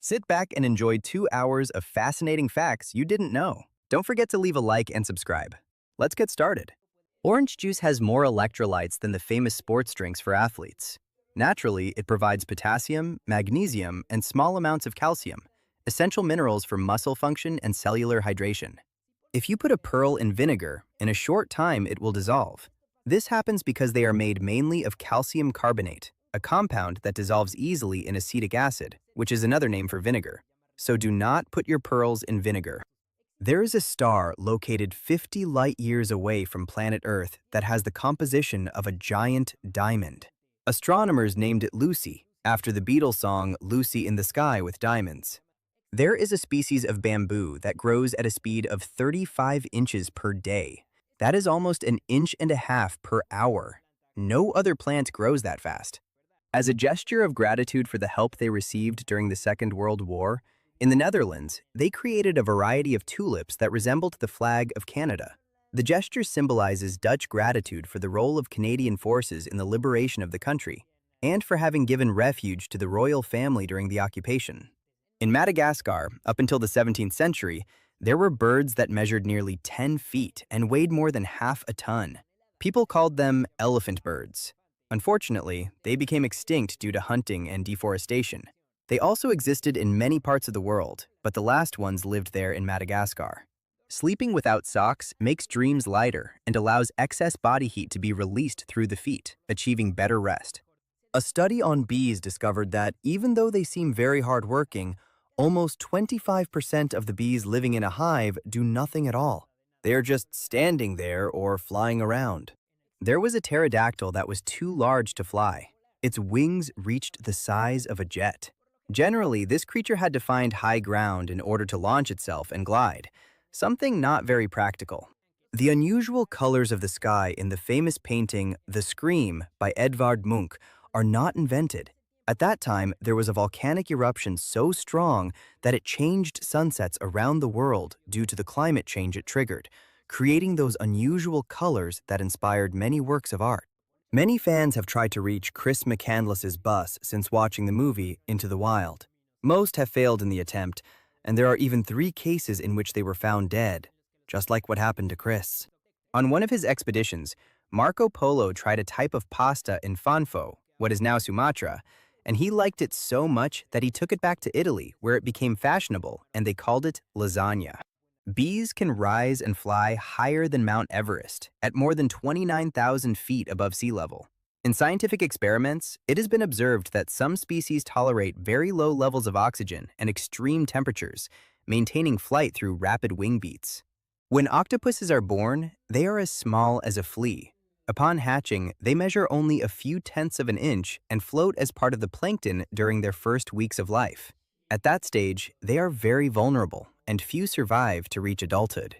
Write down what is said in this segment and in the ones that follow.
Sit back and enjoy 2 hours of fascinating facts you didn't know. Don't forget to leave a like and subscribe. Let's get started. Orange juice has more electrolytes than the famous sports drinks for athletes. Naturally, it provides potassium, magnesium, and small amounts of calcium, essential minerals for muscle function and cellular hydration. If you put a pearl in vinegar, in a short time it will dissolve. This happens because they are made mainly of calcium carbonate, a compound that dissolves easily in acetic acid, which is another name for vinegar. So do not put your pearls in vinegar. There is a star located 50 light years away from planet Earth that has the composition of a giant diamond. Astronomers named it Lucy, after the Beatles song Lucy in the Sky with Diamonds. There is a species of bamboo that grows at a speed of 35 inches per day. That is almost an inch and a half per hour. No other plant grows that fast. As a gesture of gratitude for the help they received during the Second World War, in the Netherlands, they created a variety of tulips that resembled the flag of Canada. The gesture symbolizes Dutch gratitude for the role of Canadian forces in the liberation of the country, and for having given refuge to the royal family during the occupation. In Madagascar, up until the 17th century, there were birds that measured nearly 10 feet and weighed more than half a ton. People called them elephant birds. Unfortunately, they became extinct due to hunting and deforestation. They also existed in many parts of the world, but the last ones lived there in Madagascar. Sleeping without socks makes dreams lighter and allows excess body heat to be released through the feet, achieving better rest. A study on bees discovered that even though they seem very hardworking, almost 25% of the bees living in a hive do nothing at all. They are just standing there or flying around. There was a pterodactyl that was too large to fly. Its wings reached the size of a jet. Generally, this creature had to find high ground in order to launch itself and glide, something not very practical. The unusual colors of the sky in the famous painting The Scream by Edvard Munch are not invented. At that time, there was a volcanic eruption so strong that it changed sunsets around the world due to the climate change it triggered, creating those unusual colors that inspired many works of art. Many fans have tried to reach Chris McCandless's bus since watching the movie Into the Wild. Most have failed in the attempt, and there are even 3 cases in which they were found dead, just like what happened to Chris. On one of his expeditions, Marco Polo tried a type of pasta in Fanfo, what is now Sumatra, and he liked it so much that he took it back to Italy, where it became fashionable, and they called it lasagna. Bees can rise and fly higher than Mount Everest, at more than 29,000 feet above sea level. In scientific experiments, it has been observed that some species tolerate very low levels of oxygen and extreme temperatures, maintaining flight through rapid wing beats. When octopuses are born, they are as small as a flea. Upon hatching, they measure only a few tenths of an inch and float as part of the plankton during their first weeks of life. At that stage, they are very vulnerable, and few survive to reach adulthood.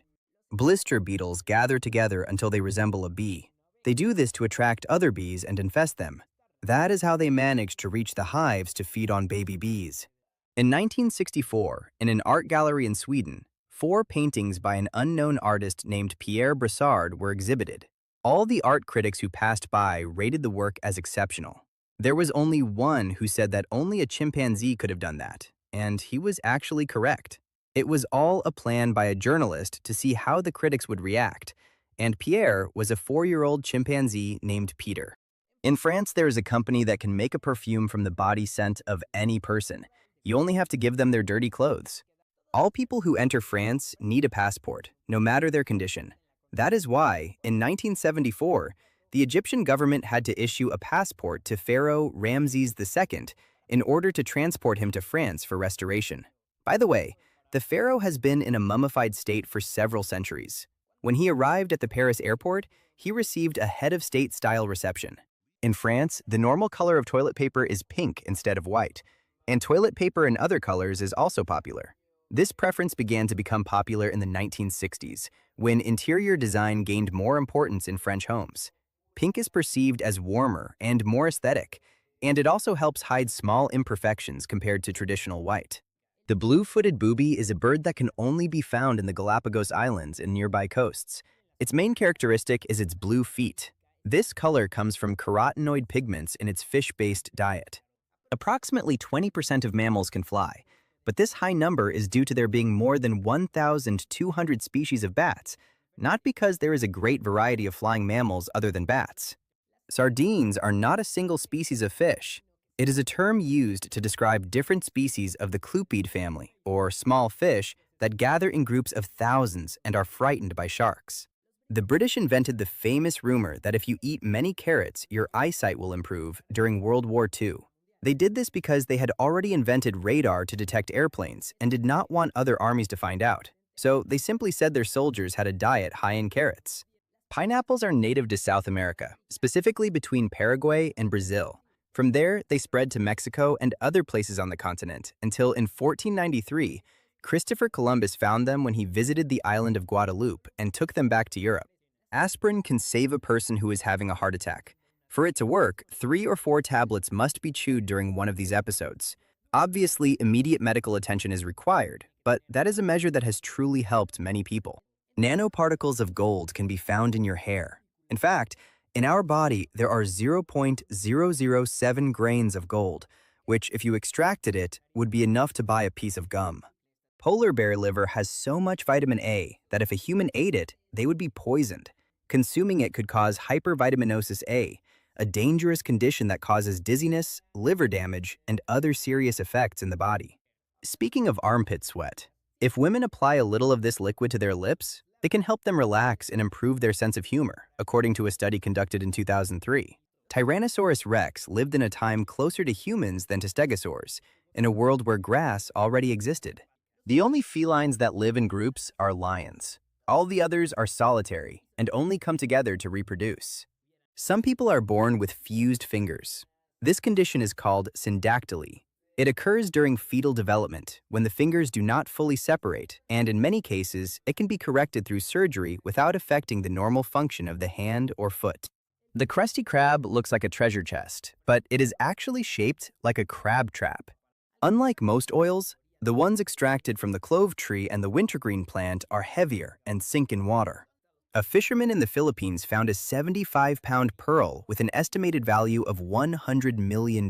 Blister beetles gather together until they resemble a bee. They do this to attract other bees and infest them. That is how they manage to reach the hives to feed on baby bees. In 1964, in an art gallery in Sweden, 4 paintings by an unknown artist named Pierre Brassard were exhibited. All the art critics who passed by rated the work as exceptional. There was only one who said that only a chimpanzee could have done that, and he was actually correct. It was all a plan by a journalist to see how the critics would react, and Pierre was a 4-year-old chimpanzee named Peter. In France, there is a company that can make a perfume from the body scent of any person. You only have to give them their dirty clothes. All people who enter France need a passport, no matter their condition. That is why, in 1974, the Egyptian government had to issue a passport to Pharaoh Ramses II in order to transport him to France for restoration. By the way, the pharaoh has been in a mummified state for several centuries. When he arrived at the Paris airport, he received a head of state-style reception. In France, the normal color of toilet paper is pink instead of white, and toilet paper in other colors is also popular. This preference began to become popular in the 1960s, when interior design gained more importance in French homes. Pink is perceived as warmer and more aesthetic, and it also helps hide small imperfections compared to traditional white. The blue-footed booby is a bird that can only be found in the Galapagos Islands and nearby coasts. Its main characteristic is its blue feet. This color comes from carotenoid pigments in its fish-based diet. Approximately 20% of mammals can fly, But this high number is due to there being more than 1,200 species of bats, not because there is a great variety of flying mammals other than bats. Sardines are not a single species of fish. It is a term used to describe different species of the clupid family, or small fish, that gather in groups of thousands and are frightened by sharks. The British invented the famous rumor that if you eat many carrots, your eyesight will improve during World War II. They did this because they had already invented radar to detect airplanes and did not want other armies to find out. So they simply said their soldiers had a diet high in carrots. Pineapples are native to South America, specifically between Paraguay and Brazil. From there, they spread to Mexico and other places on the continent until in 1493, Christopher Columbus found them when he visited the island of Guadeloupe and took them back to Europe. Aspirin can save a person who is having a heart attack. For it to work, 3 or 4 tablets must be chewed during one of these episodes. Obviously, immediate medical attention is required, but that is a measure that has truly helped many people. Nanoparticles of gold can be found in your hair. In fact, in our body, there are 0.007 grains of gold, which, if you extracted it, would be enough to buy a piece of gum. Polar bear liver has so much vitamin A that if a human ate it, they would be poisoned. Consuming it could cause hypervitaminosis A, a dangerous condition that causes dizziness, liver damage, and other serious effects in the body. Speaking of armpit sweat, if women apply a little of this liquid to their lips, it can help them relax and improve their sense of humor, according to a study conducted in 2003. Tyrannosaurus rex lived in a time closer to humans than to stegosaurs, in a world where grass already existed. The only felines that live in groups are lions. All the others are solitary and only come together to reproduce. Some people are born with fused fingers. This condition is called syndactyly. It occurs during fetal development, when the fingers do not fully separate, and in many cases, it can be corrected through surgery without affecting the normal function of the hand or foot. The Krusty Krab looks like a treasure chest, but it is actually shaped like a crab trap. Unlike most oils, the ones extracted from the clove tree and the wintergreen plant are heavier and sink in water. A fisherman in the Philippines found a 75-pound pearl with an estimated value of $100 million.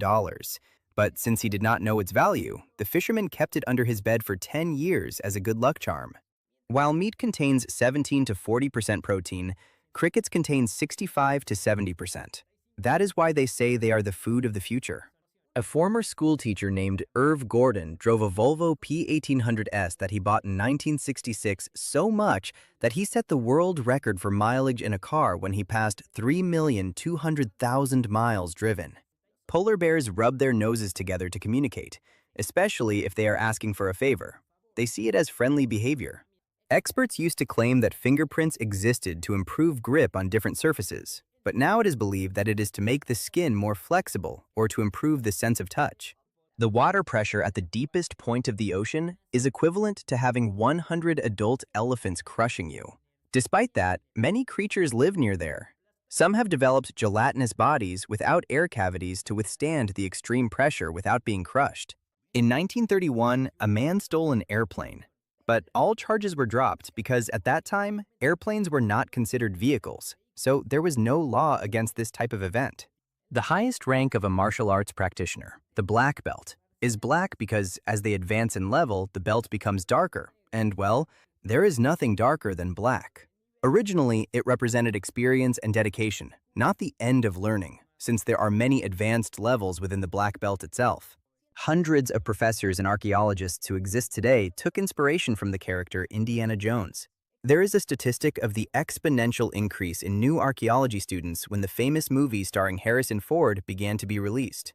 But since he did not know its value, the fisherman kept it under his bed for 10 years as a good luck charm. While meat contains 17 to 40% protein, crickets contain 65 to 70%. That is why they say they are the food of the future. A former schoolteacher named Irv Gordon drove a Volvo P1800S that he bought in 1966 so much that he set the world record for mileage in a car when he passed 3,200,000 miles driven. Polar bears rub their noses together to communicate, especially if they are asking for a favor. They see it as friendly behavior. Experts used to claim that fingerprints existed to improve grip on different surfaces, but now it is believed that it is to make the skin more flexible or to improve the sense of touch. The water pressure at the deepest point of the ocean is equivalent to having 100 adult elephants crushing you. Despite that, many creatures live near there. Some have developed gelatinous bodies without air cavities to withstand the extreme pressure without being crushed. In 1931, a man stole an airplane, but all charges were dropped because at that time, airplanes were not considered vehicles. So there was no law against this type of event. The highest rank of a martial arts practitioner, the black belt, is black because as they advance in level, the belt becomes darker, and well, there is nothing darker than black. Originally, it represented experience and dedication, not the end of learning, since there are many advanced levels within the black belt itself. Hundreds of professors and archaeologists who exist today took inspiration from the character Indiana Jones. There is a statistic of the exponential increase in new archaeology students when the famous movie starring Harrison Ford began to be released.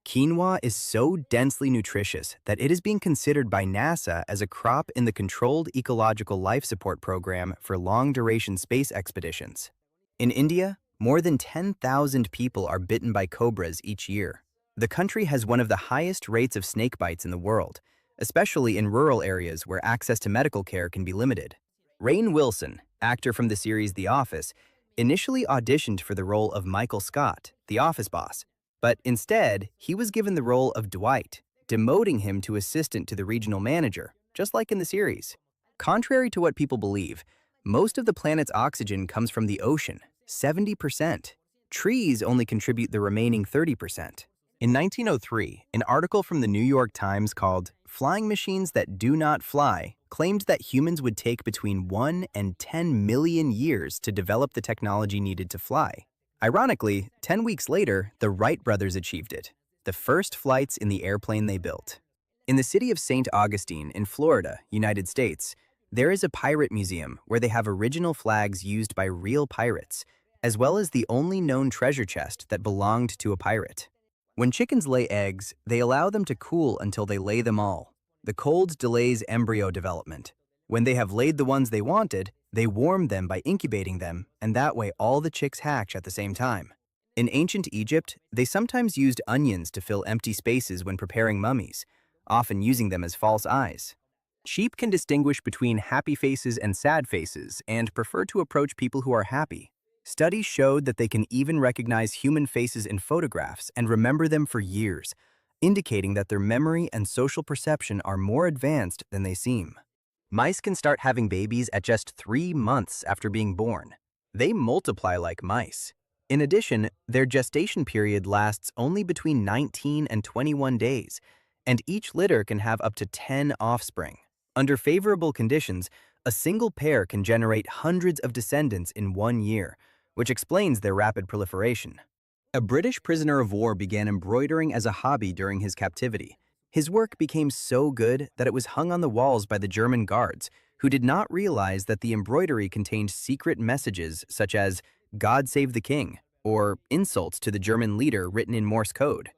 Quinoa is so densely nutritious that it is being considered by NASA as a crop in the Controlled Ecological Life Support Program for long-duration space expeditions. In India, more than 10,000 people are bitten by cobras each year. The country has one of the highest rates of snake bites in the world, especially in rural areas where access to medical care can be limited. Rainn Wilson, actor from the series The Office, initially auditioned for the role of Michael Scott, the office boss, but instead, he was given the role of Dwight, demoting him to assistant to the regional manager, just like in the series. Contrary to what people believe, most of the planet's oxygen comes from the ocean, 70%. Trees only contribute the remaining 30%. In 1903, an article from the New York Times called Flying Machines That Do Not Fly claimed that humans would take between 1 and 10 million years to develop the technology needed to fly. Ironically, 10 weeks later, the Wright brothers achieved it, the first flights in the airplane they built. In the city of St. Augustine in Florida, United States, there is a pirate museum where they have original flags used by real pirates, as well as the only known treasure chest that belonged to a pirate. When chickens lay eggs, they allow them to cool until they lay them all. The cold delays embryo development. When they have laid the ones they wanted, they warm them by incubating them, and that way all the chicks hatch at the same time. In ancient Egypt, they sometimes used onions to fill empty spaces when preparing mummies, often using them as false eyes. Sheep can distinguish between happy faces and sad faces and prefer to approach people who are happy. Studies showed that they can even recognize human faces in photographs and remember them for years, indicating that their memory and social perception are more advanced than they seem. Mice can start having babies at just 3 months after being born. They multiply like mice. In addition, their gestation period lasts only between 19 and 21 days, and each litter can have up to 10 offspring. Under favorable conditions, a single pair can generate hundreds of descendants in 1 year, which explains their rapid proliferation. A British prisoner of war began embroidering as a hobby during his captivity. His work became so good that it was hung on the walls by the German guards, who did not realize that the embroidery contained secret messages such as "God Save the King" or insults to the German leader written in Morse code.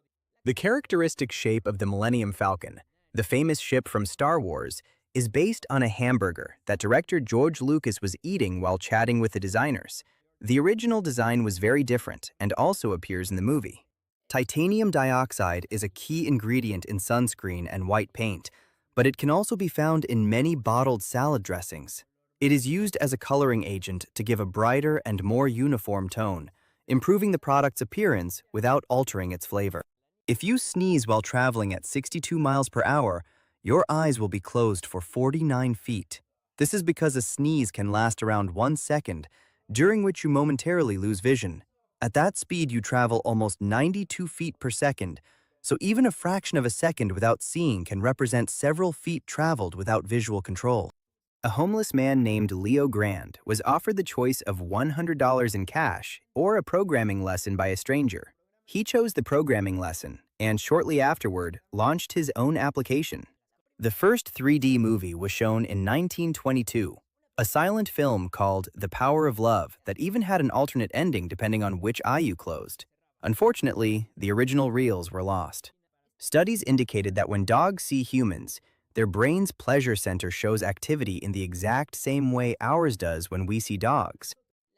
The characteristic shape of the Millennium Falcon, the famous ship from Star Wars, is based on a hamburger that director George Lucas was eating while chatting with the designers. The original design was very different and also appears in the movie. Titanium dioxide is a key ingredient in sunscreen and white paint, but it can also be found in many bottled salad dressings. It is used as a coloring agent to give a brighter and more uniform tone, improving the product's appearance without altering its flavor. If you sneeze while traveling at 62 miles per hour, your eyes will be closed for 49 feet. This is because a sneeze can last around 1 second, during which you momentarily lose vision. At that speed, you travel almost 92 feet per second, so even a fraction of a second without seeing can represent several feet traveled without visual control. A homeless man named Leo Grand was offered the choice of $100 in cash or a programming lesson by a stranger. He chose the programming lesson and shortly afterward launched his own application. The first 3D movie was shown in 1922, a silent film called The Power of Love that even had an alternate ending depending on which eye you closed. Unfortunately, the original reels were lost. Studies indicated that when dogs see humans, their brain's pleasure center shows activity in the exact same way ours does when we see dogs.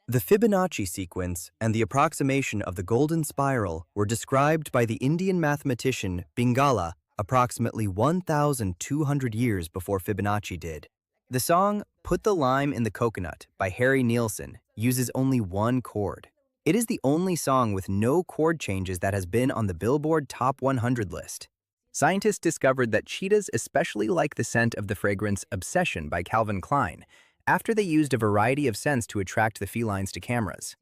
The Fibonacci sequence and the approximation of the golden spiral were described by the Indian mathematician Pingala approximately 1,200 years before Fibonacci did. The song Put the Lime in the Coconut by Harry Nilsson uses only one chord. It is the only song with no chord changes that has been on the Billboard Top 100 list. Scientists discovered that cheetahs especially like the scent of the fragrance Obsession by Calvin Klein, after they used a variety of scents to attract the felines to cameras.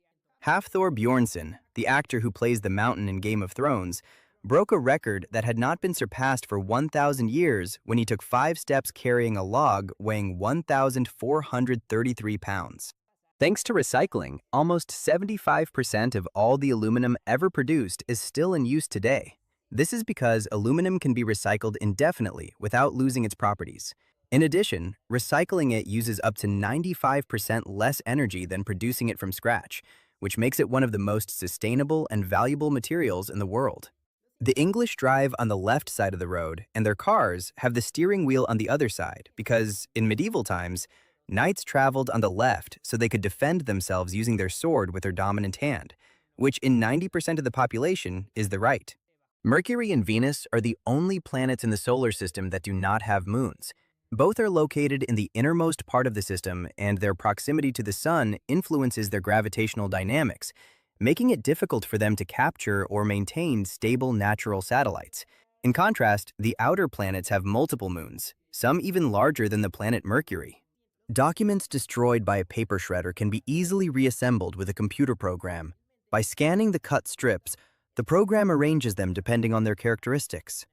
Hafthor Bjornsson, the actor who plays the Mountain in Game of Thrones, broke a record that had not been surpassed for 1,000 years when he took 5 steps carrying a log weighing 1,433 pounds. Thanks to recycling, almost 75% of all the aluminum ever produced is still in use today. This is because aluminum can be recycled indefinitely without losing its properties. In addition, recycling it uses up to 95% less energy than producing it from scratch, which makes it one of the most sustainable and valuable materials in the world. The English drive on the left side of the road, and their cars have the steering wheel on the other side because, in medieval times, knights traveled on the left so they could defend themselves using their sword with their dominant hand, which in 90% of the population is the right. Mercury and Venus are the only planets in the solar system that do not have moons. Both are located in the innermost part of the system, and their proximity to the Sun influences their gravitational dynamics, making it difficult for them to capture or maintain stable natural satellites. In contrast, the outer planets have multiple moons, some even larger than the planet Mercury. Documents destroyed by a paper shredder can be easily reassembled with a computer program. By scanning the cut strips, The program arranges them depending on their characteristics.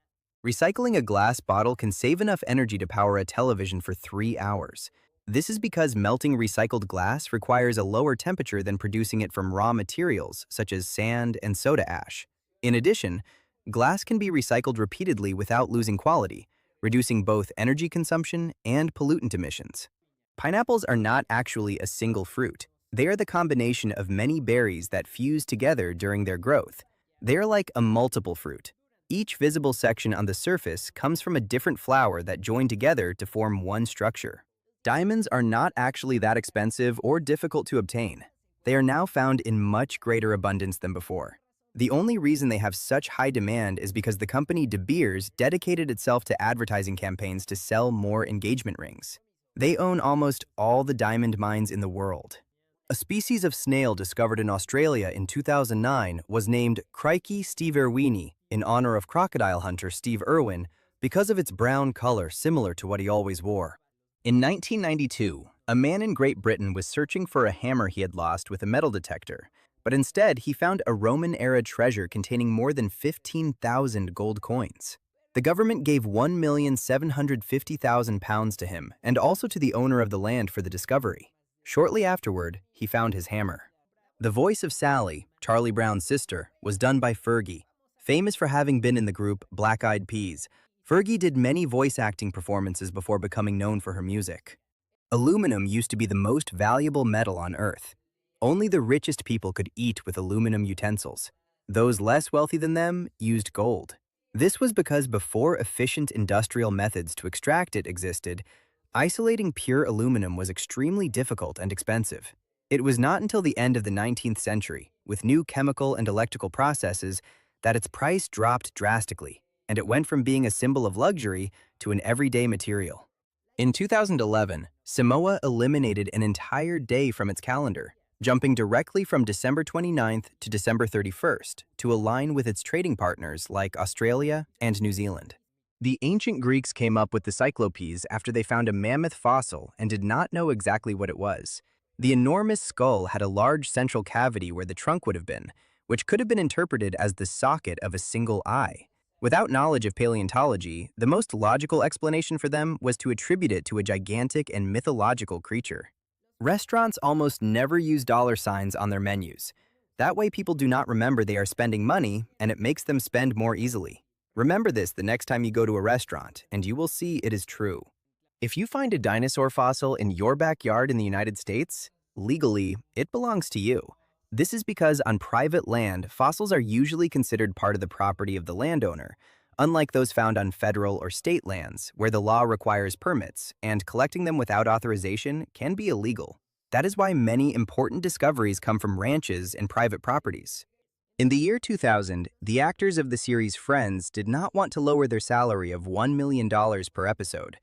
Recycling a glass bottle can save enough energy to power a television for 3 hours. This is because melting recycled glass requires a lower temperature than producing it from raw materials such as sand and soda ash. In addition, glass can be recycled repeatedly without losing quality, reducing both energy consumption and pollutant emissions. Pineapples are not actually a single fruit. They are the combination of many berries that fuse together during their growth. They are like a multiple fruit. Each visible section on the surface comes from a different flower that join together to form one structure. Diamonds are not actually that expensive or difficult to obtain. They are now found in much greater abundance than before. The only reason they have such high demand is because the company De Beers dedicated itself to advertising campaigns to sell more engagement rings. They own almost all the diamond mines in the world. A species of snail discovered in Australia in 2009 was named Crikey steverwini in honor of crocodile hunter Steve Irwin because of its brown color similar to what he always wore. In 1992, a man in Great Britain was searching for a hammer he had lost with a metal detector, but instead he found a Roman-era treasure containing more than 15,000 gold coins. The government gave £1,750,000 to him and also to the owner of the land for the discovery. Shortly afterward, he found his hammer. The voice of Sally, Charlie Brown's sister, was done by Fergie. Famous for having been in the group Black Eyed Peas, Fergie did many voice acting performances before becoming known for her music. Aluminum used to be the most valuable metal on Earth. Only the richest people could eat with aluminum utensils. Those less wealthy than them used gold. This was because before efficient industrial methods to extract it existed, isolating pure aluminum was extremely difficult and expensive. It was not until the end of the 19th century, with new chemical and electrical processes, that its price dropped drastically, and it went from being a symbol of luxury to an everyday material. In 2011, Samoa eliminated an entire day from its calendar, jumping directly from December 29th to December 31st to align with its trading partners like Australia and New Zealand. The ancient Greeks came up with the Cyclopes after they found a mammoth fossil and did not know exactly what it was. The enormous skull had a large central cavity where the trunk would have been, which could have been interpreted as the socket of a single eye. Without knowledge of paleontology, the most logical explanation for them was to attribute it to a gigantic and mythological creature. Restaurants almost never use dollar signs on their menus. That way people do not remember they are spending money, and it makes them spend more easily. Remember this the next time you go to a restaurant, and you will see it is true. If you find a dinosaur fossil in your backyard in the United States, legally, it belongs to you. This is because on private land, fossils are usually considered part of the property of the landowner, unlike those found on federal or state lands, where the law requires permits, and collecting them without authorization can be illegal. That is why many important discoveries come from ranches and private properties. In the year 2000, the actors of the series Friends did not want to lower their salary of $1 million per episode.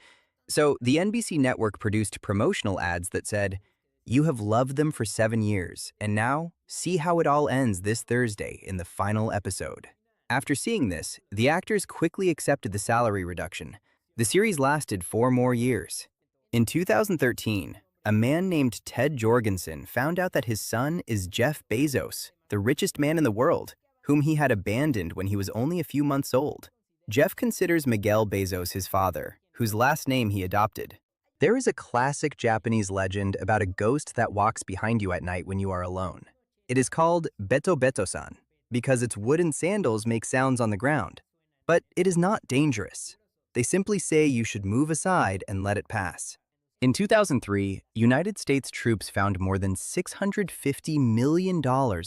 So the NBC network produced promotional ads that said, "You have loved them for 7 years, and now, see how it all ends this Thursday in the final episode." After seeing this, the actors quickly accepted the salary reduction. The series lasted 4 more years. In 2013, a man named Ted Jorgensen found out that his son is Jeff Bezos, the richest man in the world, whom he had abandoned when he was only a few months old. Jeff considers Miguel Bezos his father, whose last name he adopted. There is a classic Japanese legend about a ghost that walks behind you at night when you are alone. It is called Beto Beto-san, because its wooden sandals make sounds on the ground. But it is not dangerous. They simply say you should move aside and let it pass. In 2003, United States troops found more than $650 million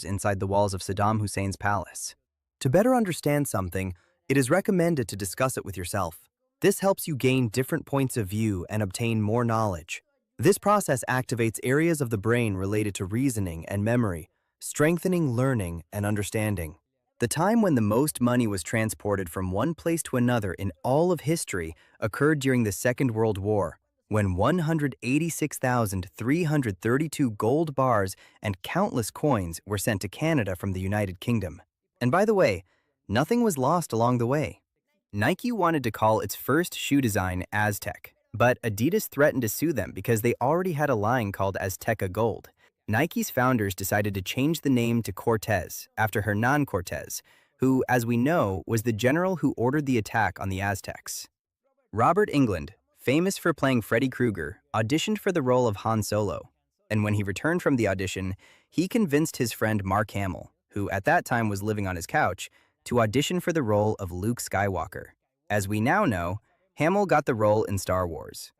inside the walls of Saddam Hussein's palace. To better understand something, it is recommended to discuss it with yourself. This helps you gain different points of view and obtain more knowledge. This process activates areas of the brain related to reasoning and memory, strengthening learning and understanding. The time when the most money was transported from one place to another in all of history occurred during the Second World War, when 186,332 gold bars and countless coins were sent to Canada from the United Kingdom. And by the way, nothing was lost along the way. Nike wanted to call its first shoe design Aztec, but Adidas threatened to sue them because they already had a line called Azteca Gold. Nike's founders decided to change the name to Cortez after Hernan Cortez, who, as we know, was the general who ordered the attack on the Aztecs. Robert Englund, famous for playing Freddy Krueger, auditioned for the role of Han Solo, and when he returned from the audition, he convinced his friend Mark Hamill, who at that time was living on his couch, to audition for the role of Luke Skywalker. As we now know, Hamill got the role in Star Wars.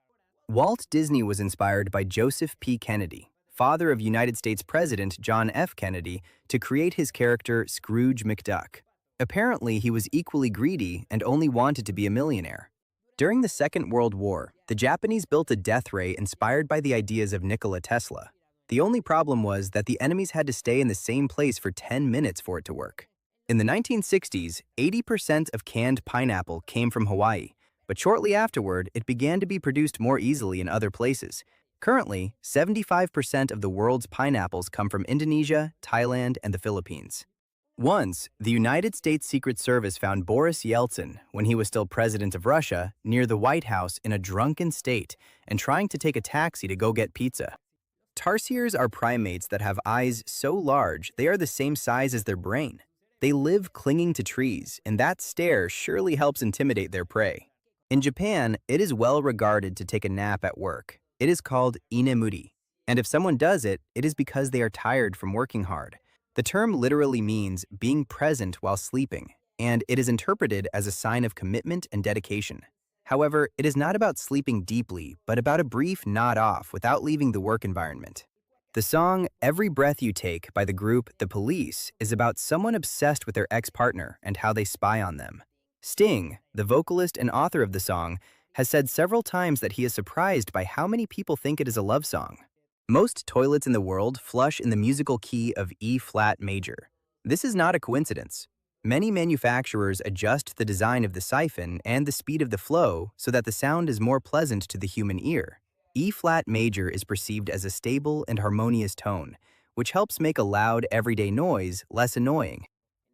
Walt Disney was inspired by Joseph P. Kennedy, father of United States President John F. Kennedy, to create his character Scrooge McDuck. Apparently, he was equally greedy and only wanted to be a millionaire. During the Second World War, the Japanese built a death ray inspired by the ideas of Nikola Tesla. The only problem was that the enemies had to stay in the same place for 10 minutes for it to work. In the 1960s, 80% of canned pineapple came from Hawaii, but shortly afterward, it began to be produced more easily in other places. Currently, 75% of the world's pineapples come from Indonesia, Thailand, and the Philippines. Once, the United States Secret Service found Boris Yeltsin, when he was still president of Russia, near the White House in a drunken state and trying to take a taxi to go get pizza. Tarsiers are primates that have eyes so large they are the same size as their brain. They live clinging to trees, and that stare surely helps intimidate their prey. In Japan, it is well regarded to take a nap at work. It is called inemuri, and if someone does it, it is because they are tired from working hard. The term literally means being present while sleeping, and it is interpreted as a sign of commitment and dedication. However, it is not about sleeping deeply, but about a brief nod off without leaving the work environment. The song Every Breath You Take by the group The Police is about someone obsessed with their ex-partner and how they spy on them. Sting, the vocalist and author of the song, has said several times that he is surprised by how many people think it is a love song. Most toilets in the world flush in the musical key of E-flat major. This is not a coincidence. Many manufacturers adjust the design of the siphon and the speed of the flow so that the sound is more pleasant to the human ear. E-flat major is perceived as a stable and harmonious tone, which helps make a loud, everyday noise less annoying.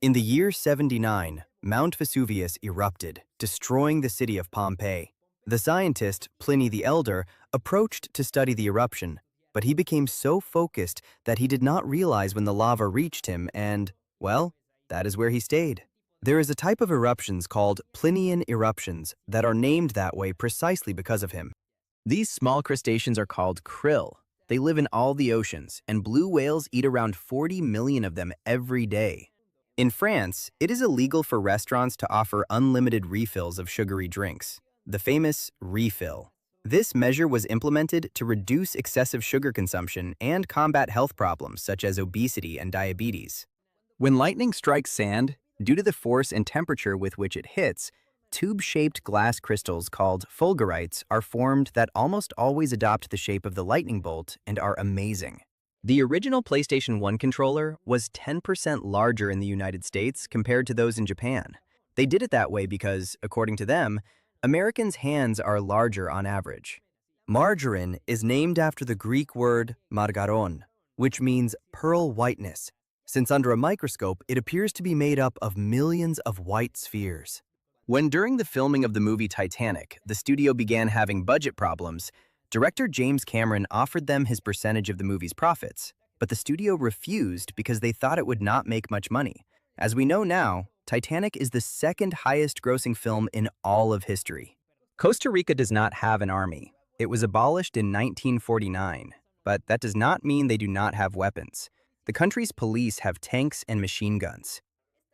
In the year 79, Mount Vesuvius erupted, destroying the city of Pompeii. The scientist, Pliny the Elder, approached to study the eruption, but he became so focused that he did not realize when the lava reached him and, well, that is where he stayed. There is a type of eruptions called Plinian eruptions that are named that way precisely because of him. These small crustaceans are called krill. They live in all the oceans, and blue whales eat around 40 million of them every day. In France, it is illegal for restaurants to offer unlimited refills of sugary drinks, the famous refill. This measure was implemented to reduce excessive sugar consumption and combat health problems such as obesity and diabetes. When lightning strikes sand, due to the force and temperature with which it hits, tube-shaped glass crystals called fulgurites are formed that almost always adopt the shape of the lightning bolt and are amazing. The original PlayStation 1 controller was 10% larger in the United States compared to those in Japan. They did it that way because, according to them, Americans' hands are larger on average. Margarine is named after the Greek word margaron, which means pearl whiteness, since under a microscope it appears to be made up of millions of white spheres. When during the filming of the movie Titanic, the studio began having budget problems, director James Cameron offered them his percentage of the movie's profits, but the studio refused because they thought it would not make much money. As we know now, Titanic is the second highest grossing film in all of history. Costa Rica does not have an army. It was abolished in 1949, but that does not mean they do not have weapons. The country's police have tanks and machine guns.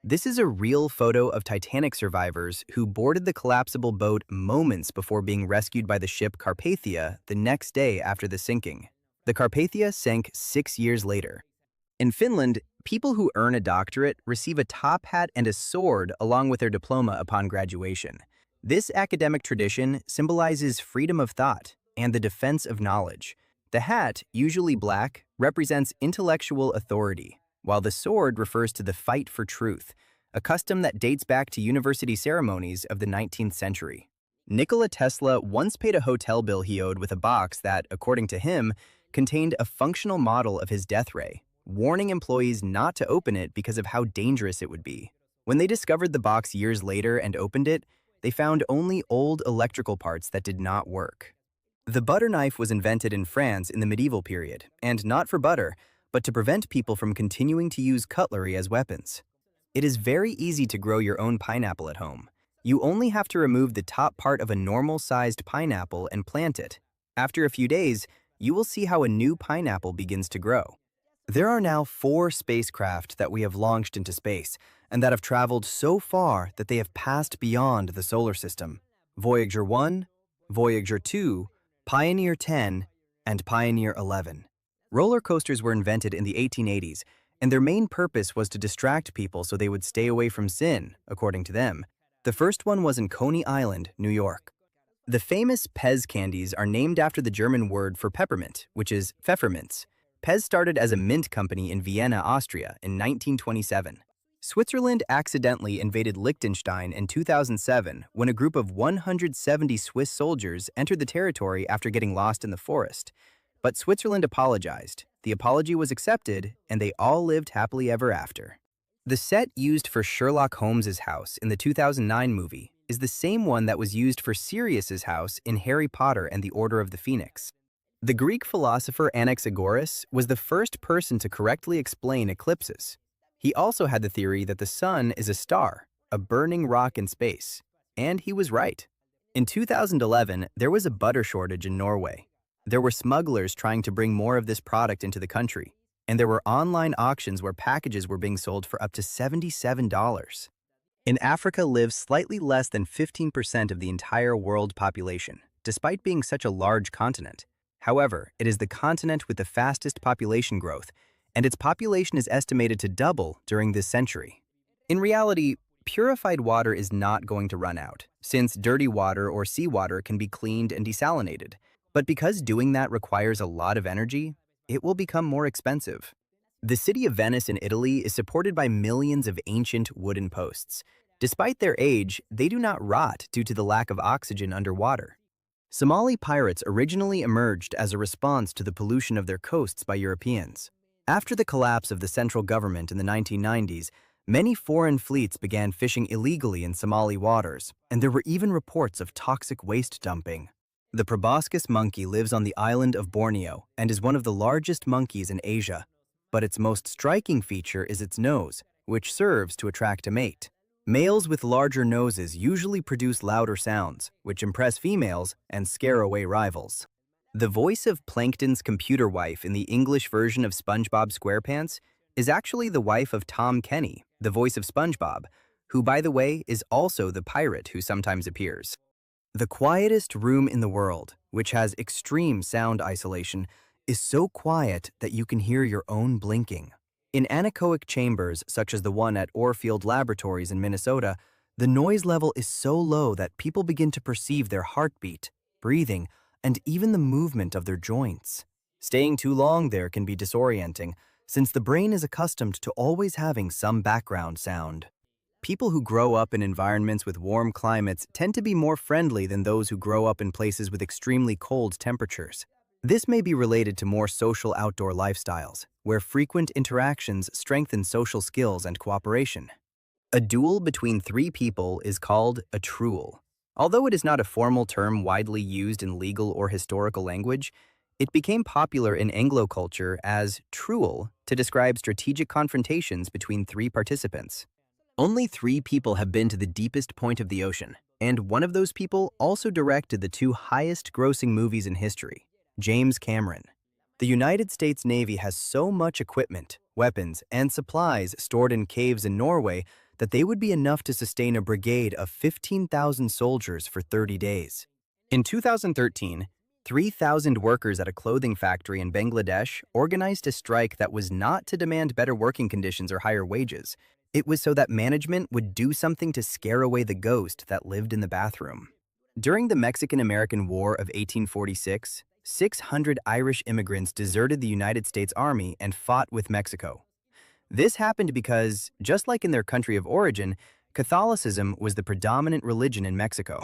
This is a real photo of Titanic survivors who boarded the collapsible boat moments before being rescued by the ship Carpathia the next day after the sinking. The Carpathia sank 6 years later. In Finland, people who earn a doctorate receive a top hat and a sword along with their diploma upon graduation. This academic tradition symbolizes freedom of thought and the defense of knowledge. The hat, usually black, represents intellectual authority, while the sword refers to the fight for truth, a custom that dates back to university ceremonies of the 19th century. Nikola Tesla once paid a hotel bill he owed with a box that, according to him, contained a functional model of his death ray, warning employees not to open it because of how dangerous it would be. When they discovered the box years later and opened it, they found only old electrical parts that did not work. The butter knife was invented in France in the medieval period, and not for butter, but to prevent people from continuing to use cutlery as weapons. It is very easy to grow your own pineapple at home. You only have to remove the top part of a normal-sized pineapple and plant it. After a few days, you will see how a new pineapple begins to grow. There are now 4 spacecraft that we have launched into space, and that have traveled so far that they have passed beyond the solar system. Voyager 1, Voyager 2, Pioneer 10, and Pioneer 11. Roller coasters were invented in the 1880s, and their main purpose was to distract people so they would stay away from sin, according to them. The first one was in Coney Island, New York. The famous Pez candies are named after the German word for peppermint, which is Pfefferminz. Pez started as a mint company in Vienna, Austria in 1927. Switzerland accidentally invaded Liechtenstein in 2007 when a group of 170 Swiss soldiers entered the territory after getting lost in the forest. But Switzerland apologized. The apology was accepted, and they all lived happily ever after. The set used for Sherlock Holmes's house in the 2009 movie is the same one that was used for Sirius's house in Harry Potter and the Order of the Phoenix. The Greek philosopher Anaxagoras was the first person to correctly explain eclipses. He also had the theory that the sun is a star, a burning rock in space, and he was right. In 2011, there was a butter shortage in Norway. There were smugglers trying to bring more of this product into the country, and there were online auctions where packages were being sold for up to $77. In Africa lives slightly less than 15% of the entire world population, despite being such a large continent. However, it is the continent with the fastest population growth, and its population is estimated to double during this century. In reality, purified water is not going to run out, since dirty water or seawater can be cleaned and desalinated. But because doing that requires a lot of energy, it will become more expensive. The city of Venice in Italy is supported by millions of ancient wooden posts. Despite their age, they do not rot due to the lack of oxygen underwater. Somali pirates originally emerged as a response to the pollution of their coasts by Europeans. After the collapse of the central government in the 1990s, many foreign fleets began fishing illegally in Somali waters, and there were even reports of toxic waste dumping. The proboscis monkey lives on the island of Borneo and is one of the largest monkeys in Asia. But its most striking feature is its nose, which serves to attract a mate. Males with larger noses usually produce louder sounds, which impress females and scare away rivals. The voice of Plankton's computer wife in the English version of SpongeBob SquarePants is actually the wife of Tom Kenny, the voice of SpongeBob, who, by the way, is also the pirate who sometimes appears. The quietest room in the world, which has extreme sound isolation, is so quiet that you can hear your own blinking. In anechoic chambers, such as the one at Orfield Laboratories in Minnesota, the noise level is so low that people begin to perceive their heartbeat, breathing, and even the movement of their joints. Staying too long there can be disorienting, since the brain is accustomed to always having some background sound. People who grow up in environments with warm climates tend to be more friendly than those who grow up in places with extremely cold temperatures. This may be related to more social outdoor lifestyles, where frequent interactions strengthen social skills and cooperation. A duel between 3 people is called a truel. Although it is not a formal term widely used in legal or historical language, it became popular in Anglo culture as truel to describe strategic confrontations between 3 participants. Only 3 people have been to the deepest point of the ocean, and one of those people also directed the 2 highest-grossing movies in history, James Cameron. The United States Navy has so much equipment, weapons, and supplies stored in caves in Norway that they would be enough to sustain a brigade of 15,000 soldiers for 30 days. In 2013, 3,000 workers at a clothing factory in Bangladesh organized a strike that was not to demand better working conditions or higher wages. It was so that management would do something to scare away the ghost that lived in the bathroom. During the Mexican-American War of 1846, 600 Irish immigrants deserted the United States Army and fought with Mexico. This happened because, just like in their country of origin, Catholicism was the predominant religion in Mexico.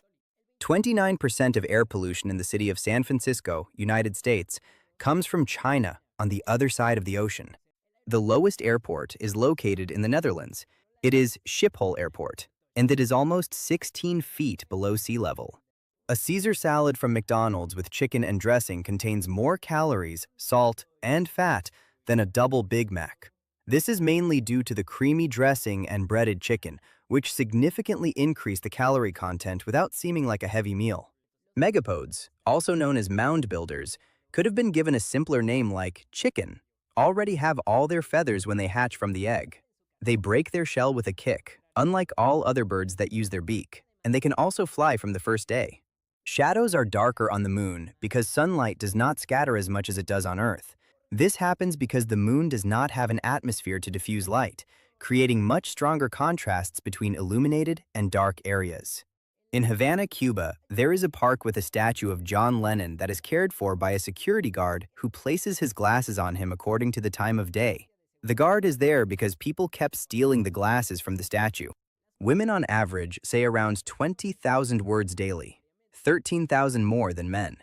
29% of air pollution in the city of San Francisco, United States, comes from China on the other side of the ocean. The lowest airport is located in the Netherlands. It is Schiphol Airport, and it is almost 16 feet below sea level. A Caesar salad from McDonald's with chicken and dressing contains more calories, salt, and fat than a double Big Mac. This is mainly due to the creamy dressing and breaded chicken, which significantly increase the calorie content without seeming like a heavy meal. Megapodes, also known as mound builders, could have been given a simpler name like chicken, already have all their feathers when they hatch from the egg. They break their shell with a kick, unlike all other birds that use their beak, and they can also fly from the first day. Shadows are darker on the moon because sunlight does not scatter as much as it does on Earth. This happens because the moon does not have an atmosphere to diffuse light, creating much stronger contrasts between illuminated and dark areas. In Havana, Cuba, there is a park with a statue of John Lennon that is cared for by a security guard who places his glasses on him according to the time of day. The guard is there because people kept stealing the glasses from the statue. Women on average say around 20,000 words daily, 13,000 more than men.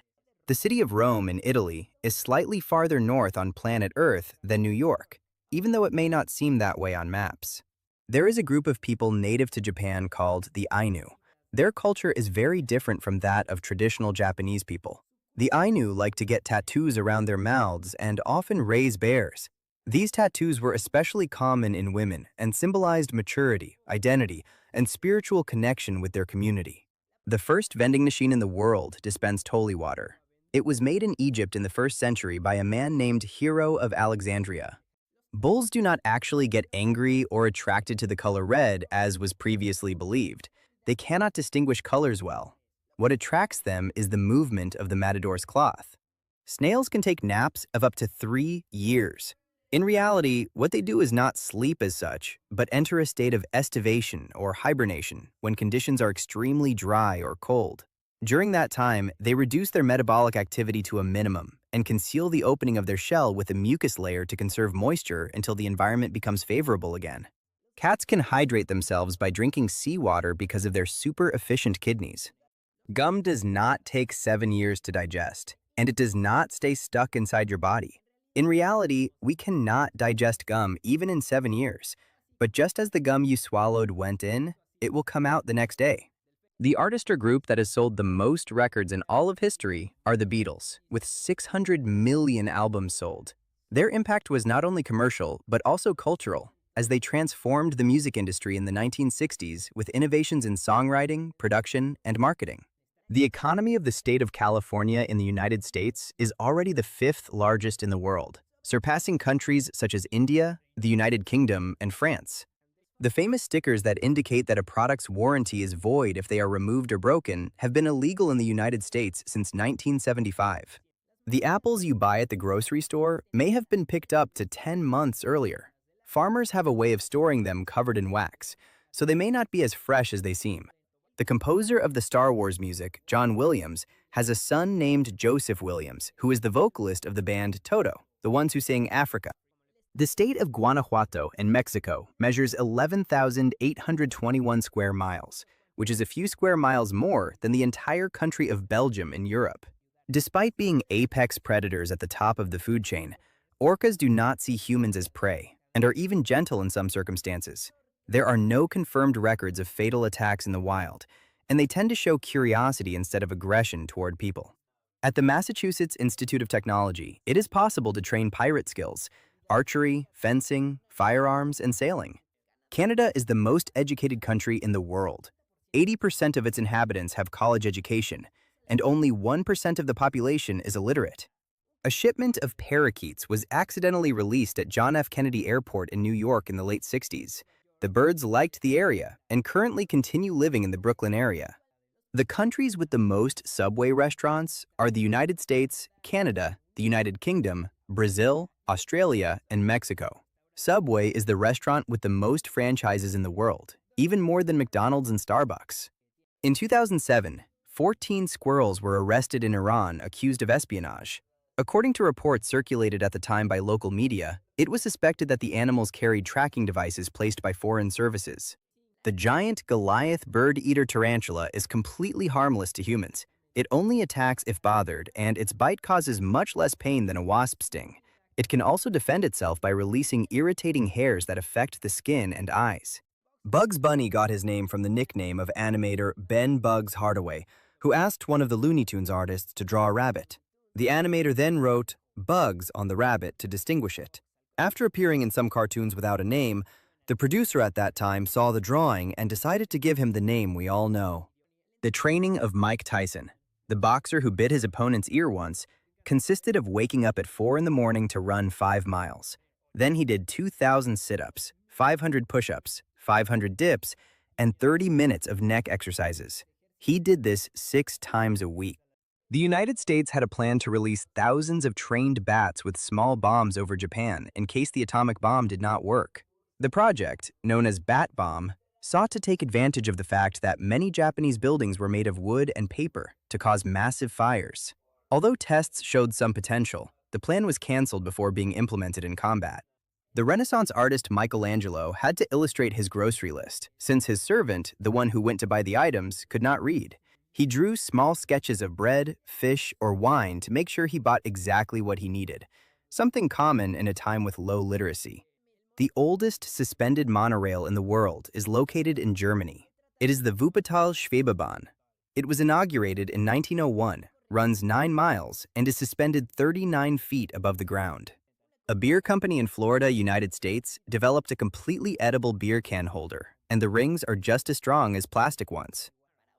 The city of Rome in Italy is slightly farther north on planet Earth than New York, even though it may not seem that way on maps. There is a group of people native to Japan called the Ainu. Their culture is very different from that of traditional Japanese people. The Ainu like to get tattoos around their mouths and often raise bears. These tattoos were especially common in women and symbolized maturity, identity, and spiritual connection with their community. The first vending machine in the world dispensed holy water. It was made in Egypt in the 1st century by a man named Hero of Alexandria. Bulls do not actually get angry or attracted to the color red as was previously believed. They cannot distinguish colors well. What attracts them is the movement of the matador's cloth. Snails can take naps of up to 3 years. In reality, what they do is not sleep as such, but enter a state of estivation or hibernation when conditions are extremely dry or cold. During that time, they reduce their metabolic activity to a minimum and conceal the opening of their shell with a mucus layer to conserve moisture until the environment becomes favorable again. Cats can hydrate themselves by drinking seawater because of their super efficient kidneys. Gum does not take 7 years to digest, and it does not stay stuck inside your body. In reality, we cannot digest gum even in 7 years, but just as the gum you swallowed went in, it will come out the next day. The artist or group that has sold the most records in all of history are the Beatles, with 600 million albums sold. Their impact was not only commercial, but also cultural, as they transformed the music industry in the 1960s with innovations in songwriting, production, and marketing. The economy of the state of California in the United States is already the 5th largest in the world, surpassing countries such as India, the United Kingdom, and France. The famous stickers that indicate that a product's warranty is void if they are removed or broken have been illegal in the United States since 1975. The apples you buy at the grocery store may have been picked up to 10 months earlier. Farmers have a way of storing them covered in wax, so they may not be as fresh as they seem. The composer of the Star Wars music, John Williams, has a son named Joseph Williams, who is the vocalist of the band Toto, the ones who sing Africa. The state of Guanajuato in Mexico measures 11,821 square miles, which is a few square miles more than the entire country of Belgium in Europe. Despite being apex predators at the top of the food chain, orcas do not see humans as prey and are even gentle in some circumstances. There are no confirmed records of fatal attacks in the wild, and they tend to show curiosity instead of aggression toward people. At the Massachusetts Institute of Technology, it is possible to train pirate skills, archery, fencing, firearms, and sailing. Canada is the most educated country in the world. 80% of its inhabitants have college education, and only 1% of the population is illiterate. A shipment of parakeets was accidentally released at John F. Kennedy Airport in New York in the late 60s. The birds liked the area and currently continue living in the Brooklyn area. The countries with the most Subway restaurants are the United States, Canada, the United Kingdom, Brazil, Australia, and Mexico. Subway is the restaurant with the most franchises in the world, even more than McDonald's and Starbucks. In 2007, 14 squirrels were arrested in Iran accused of espionage. According to reports circulated at the time by local media, it was suspected that the animals carried tracking devices placed by foreign services. The giant Goliath bird-eater tarantula is completely harmless to humans. It only attacks if bothered, and its bite causes much less pain than a wasp sting. It can also defend itself by releasing irritating hairs that affect the skin and eyes. Bugs Bunny got his name from the nickname of animator Ben Bugs Hardaway, who asked one of the Looney Tunes artists to draw a rabbit. The animator then wrote Bugs on the rabbit to distinguish it. After appearing in some cartoons without a name, the producer at that time saw the drawing and decided to give him the name we all know. The training of Mike Tyson, the boxer who bit his opponent's ear once, consisted of waking up at 4 in the morning to run 5 miles. Then he did 2,000 sit-ups, 500 push-ups, 500 dips, and 30 minutes of neck exercises. He did this 6 times a week. The United States had a plan to release thousands of trained bats with small bombs over Japan in case the atomic bomb did not work. The project, known as Bat Bomb, sought to take advantage of the fact that many Japanese buildings were made of wood and paper to cause massive fires. Although tests showed some potential, the plan was canceled before being implemented in combat. The Renaissance artist Michelangelo had to illustrate his grocery list, since his servant, the one who went to buy the items, could not read. He drew small sketches of bread, fish, or wine to make sure he bought exactly what he needed, something common in a time with low literacy. The oldest suspended monorail in the world is located in Germany. It is the Wuppertal-Schwebebahn. It was inaugurated in 1901, runs 9 miles, and is suspended 39 feet above the ground. A beer company in Florida, United States, developed a completely edible beer can holder, and the rings are just as strong as plastic ones.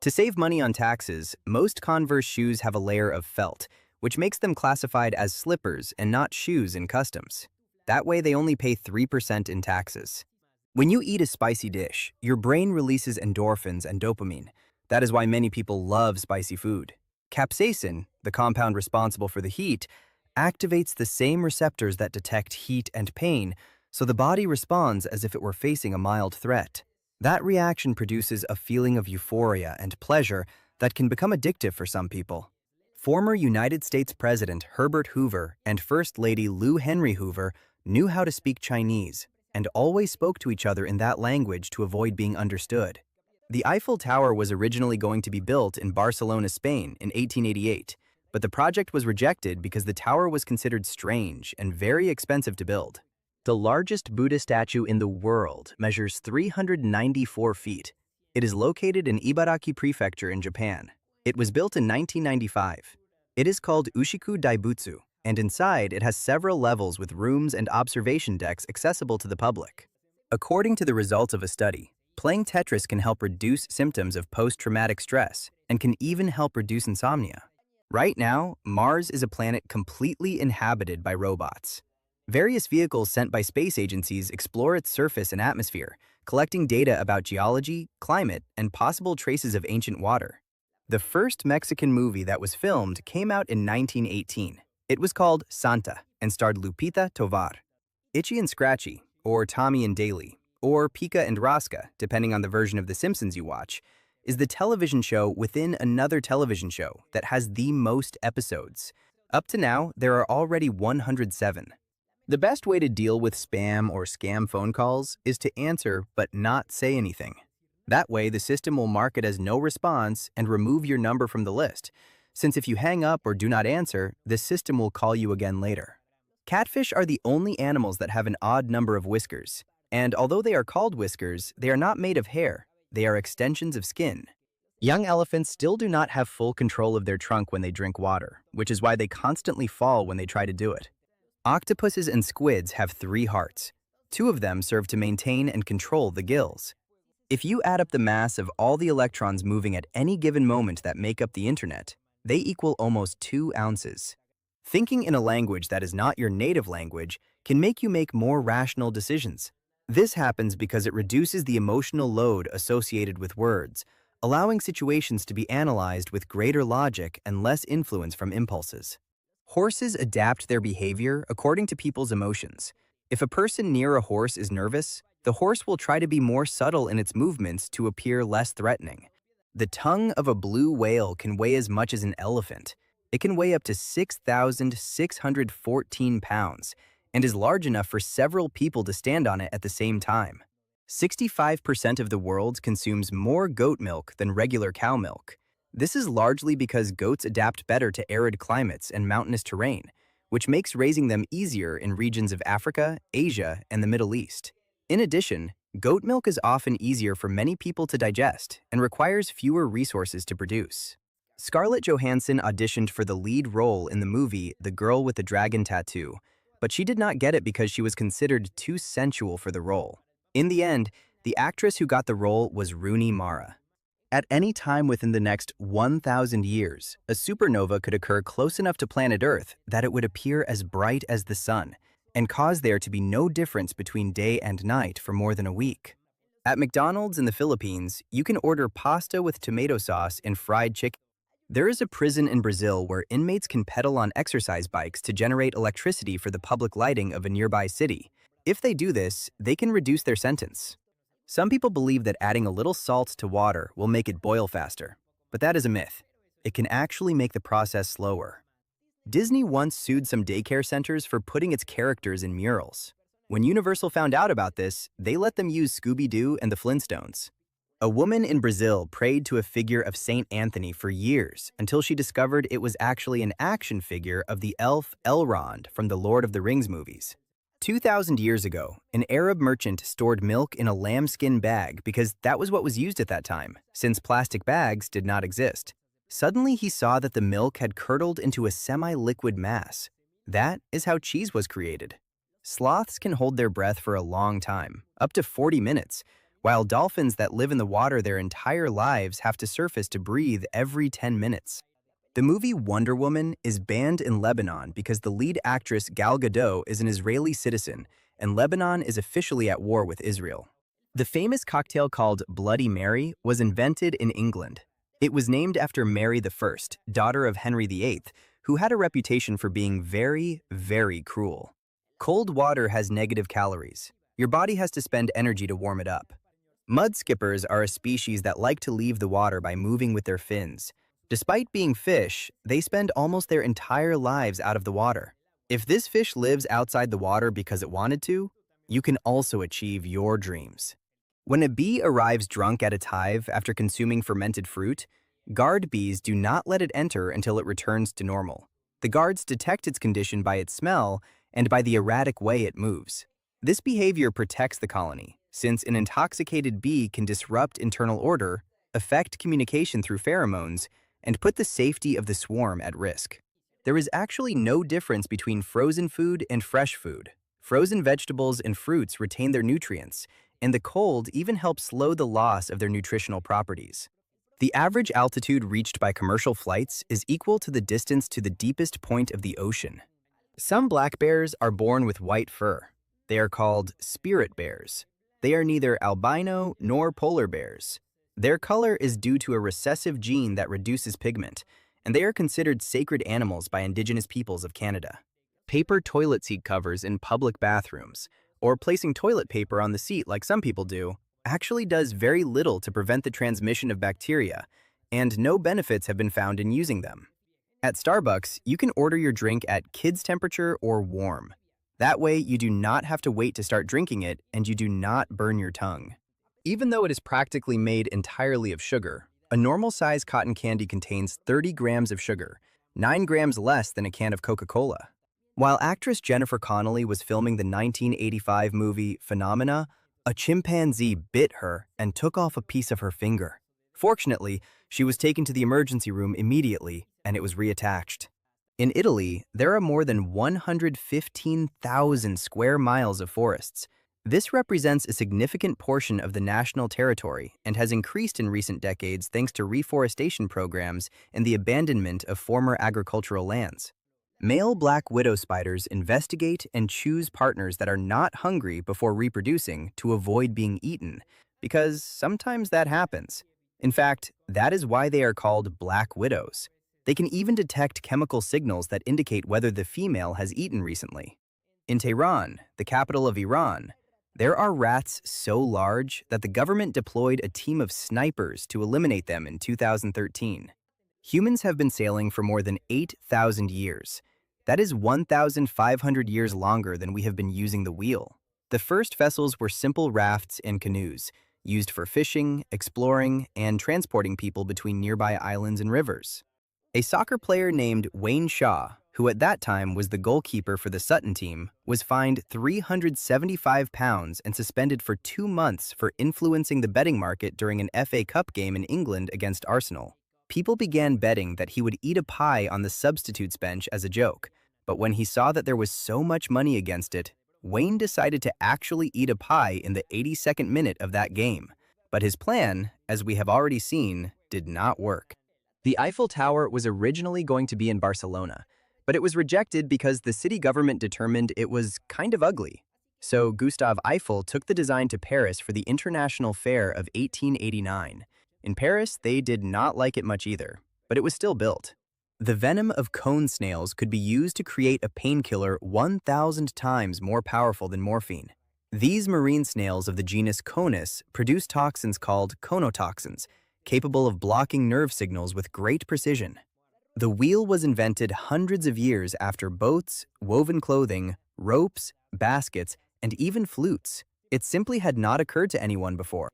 To save money on taxes, most Converse shoes have a layer of felt, which makes them classified as slippers and not shoes in customs. That way they only pay 3% in taxes. When you eat a spicy dish, your brain releases endorphins and dopamine. That is why many people love spicy food. Capsaicin, the compound responsible for the heat, activates the same receptors that detect heat and pain, so the body responds as if it were facing a mild threat. That reaction produces a feeling of euphoria and pleasure that can become addictive for some people. Former United States President Herbert Hoover and First Lady Lou Henry Hoover knew how to speak Chinese and always spoke to each other in that language to avoid being understood. The Eiffel Tower was originally going to be built in Barcelona, Spain in 1888, but the project was rejected because the tower was considered strange and very expensive to build. The largest Buddha statue in the world measures 394 feet. It is located in Ibaraki Prefecture in Japan. It was built in 1995. It is called Ushiku Daibutsu, and inside it has several levels with rooms and observation decks accessible to the public. According to the results of a study, playing Tetris can help reduce symptoms of post-traumatic stress and can even help reduce insomnia. Right now, Mars is a planet completely inhabited by robots. Various vehicles sent by space agencies explore its surface and atmosphere, collecting data about geology, climate, and possible traces of ancient water. The first Mexican movie that was filmed came out in 1918. It was called Santa and starred Lupita Tovar. Itchy and Scratchy, or Tommy and Daly, or Pika and Rosca, depending on the version of The Simpsons you watch, is the television show within another television show that has the most episodes. Up to now, there are already 107. The best way to deal with spam or scam phone calls is to answer but not say anything. That way, the system will mark it as no response and remove your number from the list, since if you hang up or do not answer, the system will call you again later. Catfish are the only animals that have an odd number of whiskers, and although they are called whiskers, they are not made of hair, they are extensions of skin. Young elephants still do not have full control of their trunk when they drink water, which is why they constantly fall when they try to do it. Octopuses and squids have 3 hearts. 2 of them serve to maintain and control the gills. If you add up the mass of all the electrons moving at any given moment that make up the internet, they equal almost 2 ounces. Thinking in a language that is not your native language can make you make more rational decisions. This happens because it reduces the emotional load associated with words, allowing situations to be analyzed with greater logic and less influence from impulses. Horses adapt their behavior according to people's emotions. If a person near a horse is nervous, the horse will try to be more subtle in its movements to appear less threatening. The tongue of a blue whale can weigh as much as an elephant. It can weigh up to 6,614 pounds and is large enough for several people to stand on it at the same time. 65% of the world consumes more goat milk than regular cow milk. This is largely because goats adapt better to arid climates and mountainous terrain, which makes raising them easier in regions of Africa, Asia, and the Middle East. In addition, goat milk is often easier for many people to digest and requires fewer resources to produce. Scarlett Johansson auditioned for the lead role in the movie The Girl with the Dragon Tattoo, But she did not get it because she was considered too sensual for the role. In the end, the actress who got the role was Rooney Mara. At any time within the next 1,000 years, a supernova could occur close enough to planet Earth that it would appear as bright as the sun and cause there to be no difference between day and night for more than a week. At McDonald's in the Philippines, you can order pasta with tomato sauce and fried chicken. There is a prison in Brazil where inmates can pedal on exercise bikes to generate electricity for the public lighting of a nearby city. If they do this, they can reduce their sentence. Some people believe that adding a little salt to water will make it boil faster, but that is a myth. It can actually make the process slower. Disney once sued some daycare centers for putting its characters in murals. When Universal found out about this, they let them use Scooby-Doo and the Flintstones. A woman in Brazil prayed to a figure of Saint Anthony for years until she discovered it was actually an action figure of the elf Elrond from the Lord of the Rings movies. 2,000 years ago, an Arab merchant stored milk in a lambskin bag because that was what was used at that time, since plastic bags did not exist. Suddenly, he saw that the milk had curdled into a semi-liquid mass. That is how cheese was created. Sloths can hold their breath for a long time, up to 40 minutes, while dolphins that live in the water their entire lives have to surface to breathe every 10 minutes. The movie Wonder Woman is banned in Lebanon because the lead actress Gal Gadot is an Israeli citizen, and Lebanon is officially at war with Israel. The famous cocktail called Bloody Mary was invented in England. It was named after Mary I, daughter of Henry VIII, who had a reputation for being very, very cruel. Cold water has negative calories. Your body has to spend energy to warm it up. Mud skippers are a species that like to leave the water by moving with their fins. Despite being fish, they spend almost their entire lives out of the water. If this fish lives outside the water because it wanted to, you can also achieve your dreams. When a bee arrives drunk at its hive after consuming fermented fruit, guard bees do not let it enter until it returns to normal. The guards detect its condition by its smell and by the erratic way it moves. This behavior protects the colony, since an intoxicated bee can disrupt internal order, affect communication through pheromones, and put the safety of the swarm at risk. There is actually no difference between frozen food and fresh food. Frozen vegetables and fruits retain their nutrients, and the cold even helps slow the loss of their nutritional properties. The average altitude reached by commercial flights is equal to the distance to the deepest point of the ocean. Some black bears are born with white fur. They are called spirit bears. They are neither albino nor polar bears. Their color is due to a recessive gene that reduces pigment, and they are considered sacred animals by Indigenous peoples of Canada. Paper toilet seat covers in public bathrooms, or placing toilet paper on the seat like some people do, actually does very little to prevent the transmission of bacteria, and no benefits have been found in using them. At Starbucks, you can order your drink at kids temperature or warm. That way, you do not have to wait to start drinking it, and you do not burn your tongue. Even though it is practically made entirely of sugar, a normal-size cotton candy contains 30 grams of sugar, 9 grams less than a can of Coca-Cola. While actress Jennifer Connelly was filming the 1985 movie Phenomena, a chimpanzee bit her and took off a piece of her finger. Fortunately, she was taken to the emergency room immediately, and it was reattached. In Italy, there are more than 115,000 square miles of forests. This represents a significant portion of the national territory and has increased in recent decades thanks to reforestation programs and the abandonment of former agricultural lands. Male black widow spiders investigate and choose partners that are not hungry before reproducing to avoid being eaten, because sometimes that happens. In fact, that is why they are called black widows. They can even detect chemical signals that indicate whether the female has eaten recently. In Tehran, the capital of Iran, there are rats so large that the government deployed a team of snipers to eliminate them in 2013. Humans have been sailing for more than 8,000 years. That is 1,500 years longer than we have been using the wheel. The first vessels were simple rafts and canoes, used for fishing, exploring, and transporting people between nearby islands and rivers. A soccer player named Wayne Shaw, who at that time was the goalkeeper for the Sutton team, was fined £375 and suspended for 2 months for influencing the betting market during an FA Cup game in England against Arsenal. People began betting that he would eat a pie on the substitutes bench as a joke, But when he saw that there was so much money against it, Wayne decided to actually eat a pie in the 82nd minute of that game. But his plan, as we have already seen, did not work. The Eiffel Tower was originally going to be in Barcelona, but it was rejected because the city government determined it was kind of ugly. So Gustave Eiffel took the design to Paris for the International Fair of 1889. In Paris, they did not like it much either, but it was still built. The venom of cone snails could be used to create a painkiller 1,000 times more powerful than morphine. These marine snails of the genus Conus produce toxins called conotoxins, capable of blocking nerve signals with great precision. The wheel was invented hundreds of years after boats, woven clothing, ropes, baskets, and even flutes. It simply had not occurred to anyone before.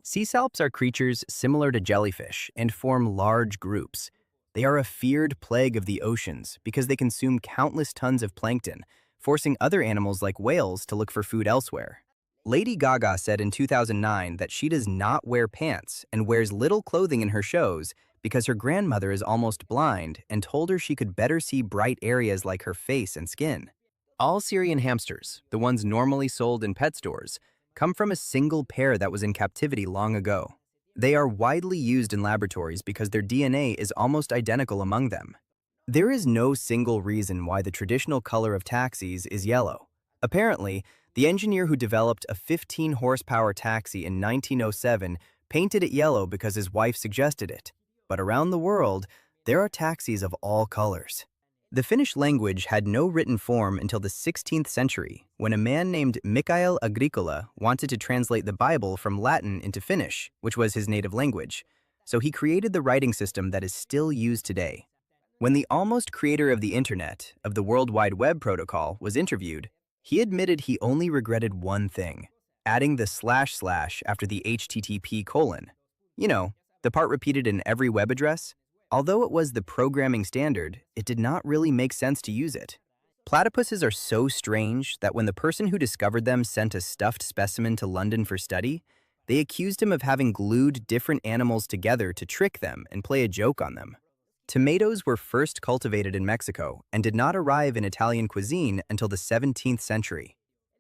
Sea salps are creatures similar to jellyfish and form large groups. They are a feared plague of the oceans because they consume countless tons of plankton, forcing other animals like whales to look for food elsewhere. Lady Gaga said in 2009 that she does not wear pants and wears little clothing in her shows because her grandmother is almost blind and told her she could better see bright areas like her face and skin. All Syrian hamsters, the ones normally sold in pet stores, come from a single pair that was in captivity long ago. They are widely used in laboratories because their DNA is almost identical among them. There is no single reason why the traditional color of taxis is yellow. Apparently, the engineer who developed a 15-horsepower taxi in 1907 painted it yellow because his wife suggested it. But around the world, there are taxis of all colors. The Finnish language had no written form until the 16th century, when a man named Mikael Agricola wanted to translate the Bible from Latin into Finnish, which was his native language. So he created the writing system that is still used today. When the almost creator of the Internet, of the World Wide Web protocol, was interviewed, he admitted he only regretted one thing: adding the / after the HTTP:. You know, the part repeated in every web address. Although it was the programming standard, it did not really make sense to use it. Platypuses are so strange that when the person who discovered them sent a stuffed specimen to London for study, they accused him of having glued different animals together to trick them and play a joke on them. Tomatoes were first cultivated in Mexico and did not arrive in Italian cuisine until the 17th century.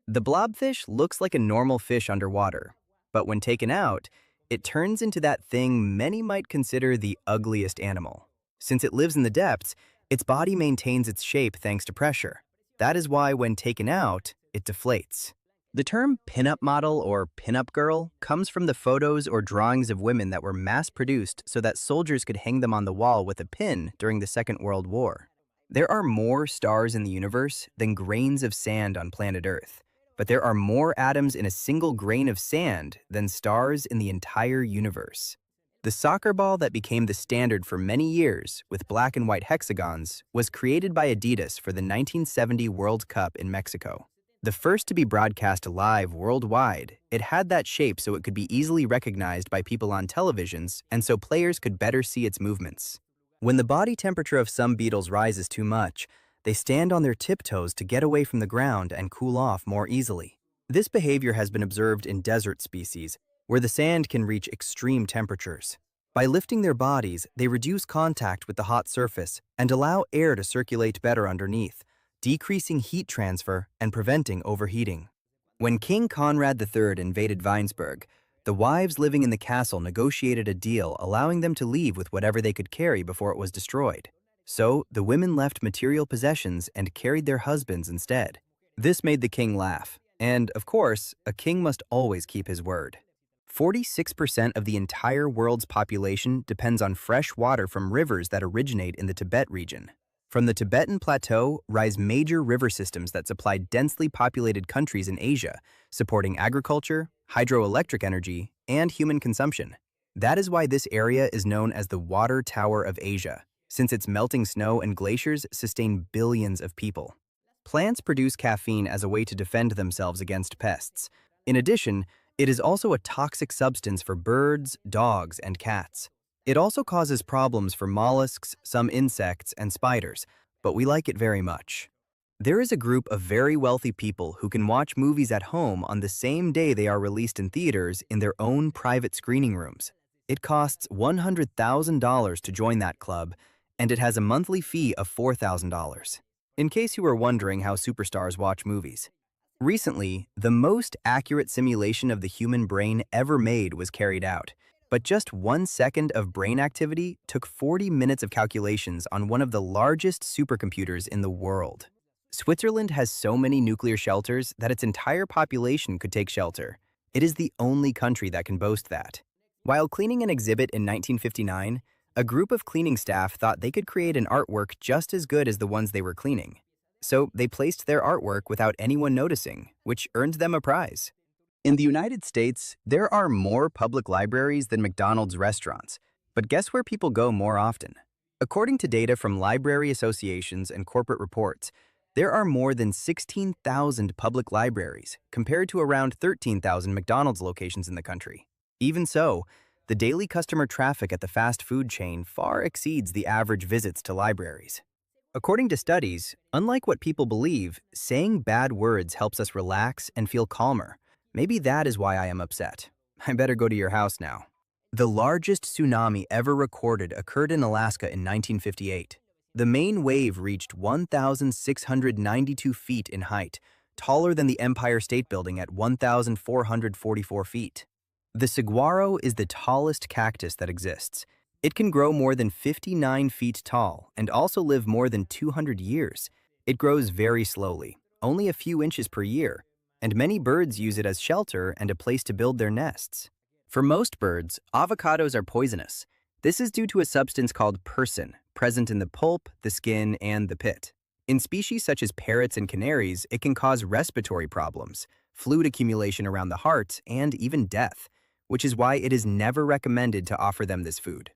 The blobfish looks like a normal fish underwater, but when taken out, it turns into that thing many might consider the ugliest animal. Since it lives in the depths, its body maintains its shape thanks to pressure. That is why when taken out, it deflates. The term pinup model or pinup girl comes from the photos or drawings of women that were mass-produced so that soldiers could hang them on the wall with a pin during the Second World War. There are more stars in the universe than grains of sand on planet Earth. But there are more atoms in a single grain of sand than stars in the entire universe. The soccer ball that became the standard for many years, with black and white hexagons, was created by Adidas for the 1970 World Cup in Mexico. The first to be broadcast live worldwide, it had that shape so it could be easily recognized by people on televisions and so players could better see its movements. When the body temperature of some beetles rises too much, they stand on their tiptoes to get away from the ground and cool off more easily. This behavior has been observed in desert species, where the sand can reach extreme temperatures. By lifting their bodies, they reduce contact with the hot surface and allow air to circulate better underneath, decreasing heat transfer and preventing overheating. When King Conrad III invaded Weinsberg, the wives living in the castle negotiated a deal allowing them to leave with whatever they could carry before it was destroyed. So, the women left material possessions and carried their husbands instead. This made the king laugh, and, of course, a king must always keep his word. 46% of the entire world's population depends on fresh water from rivers that originate in the Tibet region. From the Tibetan Plateau rise major river systems that supply densely populated countries in Asia, supporting agriculture, hydroelectric energy, and human consumption. That is why this area is known as the Water Tower of Asia, since its melting snow and glaciers sustain billions of people. Plants produce caffeine as a way to defend themselves against pests. In addition, it is also a toxic substance for birds, dogs, and cats. It also causes problems for mollusks, some insects, and spiders, but we like it very much. There is a group of very wealthy people who can watch movies at home on the same day they are released in theaters in their own private screening rooms. It costs $100,000 to join that club, and it has a monthly fee of $4,000. In case you were wondering how superstars watch movies, recently, the most accurate simulation of the human brain ever made was carried out, but just 1 second of brain activity took 40 minutes of calculations on one of the largest supercomputers in the world. Switzerland has so many nuclear shelters that its entire population could take shelter. It is the only country that can boast that. While cleaning an exhibit in 1959, a group of cleaning staff thought they could create an artwork just as good as the ones they were cleaning. So they placed their artwork without anyone noticing, which earned them a prize. In the United States, there are more public libraries than McDonald's restaurants, but guess where people go more often? According to data from library associations and corporate reports, there are more than 16,000 public libraries compared to around 13,000 McDonald's locations in the country. Even so, the daily customer traffic at the fast food chain far exceeds the average visits to libraries. According to studies, unlike what people believe, saying bad words helps us relax and feel calmer. Maybe that is why I am upset. I better go to your house now. The largest tsunami ever recorded occurred in Alaska in 1958. The main wave reached 1,692 feet in height, taller than the Empire State Building at 1,444 feet. The saguaro is the tallest cactus that exists. It can grow more than 59 feet tall and also live more than 200 years. It grows very slowly, only a few inches per year, and many birds use it as shelter and a place to build their nests. For most birds, avocados are poisonous. This is due to a substance called persin, present in the pulp, the skin, and the pit. In species such as parrots and canaries, it can cause respiratory problems, fluid accumulation around the heart, and even death, which is why it is never recommended to offer them this food.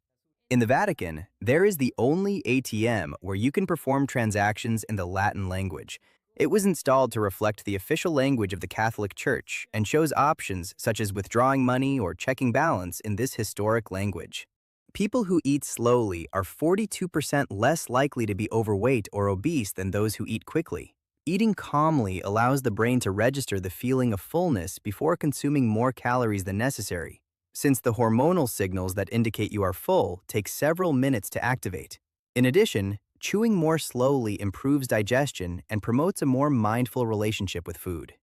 In the Vatican, there is the only ATM where you can perform transactions in the Latin language. It was installed to reflect the official language of the Catholic Church and shows options such as withdrawing money or checking balance in this historic language. People who eat slowly are 42% less likely to be overweight or obese than those who eat quickly. Eating calmly allows the brain to register the feeling of fullness before consuming more calories than necessary, since the hormonal signals that indicate you are full take several minutes to activate. In addition, chewing more slowly improves digestion and promotes a more mindful relationship with food.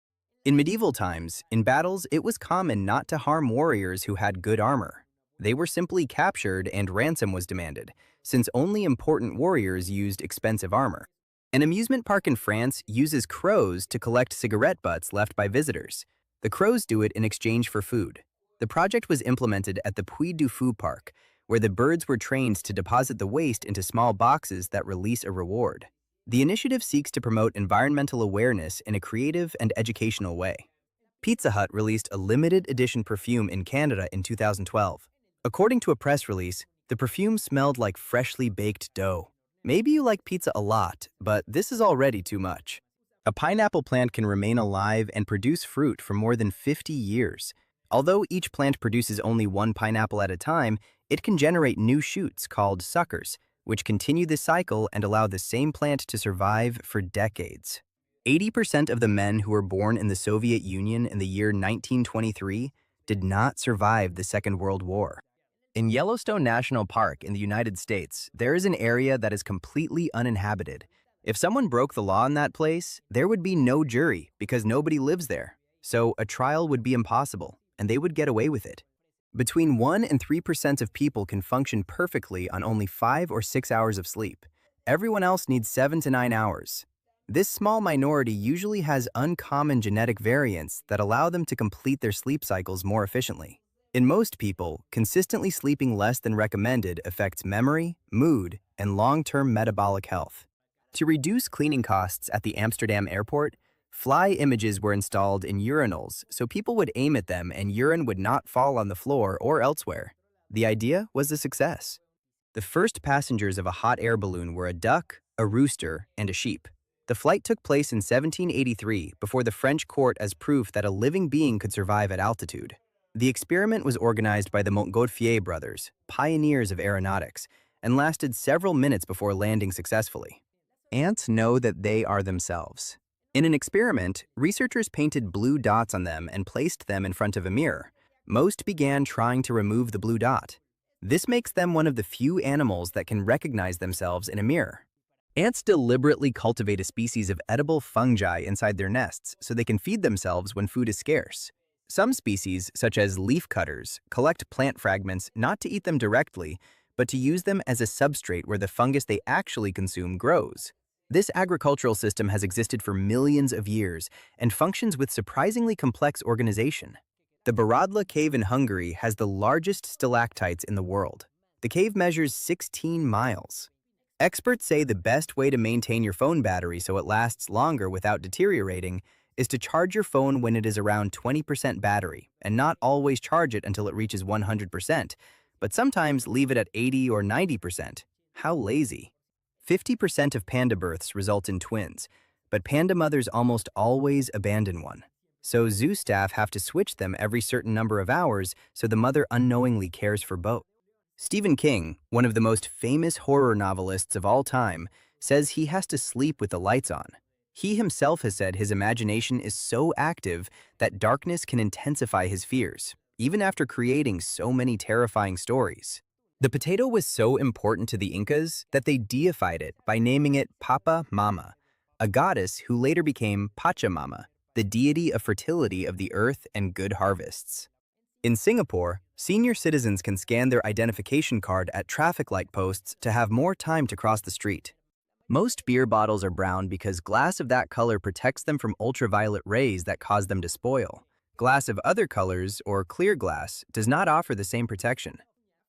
In medieval times, in battles, it was common not to harm warriors who had good armor. They were simply captured and ransom was demanded, since only important warriors used expensive armor. An amusement park in France uses crows to collect cigarette butts left by visitors. The crows do it in exchange for food. The project was implemented at the Puy du Fou Park, where the birds were trained to deposit the waste into small boxes that release a reward. The initiative seeks to promote environmental awareness in a creative and educational way. Pizza Hut released a limited edition perfume in Canada in 2012. According to a press release, the perfume smelled like freshly baked dough. Maybe you like pizza a lot, but this is already too much. A pineapple plant can remain alive and produce fruit for more than 50 years. Although each plant produces only one pineapple at a time, it can generate new shoots called suckers, which continue the cycle and allow the same plant to survive for decades. 80% of the men who were born in the Soviet Union in the year 1923 did not survive the Second World War. In Yellowstone National Park in the United States, there is an area that is completely uninhabited. If someone broke the law in that place, there would be no jury because nobody lives there. So a trial would be impossible, and they would get away with it. Between 1 and 3% of people can function perfectly on only 5 or 6 hours of sleep. Everyone else needs 7 to 9 hours. This small minority usually has uncommon genetic variants that allow them to complete their sleep cycles more efficiently. In most people, consistently sleeping less than recommended affects memory, mood, and long-term metabolic health. To reduce cleaning costs at the Amsterdam airport, fly images were installed in urinals so people would aim at them and urine would not fall on the floor or elsewhere. The idea was a success. The first passengers of a hot air balloon were a duck, a rooster, and a sheep. The flight took place in 1783 before the French court as proof that a living being could survive at altitude. The experiment was organized by the Montgolfier brothers, pioneers of aeronautics, and lasted several minutes before landing successfully. Ants know that they are themselves. In an experiment, researchers painted blue dots on them and placed them in front of a mirror. Most began trying to remove the blue dot. This makes them one of the few animals that can recognize themselves in a mirror. Ants deliberately cultivate a species of edible fungi inside their nests so they can feed themselves when food is scarce. Some species, such as leafcutters, collect plant fragments not to eat them directly, but to use them as a substrate where the fungus they actually consume grows. This agricultural system has existed for millions of years and functions with surprisingly complex organization. The Baradla Cave in Hungary has the largest stalactites in the world. The cave measures 16 miles. Experts say the best way to maintain your phone battery so it lasts longer without deteriorating is to charge your phone when it is around 20% battery and not always charge it until it reaches 100%, but sometimes leave it at 80 or 90%. How lazy. 50% of panda births result in twins, but panda mothers almost always abandon one. So zoo staff have to switch them every certain number of hours so the mother unknowingly cares for both. Stephen King, one of the most famous horror novelists of all time, says he has to sleep with the lights on. He himself has said his imagination is so active that darkness can intensify his fears, even after creating so many terrifying stories. The potato was so important to the Incas that they deified it by naming it Papa Mama, a goddess who later became Pachamama, the deity of fertility of the earth and good harvests. In Singapore, senior citizens can scan their identification card at traffic light posts to have more time to cross the street. Most beer bottles are brown because glass of that color protects them from ultraviolet rays that cause them to spoil. Glass of other colors, or clear glass, does not offer the same protection.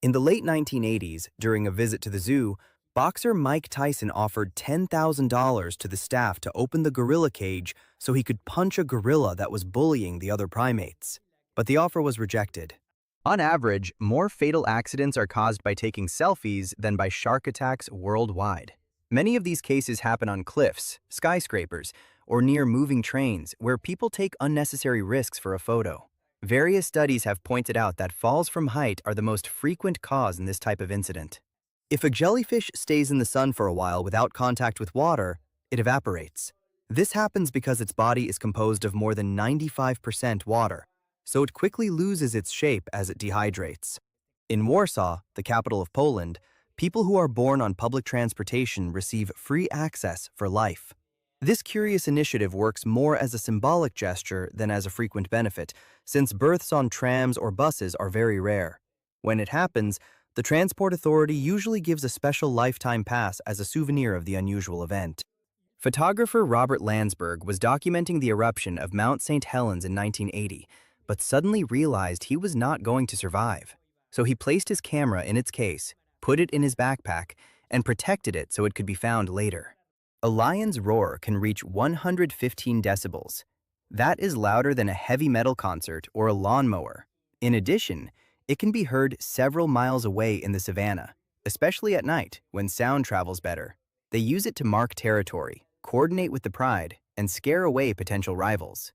In the late 1980s, during a visit to the zoo, boxer Mike Tyson offered $10,000 to the staff to open the gorilla cage so he could punch a gorilla that was bullying the other primates. But the offer was rejected. On average, more fatal accidents are caused by taking selfies than by shark attacks worldwide. Many of these cases happen on cliffs, skyscrapers, or near moving trains where people take unnecessary risks for a photo. Various studies have pointed out that falls from height are the most frequent cause in this type of incident. If a jellyfish stays in the sun for a while without contact with water, it evaporates. This happens because its body is composed of more than 95% water, so it quickly loses its shape as it dehydrates. In Warsaw, the capital of Poland, people who are born on public transportation receive free access for life. This curious initiative works more as a symbolic gesture than as a frequent benefit, since births on trams or buses are very rare. When it happens, the transport authority usually gives a special lifetime pass as a souvenir of the unusual event. Photographer Robert Landsberg was documenting the eruption of Mount St. Helens in 1980, but suddenly realized he was not going to survive. So he placed his camera in its case, put it in his backpack, and protected it so it could be found later. A lion's roar can reach 115 decibels. That is louder than a heavy metal concert or a lawnmower. In addition, it can be heard several miles away in the savannah, especially at night when sound travels better. They use it to mark territory, coordinate with the pride, and scare away potential rivals.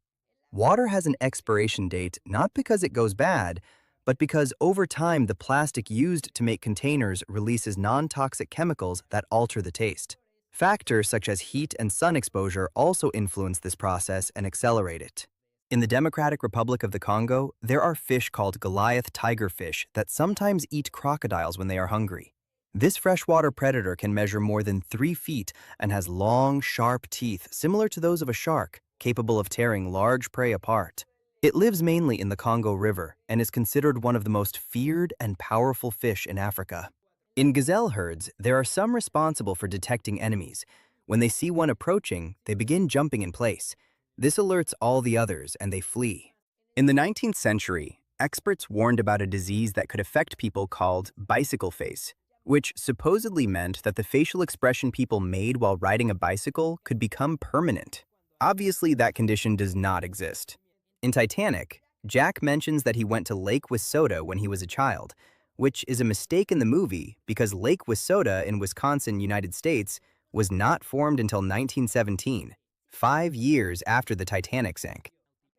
Water has an expiration date not because it goes bad, but because over time the plastic used to make containers releases non-toxic chemicals that alter the taste. Factors such as heat and sun exposure also influence this process and accelerate it. In the Democratic Republic of the Congo, there are fish called Goliath tigerfish that sometimes eat crocodiles when they are hungry. This freshwater predator can measure more than 3 feet and has long, sharp teeth similar to those of a shark, capable of tearing large prey apart. It lives mainly in the Congo River and is considered one of the most feared and powerful fish in Africa. In gazelle herds, there are some responsible for detecting enemies. When they see one approaching, they begin jumping in place. This alerts all the others and they flee. In the 19th century, experts warned about a disease that could affect people called bicycle face, which supposedly meant that the facial expression people made while riding a bicycle could become permanent. Obviously, that condition does not exist. In Titanic, Jack mentions that he went to Lake Wissota when he was a child, which is a mistake in the movie because Lake Wissota in Wisconsin, United States, was not formed until 1917, 5 years after the Titanic sank.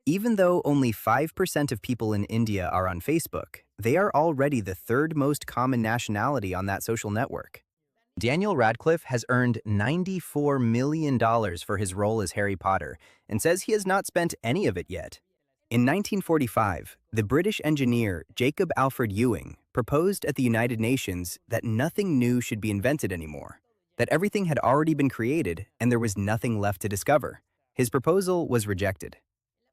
Even though only 5% of people in India are on Facebook, they are already the third most common nationality on that social network. Daniel Radcliffe has earned $94 million for his role as Harry Potter and says he has not spent any of it yet. In 1945, the British engineer Jacob Alfred Ewing proposed at the United Nations that nothing new should be invented anymore. that everything had already been created and there was nothing left to discover. His proposal was rejected.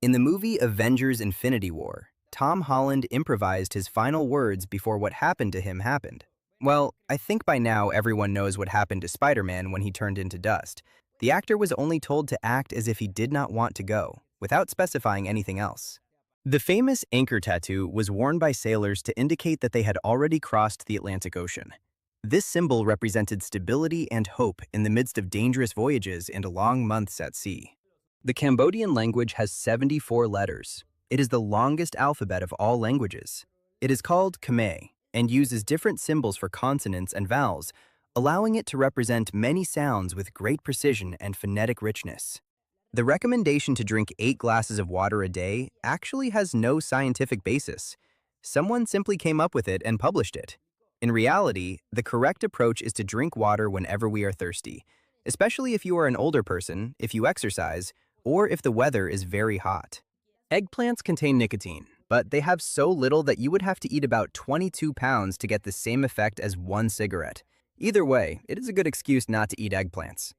In the movie Avengers: Infinity War, Tom Holland improvised his final words before what happened to him happened. Well, I think by now everyone knows what happened to Spider-Man when he turned into dust. The actor was only told to act as if he did not want to go, without specifying anything else. The famous anchor tattoo was worn by sailors to indicate that they had already crossed the Atlantic Ocean. This symbol represented stability and hope in the midst of dangerous voyages and long months at sea. The Cambodian language has 74 letters. It is the longest alphabet of all languages. It is called Khmer and uses different symbols for consonants and vowels, allowing it to represent many sounds with great precision and phonetic richness. The recommendation to drink 8 glasses of water a day actually has no scientific basis. Someone simply came up with it and published it. In reality, the correct approach is to drink water whenever we are thirsty, especially if you are an older person, if you exercise, or if the weather is very hot. Eggplants contain nicotine, but they have so little that you would have to eat about 22 pounds to get the same effect as one cigarette. Either way, it is a good excuse not to eat eggplants.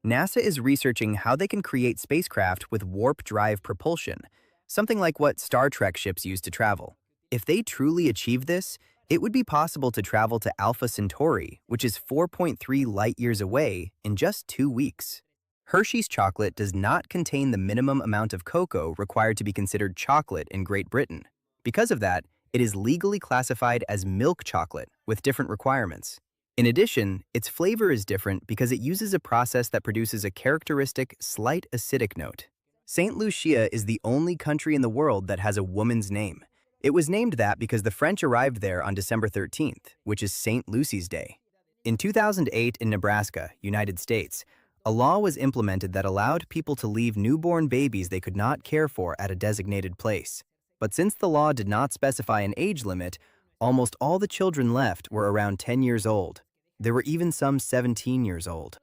NASA is researching how they can create spacecraft with warp drive propulsion, something like what Star Trek ships use to travel. If they truly achieve this, it would be possible to travel to Alpha Centauri, which is 4.3 light-years away, in just 2 weeks. Hershey's chocolate does not contain the minimum amount of cocoa required to be considered chocolate in Great Britain. Because of that, it is legally classified as milk chocolate with different requirements. In addition, its flavor is different because it uses a process that produces a characteristic slight acidic note. St. Lucia is the only country in the world that has a woman's name. It was named that because the French arrived there on December 13th, which is St. Lucy's Day. In 2008 in Nebraska, United States, a law was implemented that allowed people to leave newborn babies they could not care for at a designated place. But since the law did not specify an age limit, almost all the children left were around 10 years old. There were even some 17 years old.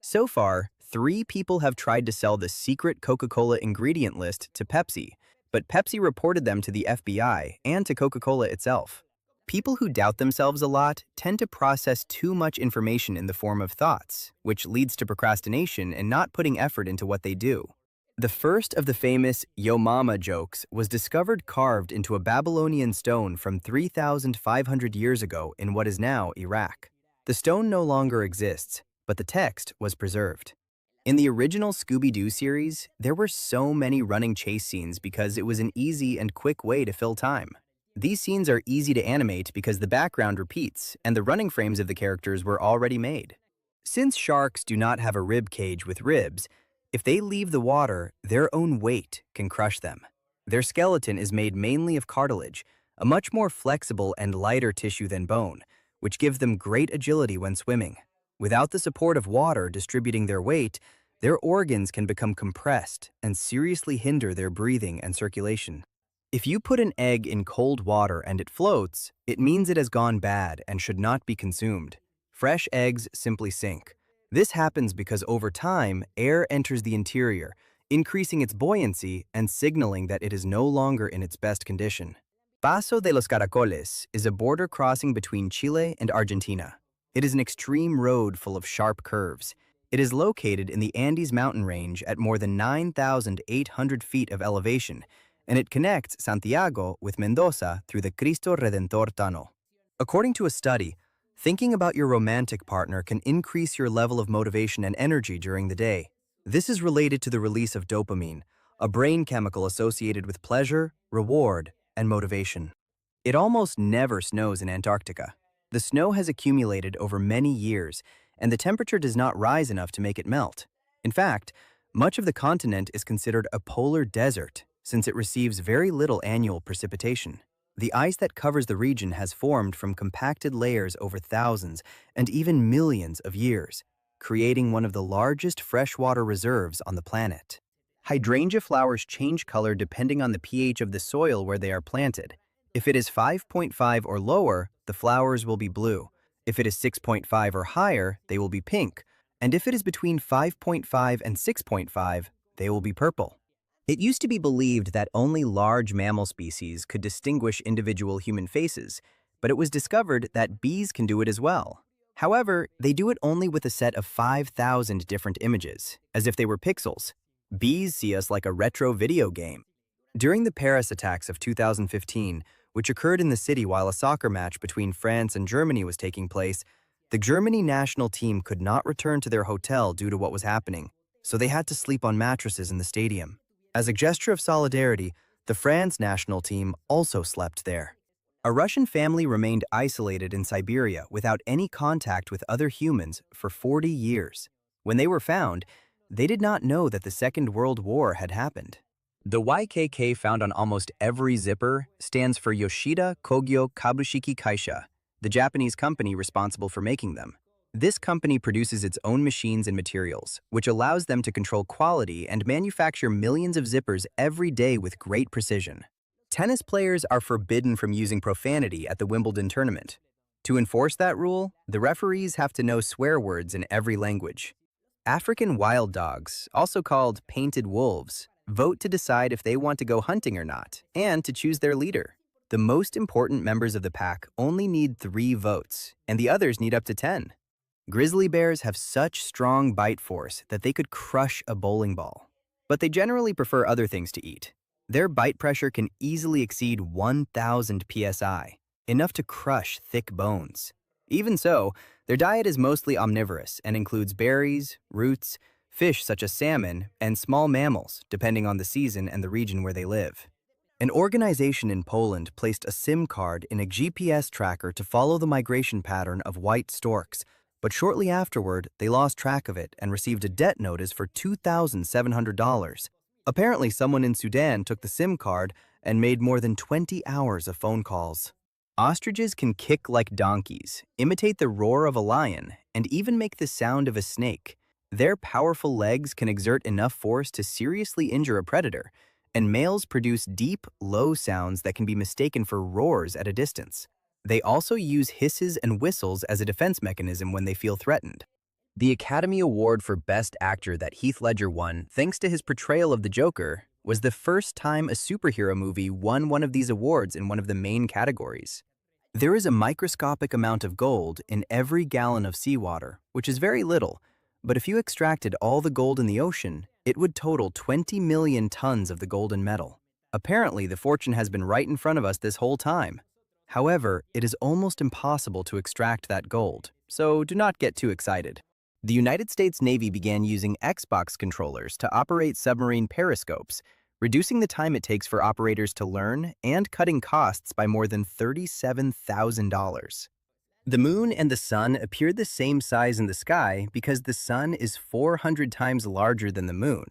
So far, 3 people have tried to sell the secret Coca-Cola ingredient list to Pepsi, but Pepsi reported them to the FBI and to Coca-Cola itself. People who doubt themselves a lot tend to process too much information in the form of thoughts, which leads to procrastination and not putting effort into what they do. The first of the famous Yo Mama jokes was discovered carved into a Babylonian stone from 3,500 years ago in what is now Iraq. The stone no longer exists, but the text was preserved. In the original Scooby-Doo series, there were so many running chase scenes because it was an easy and quick way to fill time. These scenes are easy to animate because the background repeats and the running frames of the characters were already made. Since sharks do not have a rib cage with ribs, if they leave the water, their own weight can crush them. Their skeleton is made mainly of cartilage, a much more flexible and lighter tissue than bone, which gives them great agility when swimming. Without the support of water distributing their weight, their organs can become compressed and seriously hinder their breathing and circulation. If you put an egg in cold water and it floats, it means it has gone bad and should not be consumed. Fresh eggs simply sink. This happens because over time, air enters the interior, increasing its buoyancy and signaling that it is no longer in its best condition. Paso de los Caracoles is a border crossing between Chile and Argentina. It is an extreme road full of sharp curves. It is located in the Andes mountain range at more than 9,800 feet of elevation, and it connects Santiago with Mendoza through the Cristo Redentor Tunnel. According to a study, thinking about your romantic partner can increase your level of motivation and energy during the day. This is related to the release of dopamine, a brain chemical associated with pleasure, reward, and motivation. It almost never snows in Antarctica. The snow has accumulated over many years, and the temperature does not rise enough to make it melt. In fact, much of the continent is considered a polar desert, since it receives very little annual precipitation. The ice that covers the region has formed from compacted layers over thousands and even millions of years, creating one of the largest freshwater reserves on the planet. Hydrangea flowers change color depending on the pH of the soil where they are planted. If it is 5.5 or lower, the flowers will be blue. If it is 6.5 or higher, they will be pink. And if it is between 5.5 and 6.5, they will be purple. It used to be believed that only large mammal species could distinguish individual human faces, but it was discovered that bees can do it as well. However, they do it only with a set of 5,000 different images, as if they were pixels. Bees see us like a retro video game. During the Paris attacks of 2015, which occurred in the city while a soccer match between France and Germany was taking place, the Germany national team could not return to their hotel due to what was happening, so they had to sleep on mattresses in the stadium. As a gesture of solidarity, the France national team also slept there. A Russian family remained isolated in Siberia without any contact with other humans for 40 years. When they were found, they did not know that the Second World War had happened. The YKK found on almost every zipper stands for Yoshida Kogyo Kabushiki Kaisha, the Japanese company responsible for making them. This company produces its own machines and materials, which allows them to control quality and manufacture millions of zippers every day with great precision. Tennis players are forbidden from using profanity at the Wimbledon tournament. To enforce that rule, the referees have to know swear words in every language. African wild dogs, also called painted wolves, vote to decide if they want to go hunting or not, and to choose their leader. The most important members of the pack only need 3 votes, and the others need up to 10. Grizzly bears have such strong bite force that they could crush a bowling ball. But they generally prefer other things to eat. Their bite pressure can easily exceed 1,000 psi, enough to crush thick bones. Even so, their diet is mostly omnivorous and includes berries, roots, fish such as salmon, and small mammals, depending on the season and the region where they live. An organization in Poland placed a SIM card in a GPS tracker to follow the migration pattern of white storks, but shortly afterward, they lost track of it and received a debt notice for $2,700. Apparently, someone in Sudan took the SIM card and made more than 20 hours of phone calls. Ostriches can kick like donkeys, imitate the roar of a lion, and even make the sound of a snake. Their powerful legs can exert enough force to seriously injure a predator, and males produce deep, low sounds that can be mistaken for roars at a distance. They also use hisses and whistles as a defense mechanism when they feel threatened. The Academy Award for Best Actor that Heath Ledger won, thanks to his portrayal of the Joker, was the first time a superhero movie won one of these awards in one of the main categories. There is a microscopic amount of gold in every gallon of seawater, which is very little, but if you extracted all the gold in the ocean, it would total 20 million tons of the golden metal. Apparently, the fortune has been right in front of us this whole time. However, it is almost impossible to extract that gold, so do not get too excited. The United States Navy began using Xbox controllers to operate submarine periscopes, reducing the time it takes for operators to learn and cutting costs by more than $37,000. The moon and the sun appear the same size in the sky because the sun is 400 times larger than the moon,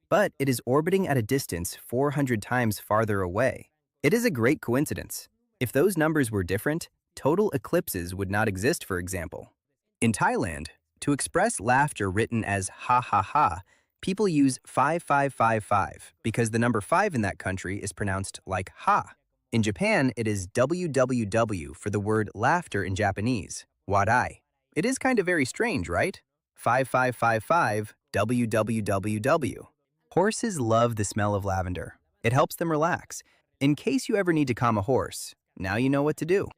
but it is orbiting at a distance 400 times farther away. It is a great coincidence. If those numbers were different, total eclipses would not exist, for example. In Thailand, to express laughter written as ha ha ha, people use 5555 because the number 5 in that country is pronounced like ha. In Japan, it is www for the word laughter in Japanese, warai. It is kind of very strange, right? 5555 www. Horses love the smell of lavender. It helps them relax. In case you ever need to calm a horse, now you know what to do.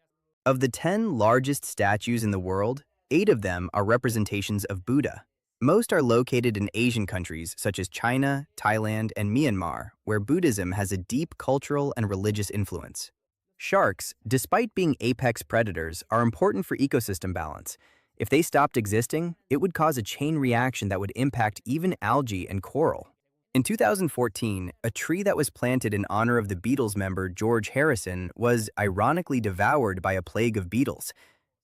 Of the 10 largest statues in the world, 8 of them are representations of Buddha. Most are located in Asian countries such as China, Thailand, and Myanmar, where Buddhism has a deep cultural and religious influence. Sharks, despite being apex predators, are important for ecosystem balance. If they stopped existing, it would cause a chain reaction that would impact even algae and coral. In 2014, a tree that was planted in honor of the Beatles member George Harrison was ironically devoured by a plague of beetles.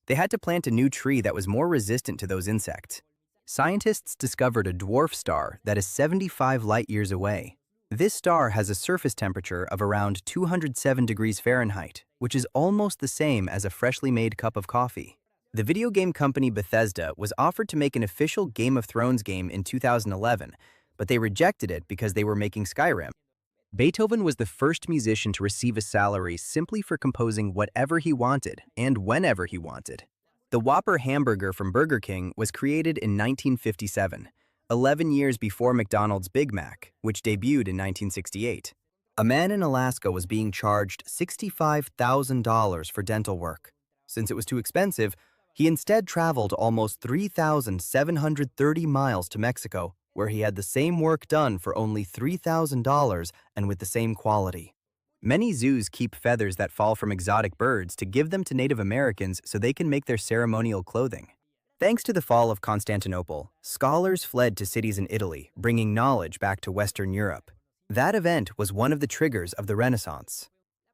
They had to plant a new tree that was more resistant to those insects. Scientists discovered a dwarf star that is 75 light-years away. This star has a surface temperature of around 207 degrees Fahrenheit, which is almost the same as a freshly made cup of coffee. The video game company Bethesda was offered to make an official Game of Thrones game in 2011, but they rejected it because they were making Skyrim. Beethoven was the first musician to receive a salary simply for composing whatever he wanted and whenever he wanted. The Whopper hamburger from Burger King was created in 1957, 11 years before McDonald's Big Mac, which debuted in 1968. A man in Alaska was being charged $65,000 for dental work. Since it was too expensive, He instead traveled almost 3,730 miles to Mexico, where he had the same work done for only $3,000 and with the same quality. Many zoos keep feathers that fall from exotic birds to give them to Native Americans so they can make their ceremonial clothing. Thanks to the fall of Constantinople, scholars fled to cities in Italy, bringing knowledge back to Western Europe. That event was one of the triggers of the Renaissance.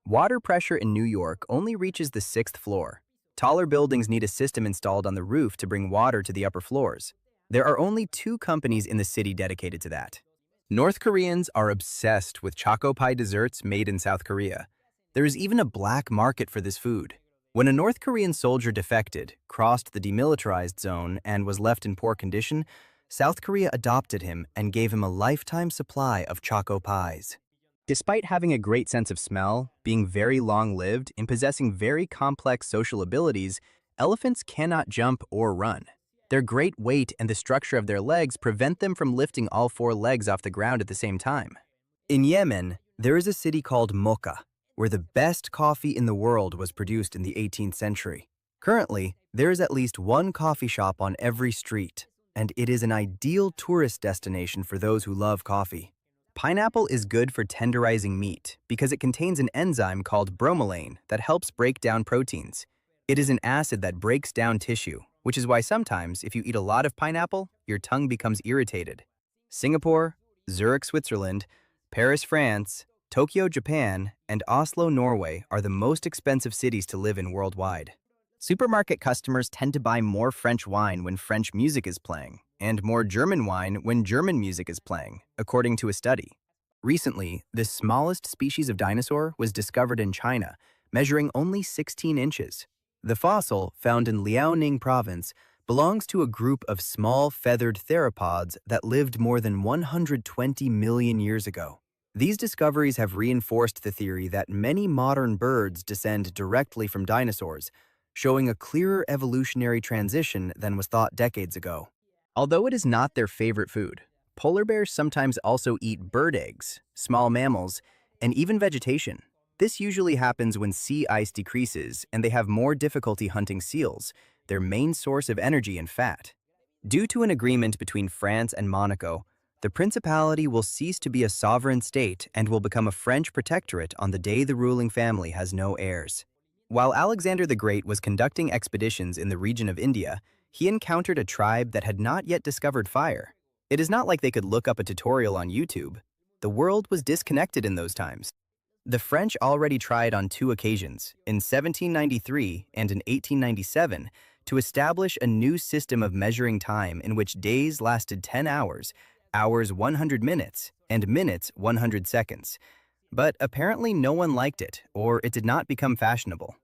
Water pressure in New York only reaches the 6th floor. Taller buildings need a system installed on the roof to bring water to the upper floors. There are only 2 companies in the city dedicated to that. North Koreans are obsessed with choco pie desserts made in South Korea. There is even a black market for this food. When a North Korean soldier defected, crossed the demilitarized zone, and was left in poor condition, South Korea adopted him and gave him a lifetime supply of choco pies. Despite having a great sense of smell, being very long-lived, and possessing very complex social abilities, elephants cannot jump or run. Their great weight and the structure of their legs prevent them from lifting all 4 legs off the ground at the same time. In Yemen, there is a city called Mocha, where the best coffee in the world was produced in the 18th century. Currently, there is at least 1 coffee shop on every street, and it is an ideal tourist destination for those who love coffee. Pineapple is good for tenderizing meat because it contains an enzyme called bromelain that helps break down proteins. It is an acid that breaks down tissue, which is why sometimes, if you eat a lot of pineapple, your tongue becomes irritated. Singapore, Zurich, Switzerland, Paris, France, Tokyo, Japan, and Oslo, Norway are the most expensive cities to live in worldwide. Supermarket customers tend to buy more French wine when French music is playing, and more German wine when German music is playing, according to a study. Recently, the smallest species of dinosaur was discovered in China, measuring only 16 inches. The fossil, found in Liaoning province, belongs to a group of small feathered theropods that lived more than 120 million years ago. These discoveries have reinforced the theory that many modern birds descend directly from dinosaurs, showing a clearer evolutionary transition than was thought decades ago. Although it is not their favorite food, polar bears sometimes also eat bird eggs, small mammals, and even vegetation. This usually happens when sea ice decreases and they have more difficulty hunting seals, their main source of energy and fat. Due to an agreement between France and Monaco, the principality will cease to be a sovereign state and will become a French protectorate on the day the ruling family has no heirs. While Alexander the Great was conducting expeditions in the region of India, he encountered a tribe that had not yet discovered fire. It is not like they could look up a tutorial on YouTube. The world was disconnected in those times. The French already tried on 2 occasions, in 1793 and in 1897, to establish a new system of measuring time in which days lasted 10 hours, hours 100 minutes, and minutes 100 seconds. But apparently no one liked it, or it did not become fashionable.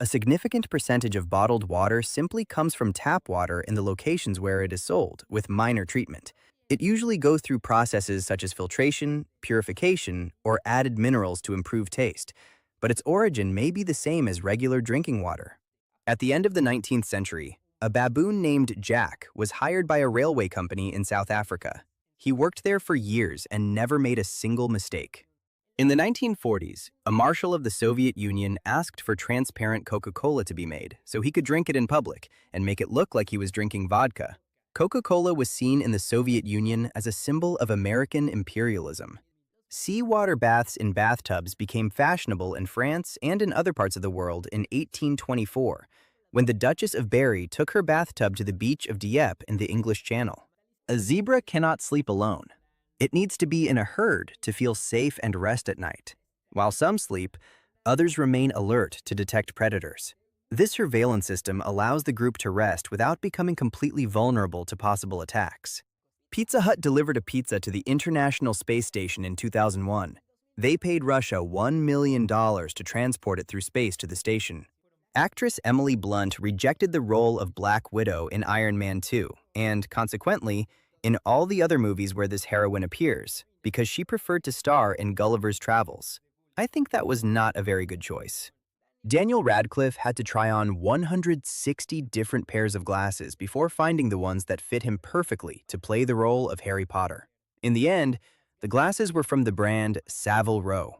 A significant percentage of bottled water simply comes from tap water in the locations where it is sold, with minor treatment. It usually goes through processes such as filtration, purification, or added minerals to improve taste, but its origin may be the same as regular drinking water. At the end of the 19th century, a baboon named Jack was hired by a railway company in South Africa. He worked there for years and never made a single mistake. In the 1940s, a marshal of the Soviet Union asked for transparent Coca-Cola to be made so he could drink it in public and make it look like he was drinking vodka. Coca-Cola was seen in the Soviet Union as a symbol of American imperialism. Seawater baths in bathtubs became fashionable in France and in other parts of the world in 1824, when the Duchess of Berry took her bathtub to the beach of Dieppe in the English Channel. A zebra cannot sleep alone. It needs to be in a herd to feel safe and rest at night. While some sleep, others remain alert to detect predators. This surveillance system allows the group to rest without becoming completely vulnerable to possible attacks. Pizza Hut delivered a pizza to the International Space Station in 2001. They paid Russia $1 million to transport it through space to the station. Actress Emily Blunt rejected the role of Black Widow in Iron Man 2, and consequently, in all the other movies where this heroine appears, because she preferred to star in Gulliver's Travels. I think that was not a very good choice. Daniel Radcliffe had to try on 160 different pairs of glasses before finding the ones that fit him perfectly to play the role of Harry Potter. In the end, the glasses were from the brand Savile Row.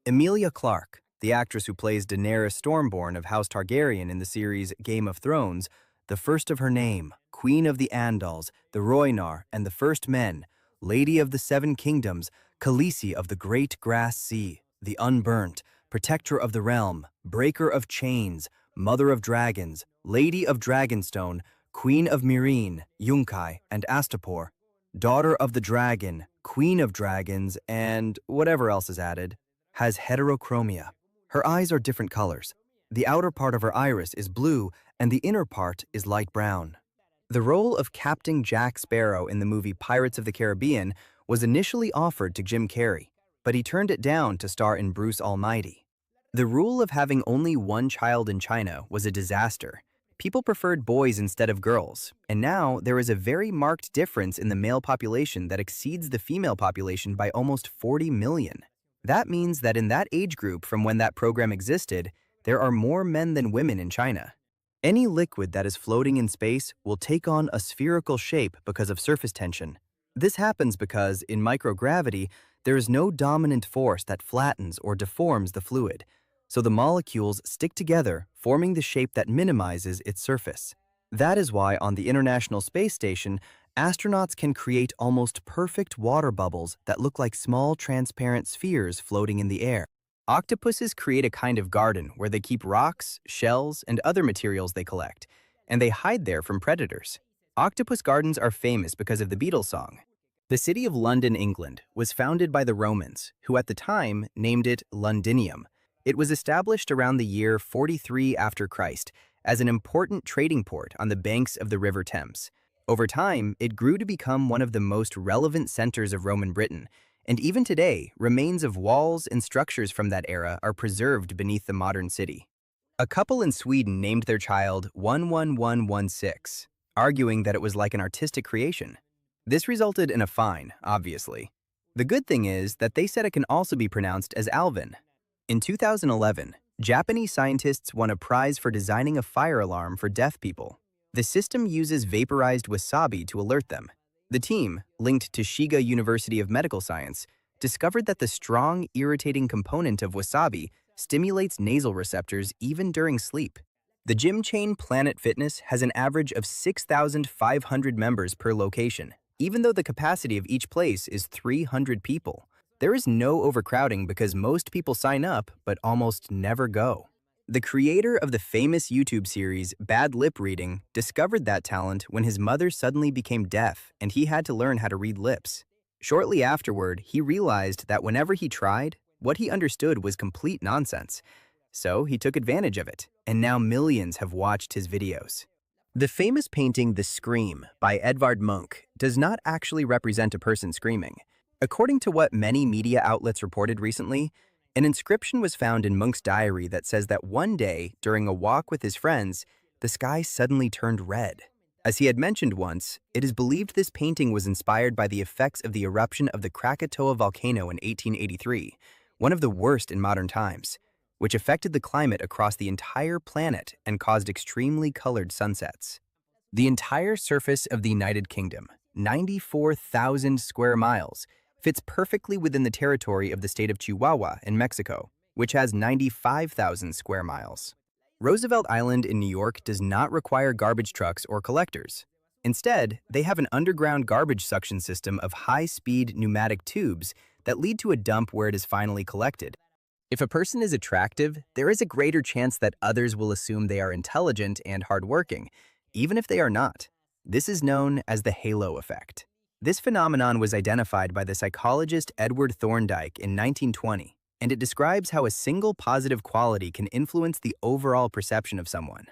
Emilia Clarke, the actress who plays Daenerys Stormborn of House Targaryen in the series Game of Thrones, the first of her name, Queen of the Andals, the Roinar, and the First Men, Lady of the Seven Kingdoms, Khaleesi of the Great Grass Sea, the Unburnt, Protector of the Realm, Breaker of Chains, Mother of Dragons, Lady of Dragonstone, Queen of Meereen, Yunkai, and Astapor, Daughter of the Dragon, Queen of Dragons, and whatever else is added, has heterochromia. Her eyes are different colors. The outer part of her iris is blue, and the inner part is light brown. The role of Captain Jack Sparrow in the movie Pirates of the Caribbean was initially offered to Jim Carrey, but he turned it down to star in Bruce Almighty. The rule of having only one child in China was a disaster. People preferred boys instead of girls, and now there is a very marked difference in the male population that exceeds the female population by almost 40 million. That means that in that age group from when that program existed, there are more men than women in China. Any liquid that is floating in space will take on a spherical shape because of surface tension. This happens because, in microgravity, there is no dominant force that flattens or deforms the fluid, so the molecules stick together, forming the shape that minimizes its surface. That is why on the International Space Station, astronauts can create almost perfect water bubbles that look like small transparent spheres floating in the air. Octopuses create a kind of garden where they keep rocks, shells, and other materials they collect, and they hide there from predators. Octopus gardens are famous because of the Beatles song. The city of London, England, was founded by the Romans, who at the time named it Londinium. It was established around the year 43 after Christ as an important trading port on the banks of the River Thames. Over time, it grew to become one of the most relevant centers of Roman Britain, and even today, remains of walls and structures from that era are preserved beneath the modern city. A couple in Sweden named their child 11116, arguing that it was like an artistic creation. This resulted in a fine, obviously. The good thing is that they said it can also be pronounced as Alvin. In 2011, Japanese scientists won a prize for designing a fire alarm for deaf people. The system uses vaporized wasabi to alert them. The team, linked to Shiga University of Medical Science, discovered that the strong, irritating component of wasabi stimulates nasal receptors even during sleep. The gym chain Planet Fitness has an average of 6,500 members per location, even though the capacity of each place is 300 people. There is no overcrowding because most people sign up but almost never go. The creator of the famous YouTube series Bad Lip Reading discovered that talent when his mother suddenly became deaf and he had to learn how to read lips. Shortly afterward, he realized that whenever he tried, what he understood was complete nonsense. So he took advantage of it, and now millions have watched his videos. The famous painting The Scream by Edvard Munch does not actually represent a person screaming. According to what many media outlets reported recently, an inscription was found in Munch's diary that says that one day, during a walk with his friends, the sky suddenly turned red. As he had mentioned once, it is believed this painting was inspired by the effects of the eruption of the Krakatoa volcano in 1883, one of the worst in modern times, which affected the climate across the entire planet and caused extremely colored sunsets. The entire surface of the United Kingdom, 94,000 square miles, fits perfectly within the territory of the state of Chihuahua in Mexico, which has 95,000 square miles. Roosevelt Island in New York does not require garbage trucks or collectors. Instead, they have an underground garbage suction system of high-speed pneumatic tubes that lead to a dump where it is finally collected. If a person is attractive, there is a greater chance that others will assume they are intelligent and hardworking, even if they are not. This is known as the halo effect. This phenomenon was identified by the psychologist Edward Thorndike in 1920, and it describes how a single positive quality can influence the overall perception of someone.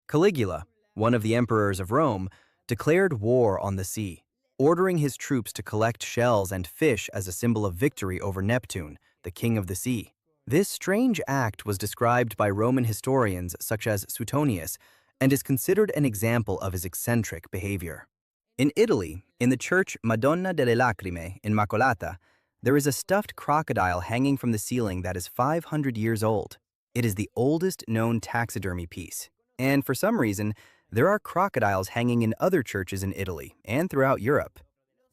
Caligula, one of the emperors of Rome, declared war on the sea, ordering his troops to collect shells and fish as a symbol of victory over Neptune, the king of the sea. This strange act was described by Roman historians such as Suetonius and is considered an example of his eccentric behavior. In Italy, in the church Madonna delle Lacrime in Immacolata, there is a stuffed crocodile hanging from the ceiling that is 500 years old. It is the oldest known taxidermy piece, and for some reason, there are crocodiles hanging in other churches in Italy and throughout Europe.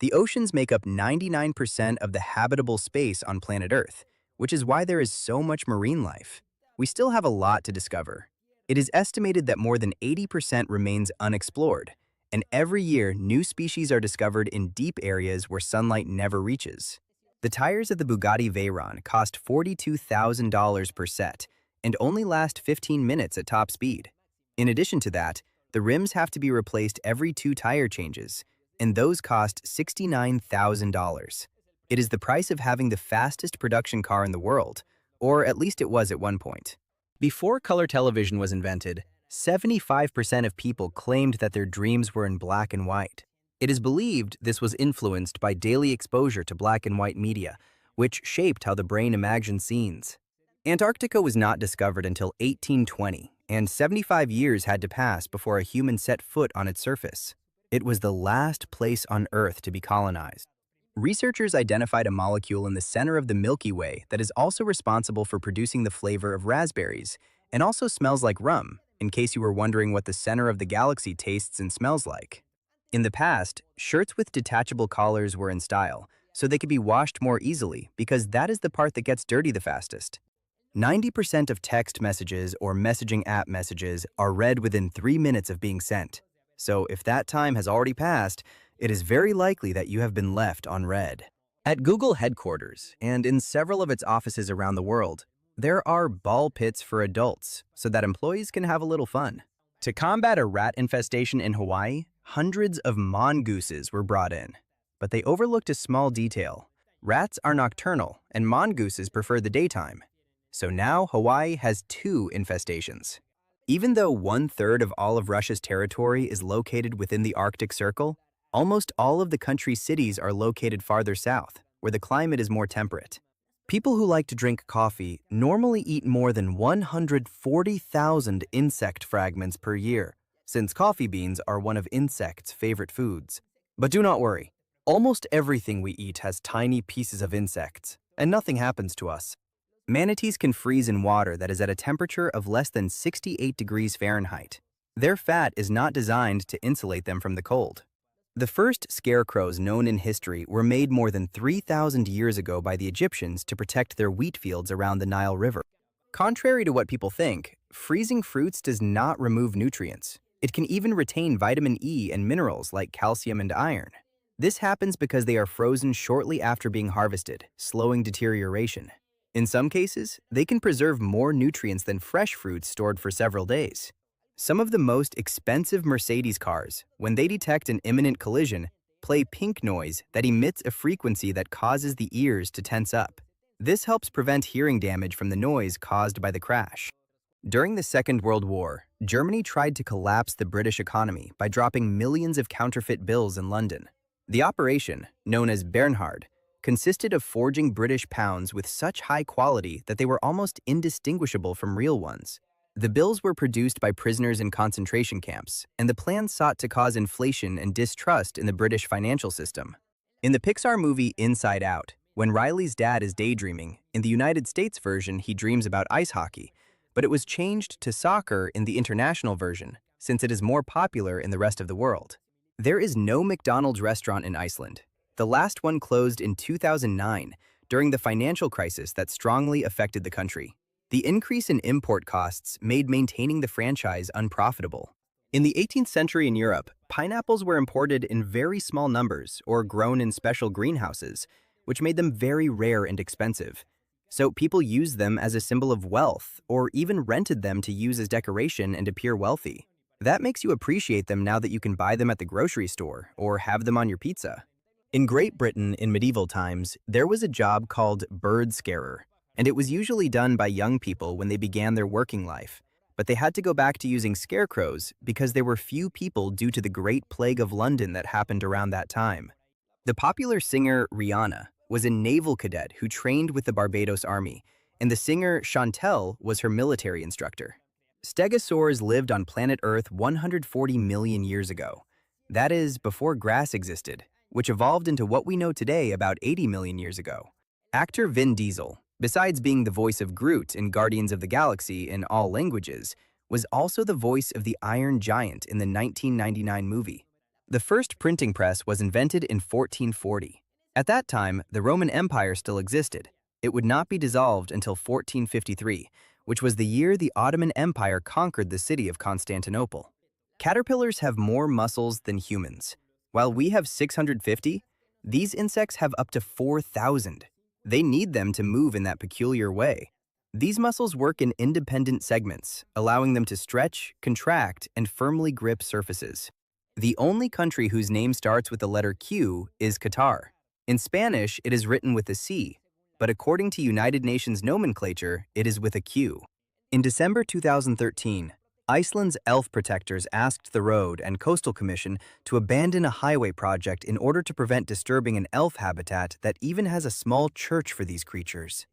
The oceans make up 99% of the habitable space on planet Earth, which is why there is so much marine life. We still have a lot to discover. It is estimated that more than 80% remains unexplored, and every year new species are discovered in deep areas where sunlight never reaches. The tires of the Bugatti Veyron cost $42,000 per set and only last 15 minutes at top speed. In addition to that, the rims have to be replaced every 2 tire changes, and those cost $69,000. It is the price of having the fastest production car in the world, or at least it was at one point. Before color television was invented, 75% of people claimed that their dreams were in black and white. It is believed this was influenced by daily exposure to black and white media, which shaped how the brain imagined scenes. Antarctica was not discovered until 1820, and 75 years had to pass before a human set foot on its surface. It was the last place on Earth to be colonized. Researchers identified a molecule in the center of the Milky Way that is also responsible for producing the flavor of raspberries, and also smells like rum, in case you were wondering what the center of the galaxy tastes and smells like. In the past, shirts with detachable collars were in style, so they could be washed more easily because that is the part that gets dirty the fastest. 90% of text messages or messaging app messages are read within 3 minutes of being sent. So if that time has already passed, it is very likely that you have been left unread. At Google headquarters and in several of its offices around the world, there are ball pits for adults so that employees can have a little fun. To combat a rat infestation in Hawaii, hundreds of mongooses were brought in. But they overlooked a small detail. Rats are nocturnal and mongooses prefer the daytime. So now Hawaii has 2 infestations. Even though 1/3 of all of Russia's territory is located within the Arctic Circle, almost all of the country's cities are located farther south, where the climate is more temperate. People who like to drink coffee normally eat more than 140,000 insect fragments per year, since coffee beans are one of insects' favorite foods. But do not worry, almost everything we eat has tiny pieces of insects, and nothing happens to us. Manatees can freeze in water that is at a temperature of less than 68 degrees Fahrenheit. Their fat is not designed to insulate them from the cold. The first scarecrows known in history were made more than 3,000 years ago by the Egyptians to protect their wheat fields around the Nile River. Contrary to what people think, freezing fruits does not remove nutrients. It can even retain vitamin E and minerals like calcium and iron. This happens because they are frozen shortly after being harvested, slowing deterioration. In some cases, they can preserve more nutrients than fresh fruits stored for several days. Some of the most expensive Mercedes cars, when they detect an imminent collision, play pink noise that emits a frequency that causes the ears to tense up. This helps prevent hearing damage from the noise caused by the crash. During the Second World War, Germany tried to collapse the British economy by dropping millions of counterfeit bills in London. The operation, known as Bernhard, consisted of forging British pounds with such high quality that they were almost indistinguishable from real ones. The bills were produced by prisoners in concentration camps, and the plan sought to cause inflation and distrust in the British financial system. In the Pixar movie Inside Out, when Riley's dad is daydreaming, in the United States version he dreams about ice hockey, but it was changed to soccer in the international version, since it is more popular in the rest of the world. There is no McDonald's restaurant in Iceland. The last one closed in 2009 during the financial crisis that strongly affected the country. The increase in import costs made maintaining the franchise unprofitable. In the 18th century in Europe, pineapples were imported in very small numbers or grown in special greenhouses, which made them very rare and expensive. So people used them as a symbol of wealth or even rented them to use as decoration and appear wealthy. That makes you appreciate them now that you can buy them at the grocery store or have them on your pizza. In Great Britain in medieval times, there was a job called bird scarer, and it was usually done by young people when they began their working life. But they had to go back to using scarecrows because there were few people due to the Great Plague of London that happened around that time. The popular singer Rihanna was a naval cadet who trained with the Barbados Army, and the singer Chantel was her military instructor. Stegosaurs lived on planet Earth 140 million years ago. That is, before grass existed, which evolved into what we know today about 80 million years ago. Actor Vin Diesel, besides being the voice of Groot in Guardians of the Galaxy in all languages, was also the voice of the Iron Giant in the 1999 movie. The first printing press was invented in 1440. At that time, the Roman Empire still existed. It would not be dissolved until 1453, which was the year the Ottoman Empire conquered the city of Constantinople. Caterpillars have more muscles than humans. While we have 650, these insects have up to 4,000. They need them to move in that peculiar way. These muscles work in independent segments, allowing them to stretch, contract, and firmly grip surfaces. The only country whose name starts with the letter Q is Qatar. In Spanish, it is written with a C, but according to United Nations nomenclature, it is with a Q. In December 2013, Iceland's elf protectors asked the Road and Coastal Commission to abandon a highway project in order to prevent disturbing an elf habitat that even has a small church for these creatures.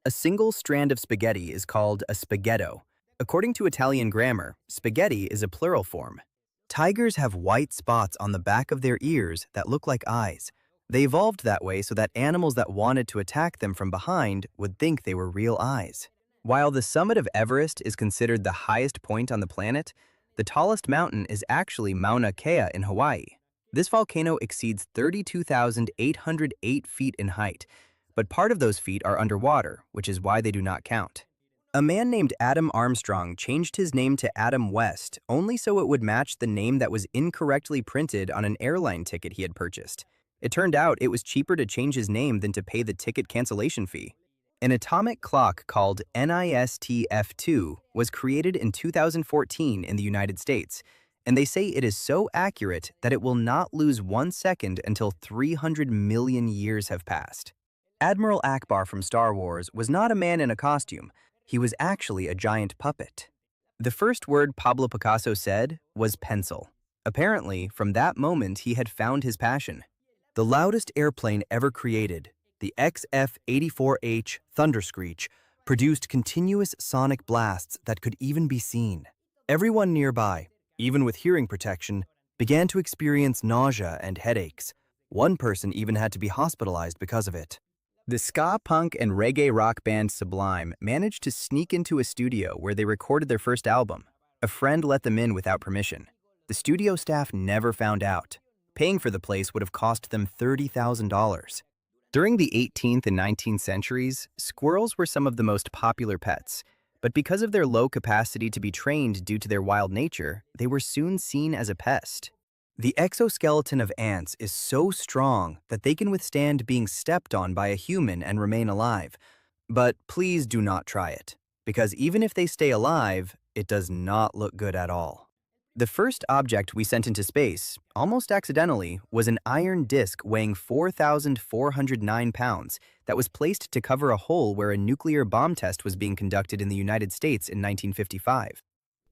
A single strand of spaghetti is called a spaghetto. According to Italian grammar, spaghetti is a plural form. Tigers have white spots on the back of their ears that look like eyes. They evolved that way so that animals that wanted to attack them from behind would think they were real eyes. While the summit of Everest is considered the highest point on the planet, the tallest mountain is actually Mauna Kea in Hawaii. This volcano exceeds 32,808 feet in height, but part of those feet are underwater, which is why they do not count. A man named Adam Armstrong changed his name to Adam West only so it would match the name that was incorrectly printed on an airline ticket he had purchased. It turned out it was cheaper to change his name than to pay the ticket cancellation fee. An atomic clock called NIST-F2 was created in 2014 in the United States, and they say it is so accurate that it will not lose 1 second until 300 million years have passed. Admiral Akbar from Star Wars was not a man in a costume. He was actually a giant puppet. The first word Pablo Picasso said was pencil. Apparently, from that moment, he had found his passion. The loudest airplane ever created, the XF-84H Thunderscreech, produced continuous sonic blasts that could even be seen. Everyone nearby, even with hearing protection, began to experience nausea and headaches. One person even had to be hospitalized because of it. The ska punk and reggae rock band Sublime managed to sneak into a studio where they recorded their first album. A friend let them in without permission. The studio staff never found out. Paying for the place would have cost them $30,000. During the 18th and 19th centuries, squirrels were some of the most popular pets, but because of their low capacity to be trained due to their wild nature, they were soon seen as a pest. The exoskeleton of ants is so strong that they can withstand being stepped on by a human and remain alive. But please do not try it, because even if they stay alive, it does not look good at all. The first object we sent into space, almost accidentally, was an iron disc weighing 4,409 pounds that was placed to cover a hole where a nuclear bomb test was being conducted in the United States in 1955.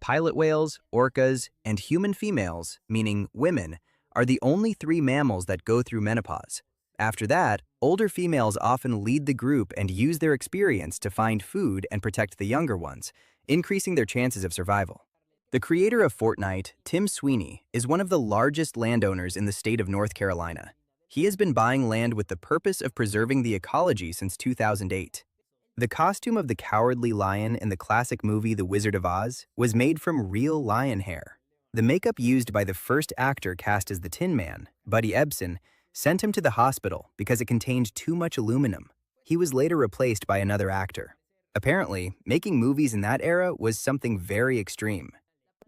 Pilot whales, orcas, and human females, meaning women, are the only 3 mammals that go through menopause. After that, older females often lead the group and use their experience to find food and protect the younger ones, increasing their chances of survival. The creator of Fortnite, Tim Sweeney, is one of the largest landowners in the state of North Carolina. He has been buying land with the purpose of preserving the ecology since 2008. The costume of the cowardly lion in the classic movie The Wizard of Oz was made from real lion hair. The makeup used by the first actor cast as the Tin Man, Buddy Ebsen, sent him to the hospital because it contained too much aluminum. He was later replaced by another actor. Apparently, making movies in that era was something very extreme.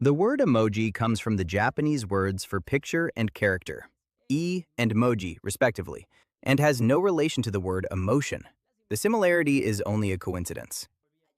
The word emoji comes from the Japanese words for picture and character, and moji, respectively, and has no relation to the word emotion. The similarity is only a coincidence.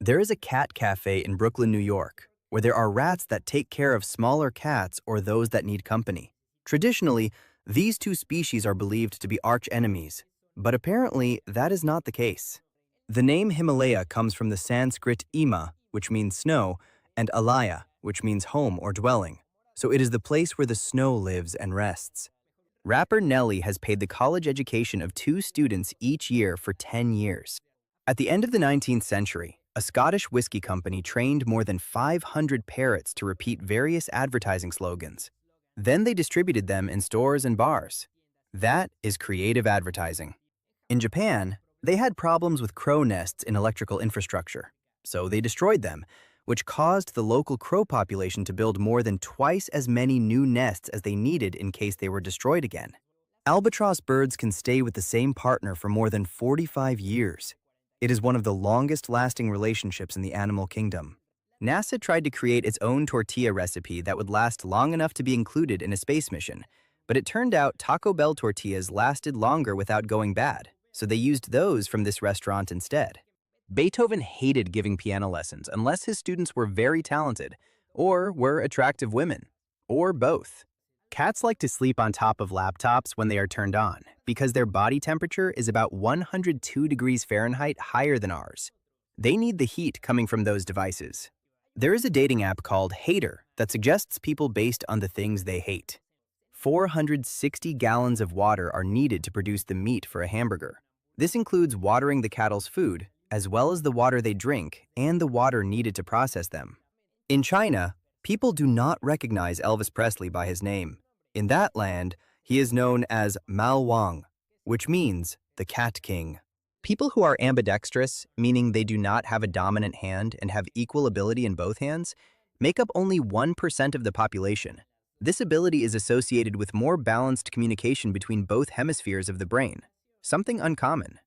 There is a cat cafe in Brooklyn, New York, where there are rats that take care of smaller cats or those that need company. Traditionally, these 2 species are believed to be arch enemies, but apparently that is not the case. The name Himalaya comes from the Sanskrit ima, which means snow, and alaya, which means home or dwelling, so it is the place where the snow lives and rests. Rapper Nelly has paid the college education of 2 students each year for 10 years. At the end of the 19th century, a Scottish whiskey company trained more than 500 parrots to repeat various advertising slogans. Then they distributed them in stores and bars. That is creative advertising. In Japan, they had problems with crow nests in electrical infrastructure, so they destroyed them, which caused the local crow population to build more than twice as many new nests as they needed in case they were destroyed again. Albatross birds can stay with the same partner for more than 45 years. It is one of the longest-lasting relationships in the animal kingdom. NASA tried to create its own tortilla recipe that would last long enough to be included in a space mission, but it turned out Taco Bell tortillas lasted longer without going bad, so they used those from this restaurant instead. Beethoven hated giving piano lessons unless his students were very talented, or were attractive women, or both. Cats like to sleep on top of laptops when they are turned on, because their body temperature is about 102 degrees Fahrenheit higher than ours. They need the heat coming from those devices. There is a dating app called Hater that suggests people based on the things they hate. 460 gallons of water are needed to produce the meat for a hamburger. This includes watering the cattle's food, as well as the water they drink and the water needed to process them. In China, people do not recognize Elvis Presley by his name. In that land, he is known as Mao Wang, which means the Cat King. People who are ambidextrous, meaning they do not have a dominant hand and have equal ability in both hands, make up only 1% of the population. This ability is associated with more balanced communication between both hemispheres of the brain, something uncommon.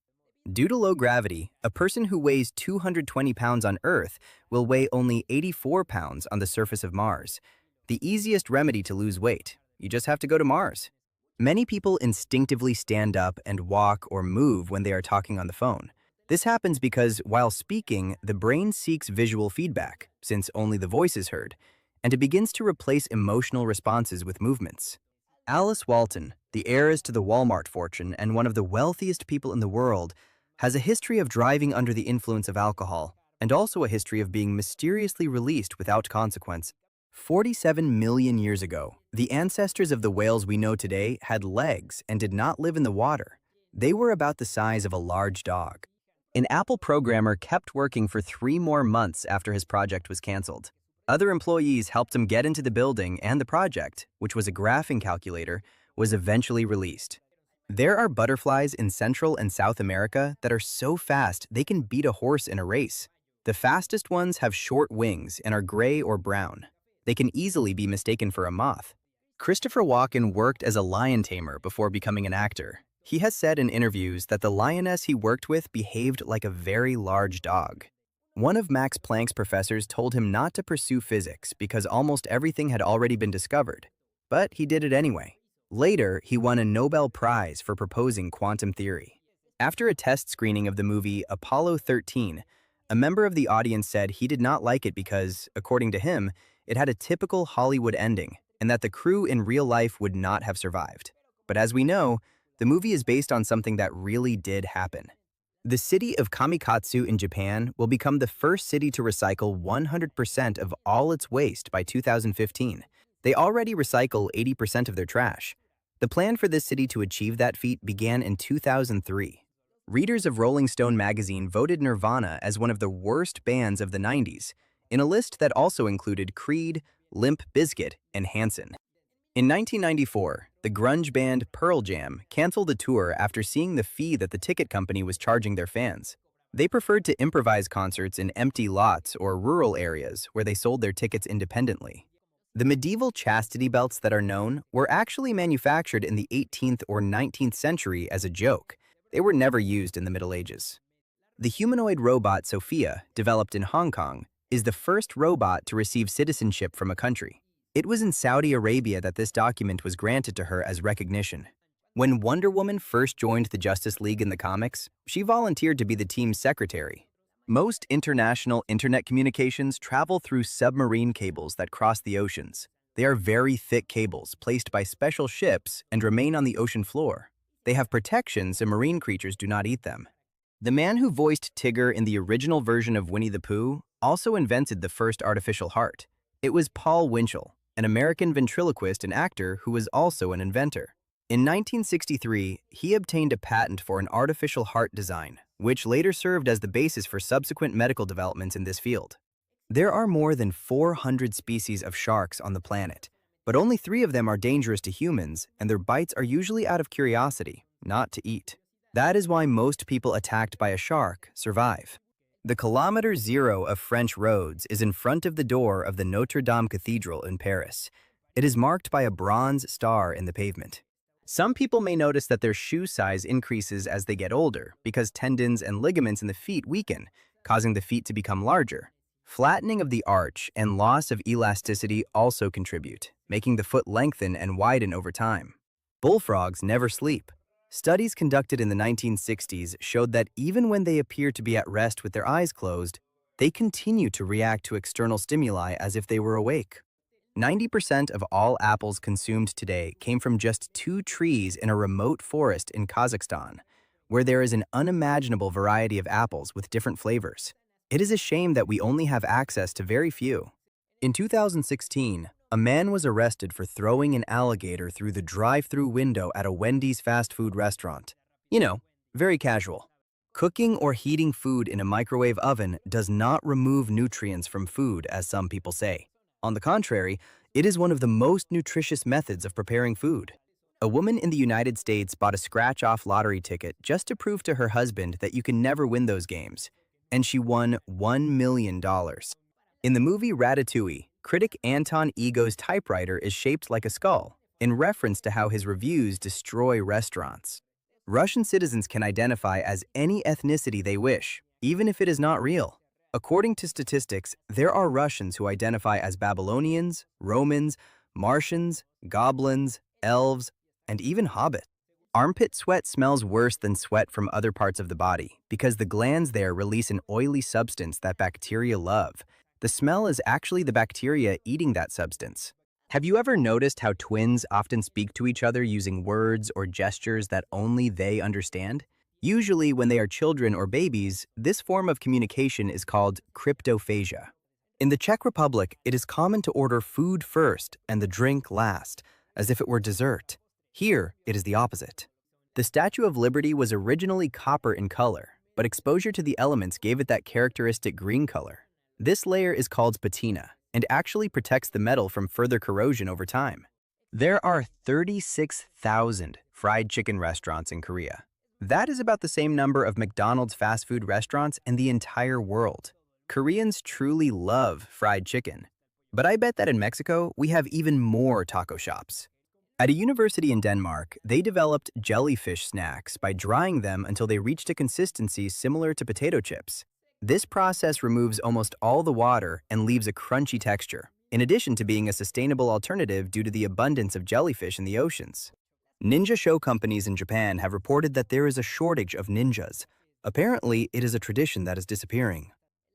Due to low gravity, a person who weighs 220 pounds on Earth will weigh only 84 pounds on the surface of Mars. The easiest remedy to lose weight, you just have to go to Mars. Many people instinctively stand up and walk or move when they are talking on the phone. This happens because, while speaking, the brain seeks visual feedback, since only the voice is heard, and it begins to replace emotional responses with movements. Alice Walton, the heiress to the Walmart fortune and one of the wealthiest people in the world, has a history of driving under the influence of alcohol, and also a history of being mysteriously released without consequence. 47 million years ago, the ancestors of the whales we know today had legs and did not live in the water. They were about the size of a large dog. An Apple programmer kept working for 3 more months after his project was canceled. Other employees helped him get into the building, and the project, which was a graphing calculator, was eventually released. There are butterflies in Central and South America that are so fast they can beat a horse in a race. The fastest ones have short wings and are gray or brown. They can easily be mistaken for a moth. Christopher Walken worked as a lion tamer before becoming an actor. He has said in interviews that the lioness he worked with behaved like a very large dog. One of Max Planck's professors told him not to pursue physics because almost everything had already been discovered, but he did it anyway. Later, he won a Nobel Prize for proposing quantum theory. After a test screening of the movie Apollo 13, a member of the audience said he did not like it because, according to him, it had a typical Hollywood ending and that the crew in real life would not have survived. But as we know, the movie is based on something that really did happen. The city of Kamikatsu in Japan will become the first city to recycle 100% of all its waste by 2015. They already recycle 80% of their trash. The plan for this city to achieve that feat began in 2003. Readers of Rolling Stone magazine voted Nirvana as one of the worst bands of the 90s, in a list that also included Creed, Limp Bizkit, and Hanson. In 1994, the grunge band Pearl Jam canceled a tour after seeing the fee that the ticket company was charging their fans. They preferred to improvise concerts in empty lots or rural areas where they sold their tickets independently. The medieval chastity belts that are known were actually manufactured in the 18th or 19th century as a joke. They were never used in the Middle Ages. The humanoid robot Sophia, developed in Hong Kong, is the first robot to receive citizenship from a country. It was in Saudi Arabia that this document was granted to her as recognition. When Wonder Woman first joined the Justice League in the comics, she volunteered to be the team's secretary. Most international internet communications travel through submarine cables that cross the oceans. They are very thick cables placed by special ships and remain on the ocean floor. They have protection so marine creatures do not eat them. The man who voiced Tigger in the original version of Winnie the Pooh also invented the first artificial heart. It was Paul Winchell, an American ventriloquist and actor who was also an inventor. In 1963, he obtained a patent for an artificial heart design, which later served as the basis for subsequent medical developments in this field. There are more than 400 species of sharks on the planet, but only 3 of them are dangerous to humans, and their bites are usually out of curiosity, not to eat. That is why most people attacked by a shark survive. The kilometer zero of French roads is in front of the door of the Notre Dame Cathedral in Paris. It is marked by a bronze star in the pavement. Some people may notice that their shoe size increases as they get older because tendons and ligaments in the feet weaken, causing the feet to become larger. Flattening of the arch and loss of elasticity also contribute, making the foot lengthen and widen over time. Bullfrogs never sleep. Studies conducted in the 1960s showed that even when they appear to be at rest with their eyes closed, they continue to react to external stimuli as if they were awake. 90% of all apples consumed today came from just 2 trees in a remote forest in Kazakhstan, where there is an unimaginable variety of apples with different flavors. It is a shame that we only have access to very few. In 2016, a man was arrested for throwing an alligator through the drive-through window at a Wendy's fast food restaurant. You know, very casual. Cooking or heating food in a microwave oven does not remove nutrients from food, as some people say. On the contrary, it is one of the most nutritious methods of preparing food. A woman in the United States bought a scratch-off lottery ticket just to prove to her husband that you can never win those games, and she won $1 million. In the movie Ratatouille, critic Anton Ego's typewriter is shaped like a skull, in reference to how his reviews destroy restaurants. Russian citizens can identify as any ethnicity they wish, even if it is not real. According to statistics, there are Russians who identify as Babylonians, Romans, Martians, goblins, elves, and even hobbits. Armpit sweat smells worse than sweat from other parts of the body because the glands there release an oily substance that bacteria love. The smell is actually the bacteria eating that substance. Have you ever noticed how twins often speak to each other using words or gestures that only they understand? Usually, when they are children or babies, this form of communication is called cryptophagia. In the Czech Republic, it is common to order food first and the drink last, as if it were dessert. Here, it is the opposite. The Statue of Liberty was originally copper in color, but exposure to the elements gave it that characteristic green color. This layer is called patina and actually protects the metal from further corrosion over time. There are 36,000 fried chicken restaurants in Korea. That is about the same number of McDonald's fast food restaurants in the entire world. Koreans truly love fried chicken. But I bet that in Mexico, we have even more taco shops. At a university in Denmark, they developed jellyfish snacks by drying them until they reached a consistency similar to potato chips. This process removes almost all the water and leaves a crunchy texture, in addition to being a sustainable alternative due to the abundance of jellyfish in the oceans. Ninja show companies in Japan have reported that there is a shortage of ninjas. Apparently, it is a tradition that is disappearing.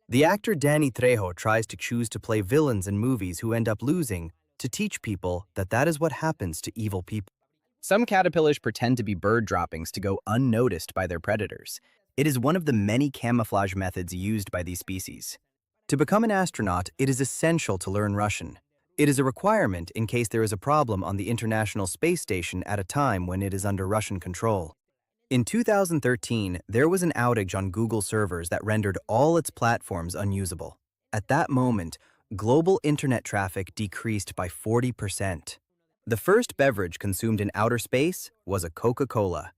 The actor Danny Trejo tries to choose to play villains in movies who end up losing to teach people that that is what happens to evil people. Some caterpillars pretend to be bird droppings to go unnoticed by their predators. It is one of the many camouflage methods used by these species. To become an astronaut, it is essential to learn Russian. It is a requirement in case there is a problem on the International Space Station at a time when it is under Russian control. In 2013, there was an outage on Google servers that rendered all its platforms unusable. At that moment, global internet traffic decreased by 40%. The first beverage consumed in outer space was a Coca-Cola.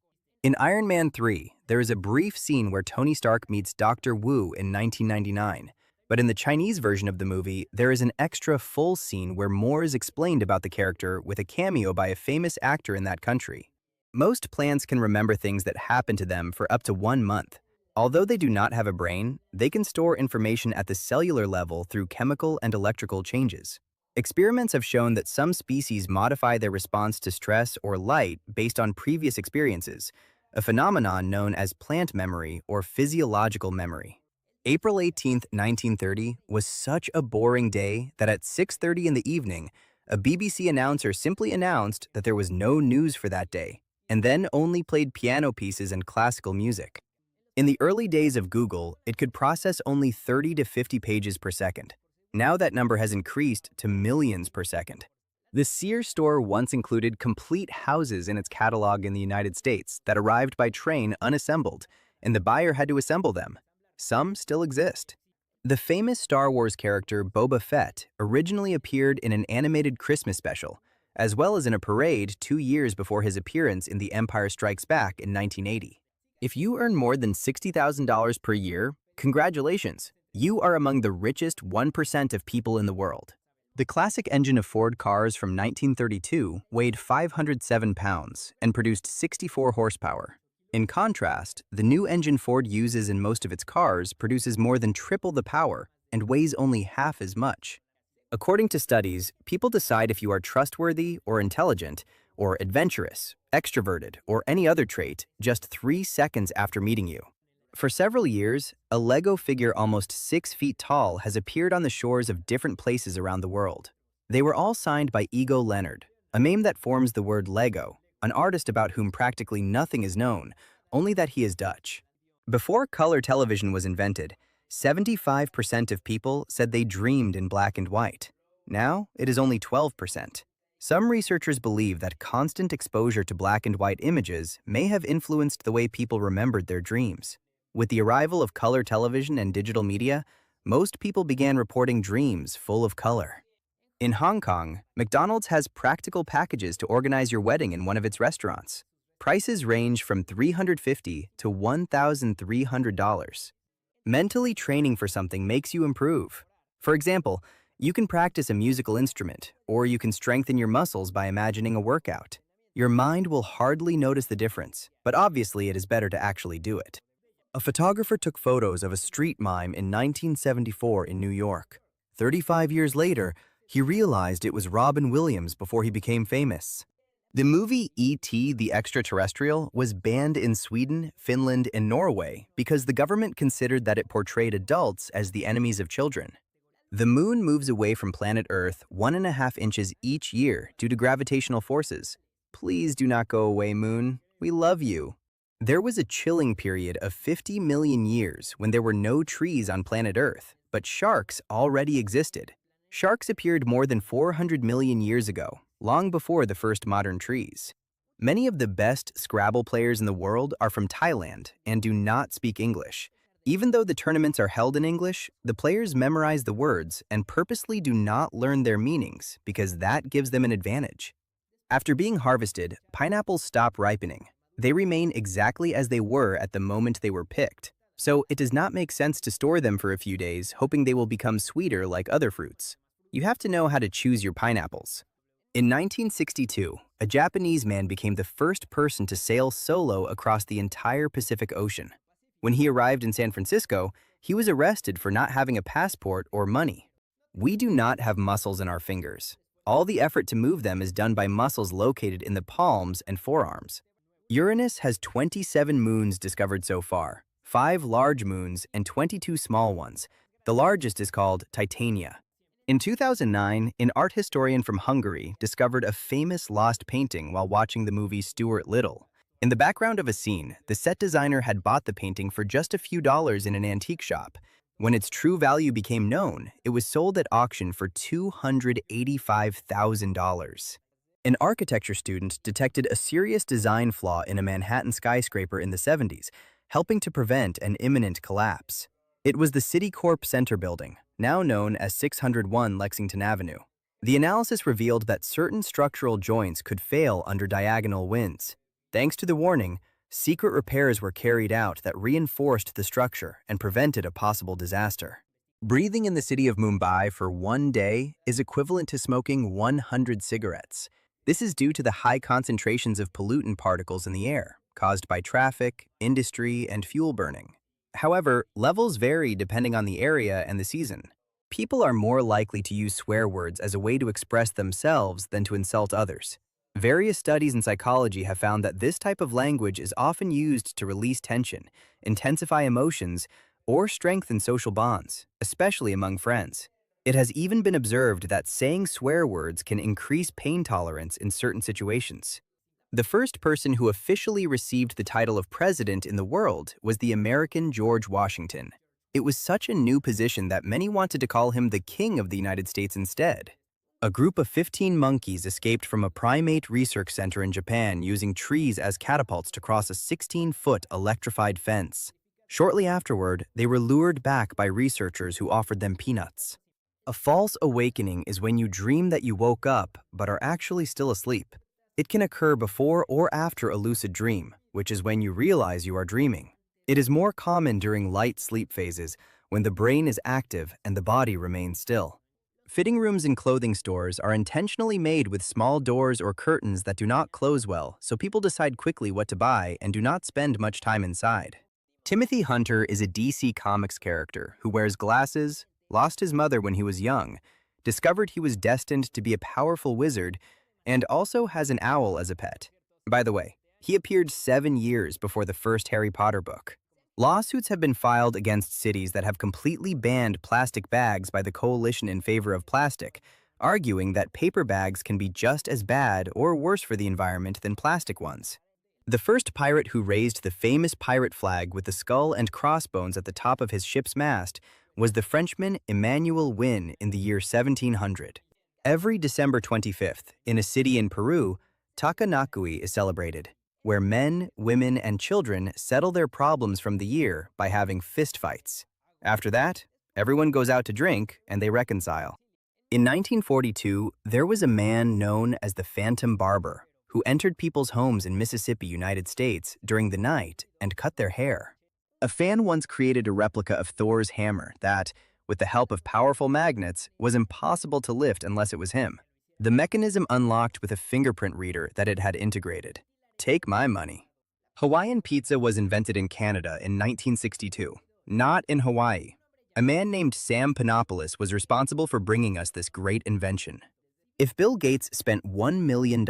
In Iron Man 3, there is a brief scene where Tony Stark meets Dr. Wu in 1999. But in the Chinese version of the movie, there is an extra full scene where more is explained about the character with a cameo by a famous actor in that country. Most plants can remember things that happen to them for up to 1 month. Although they do not have a brain, they can store information at the cellular level through chemical and electrical changes. Experiments have shown that some species modify their response to stress or light based on previous experiences, a phenomenon known as plant memory or physiological memory. April 18, 1930 was such a boring day that at 6:30 in the evening, a BBC announcer simply announced that there was no news for that day, and then only played piano pieces and classical music. In the early days of Google, it could process only 30 to 50 pages per second. Now that number has increased to millions per second. The Sears store once included complete houses in its catalog in the United States that arrived by train unassembled, and the buyer had to assemble them. Some still exist. The famous Star Wars character Boba Fett originally appeared in an animated Christmas special, as well as in a parade 2 years before his appearance in The Empire Strikes Back in 1980. If you earn more than $60,000 per year, congratulations! You are among the richest 1% of people in the world. The classic engine of Ford cars from 1932 weighed 507 pounds and produced 64 horsepower. In contrast, the new engine Ford uses in most of its cars produces more than triple the power and weighs only half as much. According to studies, people decide if you are trustworthy or intelligent, or adventurous, extroverted, or any other trait just 3 seconds after meeting you. For several years, a Lego figure almost 6 feet tall has appeared on the shores of different places around the world. They were all signed by Ego Leonard, a name that forms the word Lego, an artist about whom practically nothing is known, only that he is Dutch. Before color television was invented, 75% of people said they dreamed in black and white. Now, it is only 12%. Some researchers believe that constant exposure to black and white images may have influenced the way people remembered their dreams. With the arrival of color television and digital media, most people began reporting dreams full of color. In Hong Kong, McDonald's has practical packages to organize your wedding in one of its restaurants. Prices range from $350 to $1,300. Mentally training for something makes you improve. For example, you can practice a musical instrument, or you can strengthen your muscles by imagining a workout. Your mind will hardly notice the difference, but obviously it is better to actually do it. A photographer took photos of a street mime in 1974 in New York. 35 years later, he realized it was Robin Williams before he became famous. The movie E.T. the Extraterrestrial was banned in Sweden, Finland, and Norway because the government considered that it portrayed adults as the enemies of children. The moon moves away from planet Earth 1.5 inches each year due to gravitational forces. Please do not go away, moon. We love you. There was a chilling period of 50 million years when there were no trees on planet Earth, but sharks already existed. Sharks appeared more than 400 million years ago, long before the first modern trees. Many of the best Scrabble players in the world are from Thailand and do not speak English. Even though the tournaments are held in English, the players memorize the words and purposely do not learn their meanings because that gives them an advantage. After being harvested, pineapples stop ripening. They remain exactly as they were at the moment they were picked, so it does not make sense to store them for a few days hoping they will become sweeter like other fruits. You have to know how to choose your pineapples. In 1962, a Japanese man became the first person to sail solo across the entire Pacific Ocean. When he arrived in San Francisco, he was arrested for not having a passport or money. We do not have muscles in our fingers. All the effort to move them is done by muscles located in the palms and forearms. Uranus has 27 moons discovered so far, 5 large moons and 22 small ones. The largest is called Titania. In 2009, an art historian from Hungary discovered a famous lost painting while watching the movie Stuart Little. In the background of a scene, the set designer had bought the painting for just a few dollars in an antique shop. When its true value became known, it was sold at auction for $285,000. An architecture student detected a serious design flaw in a Manhattan skyscraper in the 70s, helping to prevent an imminent collapse. It was the Citicorp Center building, now known as 601 Lexington Avenue. The analysis revealed that certain structural joints could fail under diagonal winds. Thanks to the warning, secret repairs were carried out that reinforced the structure and prevented a possible disaster. Breathing in the city of Mumbai for one day is equivalent to smoking 100 cigarettes. This is due to the high concentrations of pollutant particles in the air, caused by traffic, industry, and fuel burning. However, levels vary depending on the area and the season. People are more likely to use swear words as a way to express themselves than to insult others. Various studies in psychology have found that this type of language is often used to release tension, intensify emotions, or strengthen social bonds, especially among friends. It has even been observed that saying swear words can increase pain tolerance in certain situations. The first person who officially received the title of president in the world was the American George Washington. It was such a new position that many wanted to call him the King of the United States instead. A group of 15 monkeys escaped from a primate research center in Japan using trees as catapults to cross a 16-foot electrified fence. Shortly afterward, they were lured back by researchers who offered them peanuts. A false awakening is when you dream that you woke up but are actually still asleep. It can occur before or after a lucid dream, which is when you realize you are dreaming. It is more common during light sleep phases, when the brain is active and the body remains still. Fitting rooms in clothing stores are intentionally made with small doors or curtains that do not close well, so people decide quickly what to buy and do not spend much time inside. Timothy Hunter is a DC Comics character who wears glasses, lost his mother when he was young, discovered he was destined to be a powerful wizard, and also has an owl as a pet. By the way, he appeared 7 years before the first Harry Potter book. Lawsuits have been filed against cities that have completely banned plastic bags by the Coalition in Favor of Plastic, arguing that paper bags can be just as bad or worse for the environment than plastic ones. The first pirate who raised the famous pirate flag with the skull and crossbones at the top of his ship's mast was the Frenchman Emmanuel Wynne in the year 1700. Every December 25th, in a city in Peru, Takanakui is celebrated, where men, women, and children settle their problems from the year by having fistfights. After that, everyone goes out to drink and they reconcile. In 1942, there was a man known as the Phantom Barber who entered people's homes in Mississippi, United States, during the night and cut their hair. A fan once created a replica of Thor's hammer that, with the help of powerful magnets, was impossible to lift unless it was him. The mechanism unlocked with a fingerprint reader that it had integrated. Take my money. Hawaiian pizza was invented in Canada in 1962, not in Hawaii. A man named Sam Panopoulos was responsible for bringing us this great invention. If Bill Gates spent $1 million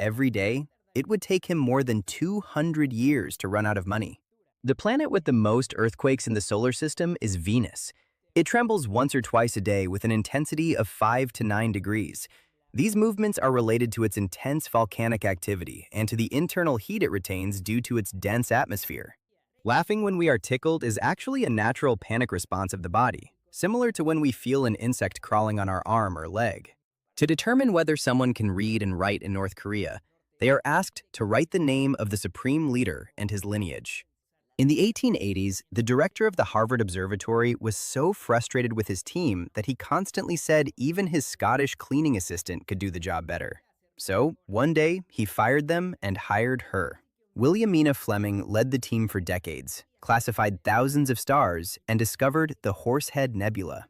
every day, it would take him more than 200 years to run out of money. The planet with the most earthquakes in the solar system is Venus. It trembles once or twice a day with an intensity of 5 to 9 degrees. These movements are related to its intense volcanic activity and to the internal heat it retains due to its dense atmosphere. Laughing when we are tickled is actually a natural panic response of the body, similar to when we feel an insect crawling on our arm or leg. To determine whether someone can read and write in North Korea, they are asked to write the name of the supreme leader and his lineage. In the 1880s, the director of the Harvard Observatory was so frustrated with his team that he constantly said even his Scottish cleaning assistant could do the job better. So, one day, he fired them and hired her. Williamina Fleming led the team for decades, classified thousands of stars, and discovered the Horsehead Nebula.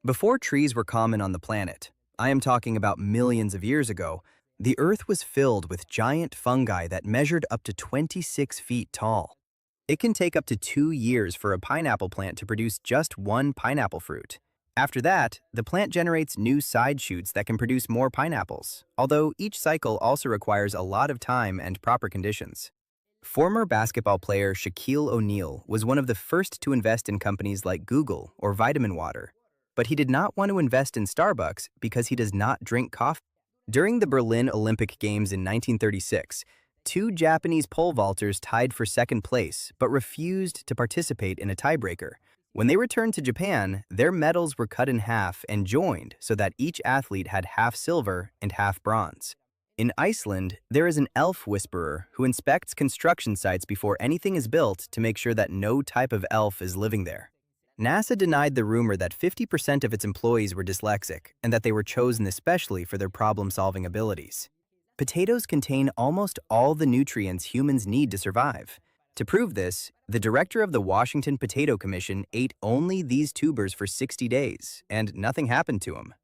Before trees were common on the planet, I am talking about millions of years ago, the Earth was filled with giant fungi that measured up to 26 feet tall. It can take up to 2 years for a pineapple plant to produce just one pineapple fruit. After that, the plant generates new side shoots that can produce more pineapples, although each cycle also requires a lot of time and proper conditions. Former basketball player Shaquille O'Neal was one of the first to invest in companies like Google or Vitamin Water, but he did not want to invest in Starbucks because he does not drink coffee. During the Berlin Olympic Games in 1936, 2 Japanese pole vaulters tied for second place but refused to participate in a tiebreaker. When they returned to Japan, their medals were cut in half and joined so that each athlete had half silver and half bronze. In Iceland, there is an elf whisperer who inspects construction sites before anything is built to make sure that no type of elf is living there. NASA denied the rumor that 50% of its employees were dyslexic and that they were chosen especially for their problem-solving abilities. Potatoes contain almost all the nutrients humans need to survive. To prove this, the director of the Washington Potato Commission ate only these tubers for 60 days, and nothing happened to him.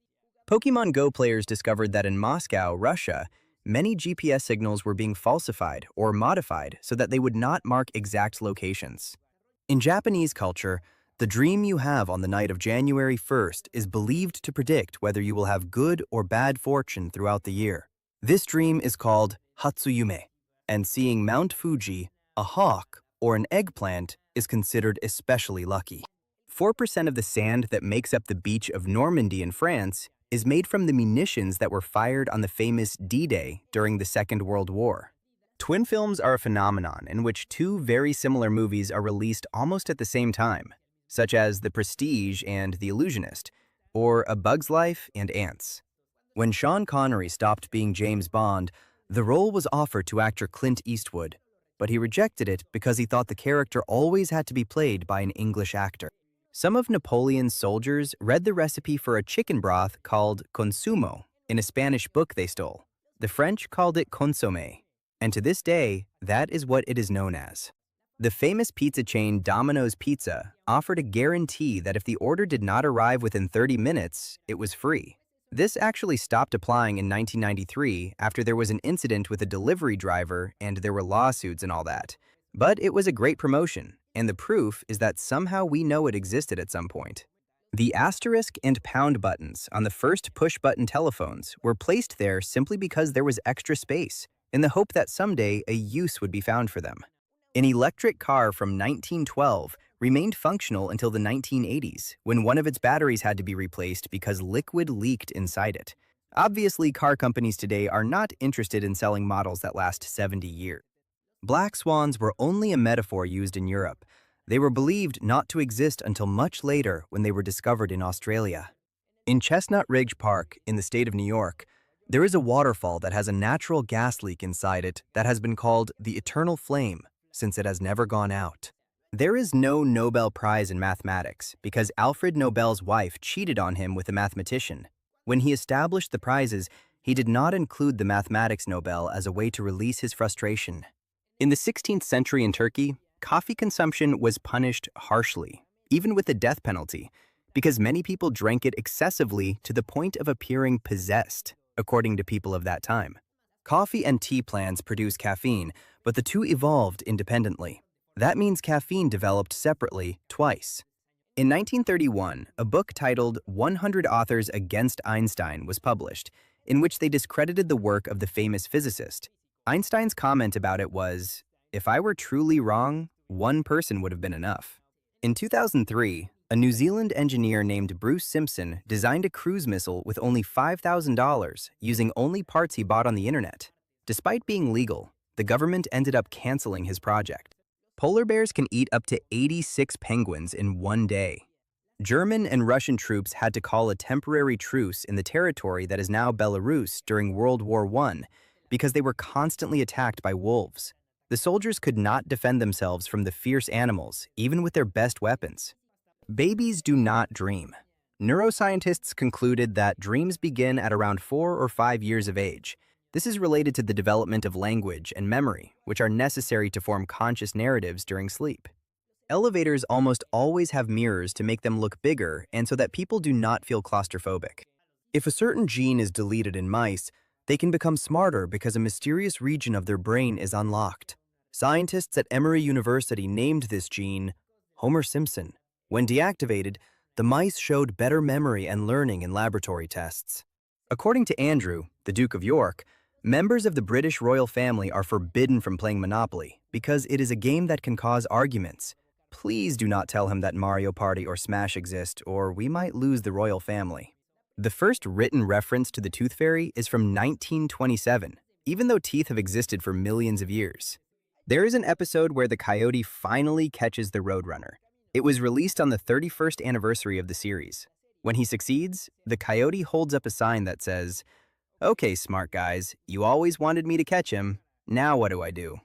Pokemon Go players discovered that in Moscow, Russia, many GPS signals were being falsified or modified so that they would not mark exact locations. In Japanese culture, the dream you have on the night of January 1st is believed to predict whether you will have good or bad fortune throughout the year. This dream is called Hatsuyume, and seeing Mount Fuji, a hawk, or an eggplant is considered especially lucky. 4% of the sand that makes up the beach of Normandy in France is made from the munitions that were fired on the famous D-Day during the Second World War. Twin films are a phenomenon in which 2 very similar movies are released almost at the same time, such as The Prestige and The Illusionist, or A Bug's Life and Ants. When Sean Connery stopped being James Bond, the role was offered to actor Clint Eastwood, but he rejected it because he thought the character always had to be played by an English actor. Some of Napoleon's soldiers read the recipe for a chicken broth called consumo in a Spanish book they stole. The French called it consommé, and to this day, that is what it is known as. The famous pizza chain Domino's Pizza offered a guarantee that if the order did not arrive within 30 minutes, it was free. This actually stopped applying in 1993 after there was an incident with a delivery driver and there were lawsuits and all that. But it was a great promotion, and the proof is that somehow we know it existed at some point. The asterisk and pound buttons on the first push-button telephones were placed there simply because there was extra space, in the hope that someday a use would be found for them. An electric car from 1912 remained functional until the 1980s, when one of its batteries had to be replaced because liquid leaked inside it. Obviously, car companies today are not interested in selling models that last 70 years. Black swans were only a metaphor used in Europe. They were believed not to exist until much later when they were discovered in Australia. In Chestnut Ridge Park, in the state of New York, there is a waterfall that has a natural gas leak inside it that has been called the Eternal Flame, since it has never gone out. There is no Nobel Prize in mathematics because Alfred Nobel's wife cheated on him with a mathematician. When he established the prizes, he did not include the mathematics Nobel as a way to release his frustration. In the 16th century in Turkey, coffee consumption was punished harshly, even with the death penalty, because many people drank it excessively to the point of appearing possessed, according to people of that time. Coffee and tea plants produce caffeine, but the two evolved independently. That means caffeine developed separately twice. In 1931, a book titled 100 Authors Against Einstein was published, in which they discredited the work of the famous physicist. Einstein's comment about it was, "If I were truly wrong, one person would have been enough." In 2003, a New Zealand engineer named Bruce Simpson designed a cruise missile with only $5,000 using only parts he bought on the internet. Despite being legal, the government ended up canceling his project. Polar bears can eat up to 86 penguins in one day. German and Russian troops had to call a temporary truce in the territory that is now Belarus during World War I because they were constantly attacked by wolves. The soldiers could not defend themselves from the fierce animals, even with their best weapons. Babies do not dream. Neuroscientists concluded that dreams begin at around 4 or 5 years of age. This is related to the development of language and memory, which are necessary to form conscious narratives during sleep. Elevators almost always have mirrors to make them look bigger and so that people do not feel claustrophobic. If a certain gene is deleted in mice, they can become smarter because a mysterious region of their brain is unlocked. Scientists at Emory University named this gene Homer Simpson. When deactivated, the mice showed better memory and learning in laboratory tests. According to Andrew, the Duke of York, members of the British royal family are forbidden from playing Monopoly because it is a game that can cause arguments. Please do not tell him that Mario Party or Smash exist, or we might lose the royal family. The first written reference to the tooth fairy is from 1927, even though teeth have existed for millions of years. There is an episode where the coyote finally catches the roadrunner. It was released on the 31st anniversary of the series. When he succeeds, the coyote holds up a sign that says, "Okay, smart guys, you always wanted me to catch him. Now what do I do?"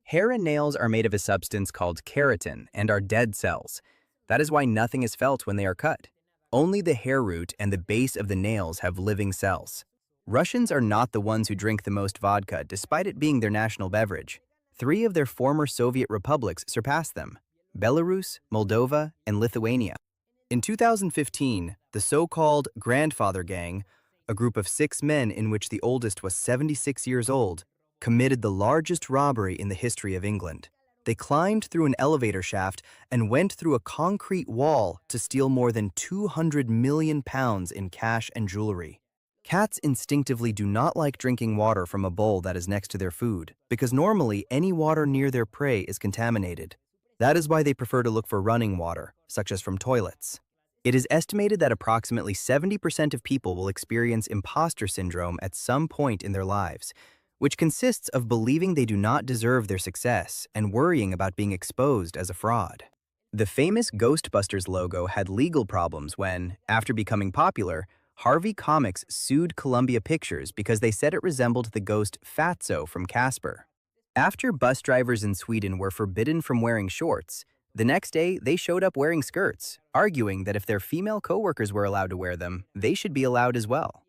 Hair and nails are made of a substance called keratin and are dead cells. That is why nothing is felt when they are cut. Only the hair root and the base of the nails have living cells. Russians are not the ones who drink the most vodka, despite it being their national beverage. 3 of their former Soviet republics surpassed them: Belarus, Moldova, and Lithuania. In 2015, the so-called Grandfather Gang, a group of 6 men in which the oldest was 76 years old, committed the largest robbery in the history of England. They climbed through an elevator shaft and went through a concrete wall to steal more than £200 million in cash and jewelry. Cats instinctively do not like drinking water from a bowl that is next to their food, because normally any water near their prey is contaminated. That is why they prefer to look for running water, such as from toilets. It is estimated that approximately 70% of people will experience imposter syndrome at some point in their lives, which consists of believing they do not deserve their success and worrying about being exposed as a fraud. The famous Ghostbusters logo had legal problems when, after becoming popular, Harvey Comics sued Columbia Pictures because they said it resembled the ghost Fatso from Casper. After bus drivers in Sweden were forbidden from wearing shorts, the next day they showed up wearing skirts, arguing that if their female coworkers were allowed to wear them, they should be allowed as well.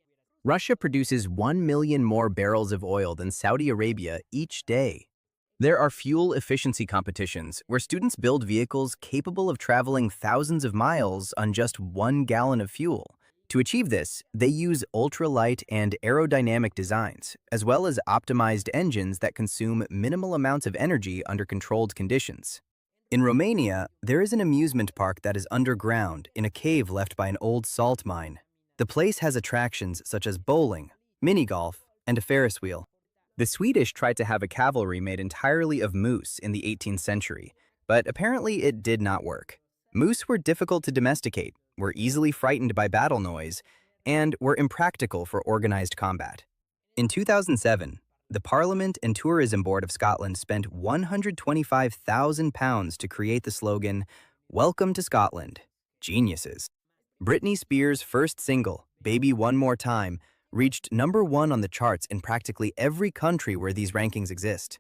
Russia produces 1 million more barrels of oil than Saudi Arabia each day. There are fuel efficiency competitions where students build vehicles capable of traveling thousands of miles on just 1 gallon of fuel. To achieve this, they use ultralight and aerodynamic designs, as well as optimized engines that consume minimal amounts of energy under controlled conditions. In Romania, there is an amusement park that is underground in a cave left by an old salt mine. The place has attractions such as bowling, mini-golf, and a Ferris wheel. The Swedish tried to have a cavalry made entirely of moose in the 18th century, but apparently it did not work. Moose were difficult to domesticate, were easily frightened by battle noise, and were impractical for organized combat. In 2007, the Parliament and Tourism Board of Scotland spent £125,000 to create the slogan, "Welcome to Scotland." Geniuses. Britney Spears' first single, "Baby One More Time," reached #1 on the charts in practically every country where these rankings exist.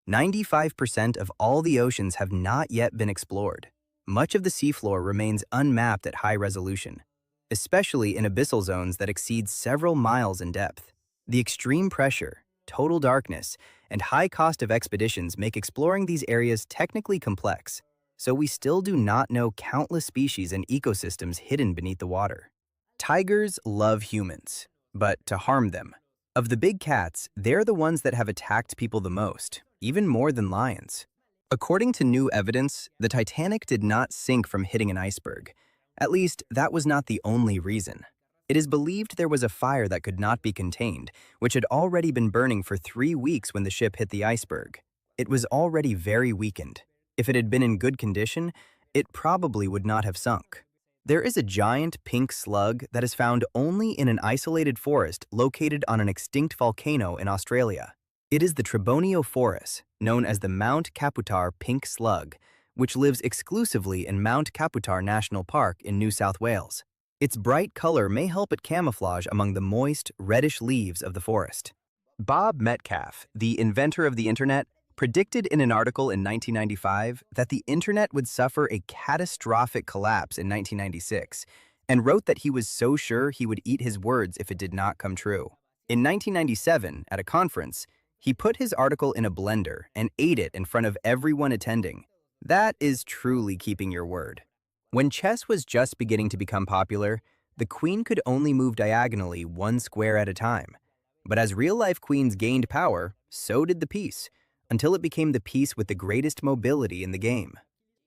95% of all the oceans have not yet been explored. Much of the seafloor remains unmapped at high resolution, especially in abyssal zones that exceed several miles in depth. The extreme pressure, total darkness, and high cost of expeditions make exploring these areas technically complex, so we still do not know countless species and ecosystems hidden beneath the water. Tigers love humans, but to harm them. Of the big cats, they're the ones that have attacked people the most, even more than lions. According to new evidence, the Titanic did not sink from hitting an iceberg. At least, that was not the only reason. It is believed there was a fire that could not be contained, which had already been burning for 3 weeks when the ship hit the iceberg. It was already very weakened. If it had been in good condition, it probably would not have sunk. There is a giant pink slug that is found only in an isolated forest located on an extinct volcano in Australia. It is the Treboniophorus, known as the Mount Kaputar pink slug, which lives exclusively in Mount Kaputar National Park in New South Wales. Its bright color may help it camouflage among the moist, reddish leaves of the forest. Bob Metcalfe, the inventor of the internet, predicted in an article in 1995 that the internet would suffer a catastrophic collapse in 1996, and wrote that he was so sure he would eat his words if it did not come true. In 1997, at a conference, he put his article in a blender and ate it in front of everyone attending. That is truly keeping your word. When chess was just beginning to become popular, the queen could only move diagonally 1 square at a time. But as real-life queens gained power, so did the piece, until it became the piece with the greatest mobility in the game.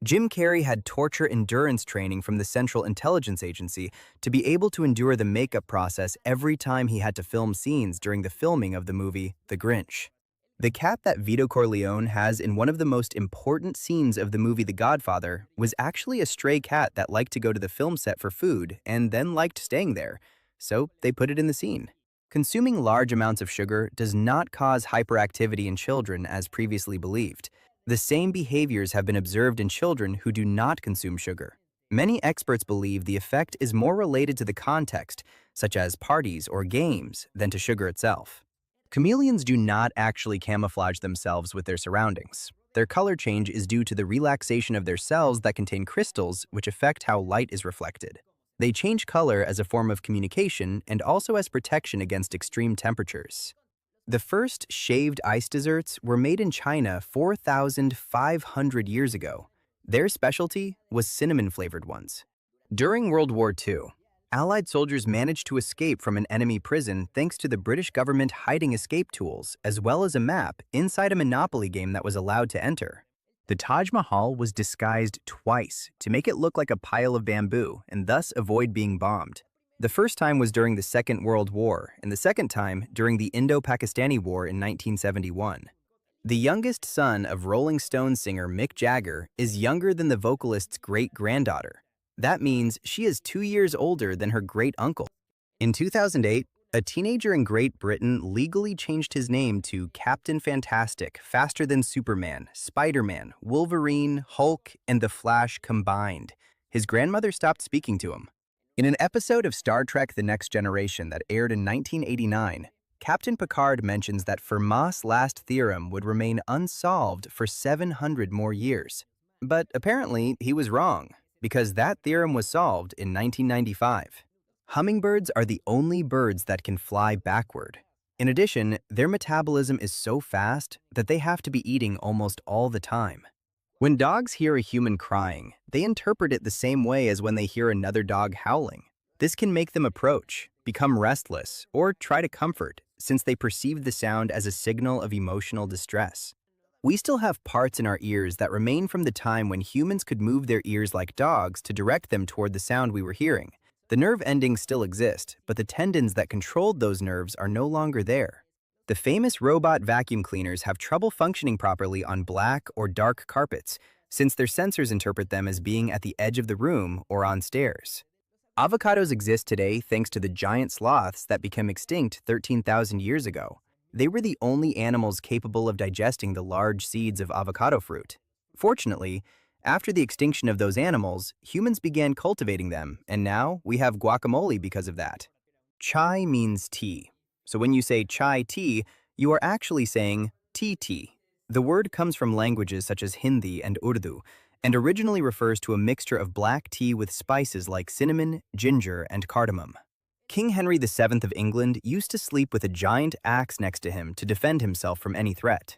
Jim Carrey had torture endurance training from the Central Intelligence Agency to be able to endure the makeup process every time he had to film scenes during the filming of the movie The Grinch. The cat that Vito Corleone has in one of the most important scenes of the movie The Godfather was actually a stray cat that liked to go to the film set for food and then liked staying there, so they put it in the scene. Consuming large amounts of sugar does not cause hyperactivity in children as previously believed. The same behaviors have been observed in children who do not consume sugar. Many experts believe the effect is more related to the context, such as parties or games, than to sugar itself. Chameleons do not actually camouflage themselves with their surroundings. Their color change is due to the relaxation of their cells that contain crystals which affect how light is reflected. They change color as a form of communication and also as protection against extreme temperatures. The first shaved ice desserts were made in China 4,500 years ago. Their specialty was cinnamon-flavored ones. During World War II, Allied soldiers managed to escape from an enemy prison thanks to the British government hiding escape tools, as well as a map inside a Monopoly game that was allowed to enter. The Taj Mahal was disguised twice to make it look like a pile of bamboo and thus avoid being bombed. The first time was during the Second World War, and the second time during the Indo-Pakistani War in 1971. The youngest son of Rolling Stones singer Mick Jagger is younger than the vocalist's great-granddaughter. That means she is 2 years older than her great-uncle. In 2008, a teenager in Great Britain legally changed his name to Captain Fantastic, faster than Superman, Spider-Man, Wolverine, Hulk, and The Flash combined. His grandmother stopped speaking to him. In an episode of Star Trek The Next Generation that aired in 1989, Captain Picard mentions that Fermat's last theorem would remain unsolved for 700 more years. But apparently, he was wrong, because that theorem was solved in 1995. Hummingbirds are the only birds that can fly backward. In addition, their metabolism is so fast that they have to be eating almost all the time. When dogs hear a human crying, they interpret it the same way as when they hear another dog howling. This can make them approach, become restless, or try to comfort, since they perceive the sound as a signal of emotional distress. We still have parts in our ears that remain from the time when humans could move their ears like dogs to direct them toward the sound we were hearing. The nerve endings still exist, but the tendons that controlled those nerves are no longer there. The famous robot vacuum cleaners have trouble functioning properly on black or dark carpets, since their sensors interpret them as being at the edge of the room or on stairs. Avocados exist today thanks to the giant sloths that became extinct 13,000 years ago. They were the only animals capable of digesting the large seeds of avocado fruit. Fortunately, after the extinction of those animals, humans began cultivating them, and now we have guacamole because of that. Chai means tea. So when you say chai tea, you are actually saying tea tea. The word comes from languages such as Hindi and Urdu, and originally refers to a mixture of black tea with spices like cinnamon, ginger, and cardamom. King Henry VII of England used to sleep with a giant axe next to him to defend himself from any threat.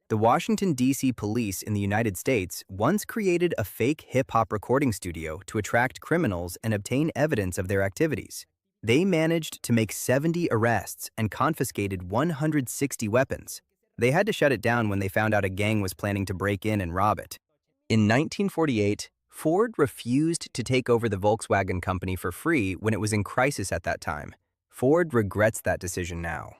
The Washington, D.C. police in the United States once created a fake hip-hop recording studio to attract criminals and obtain evidence of their activities. They managed to make 70 arrests and confiscated 160 weapons. They had to shut it down when they found out a gang was planning to break in and rob it. In 1948, Ford refused to take over the Volkswagen company for free when it was in crisis at that time. Ford regrets that decision now.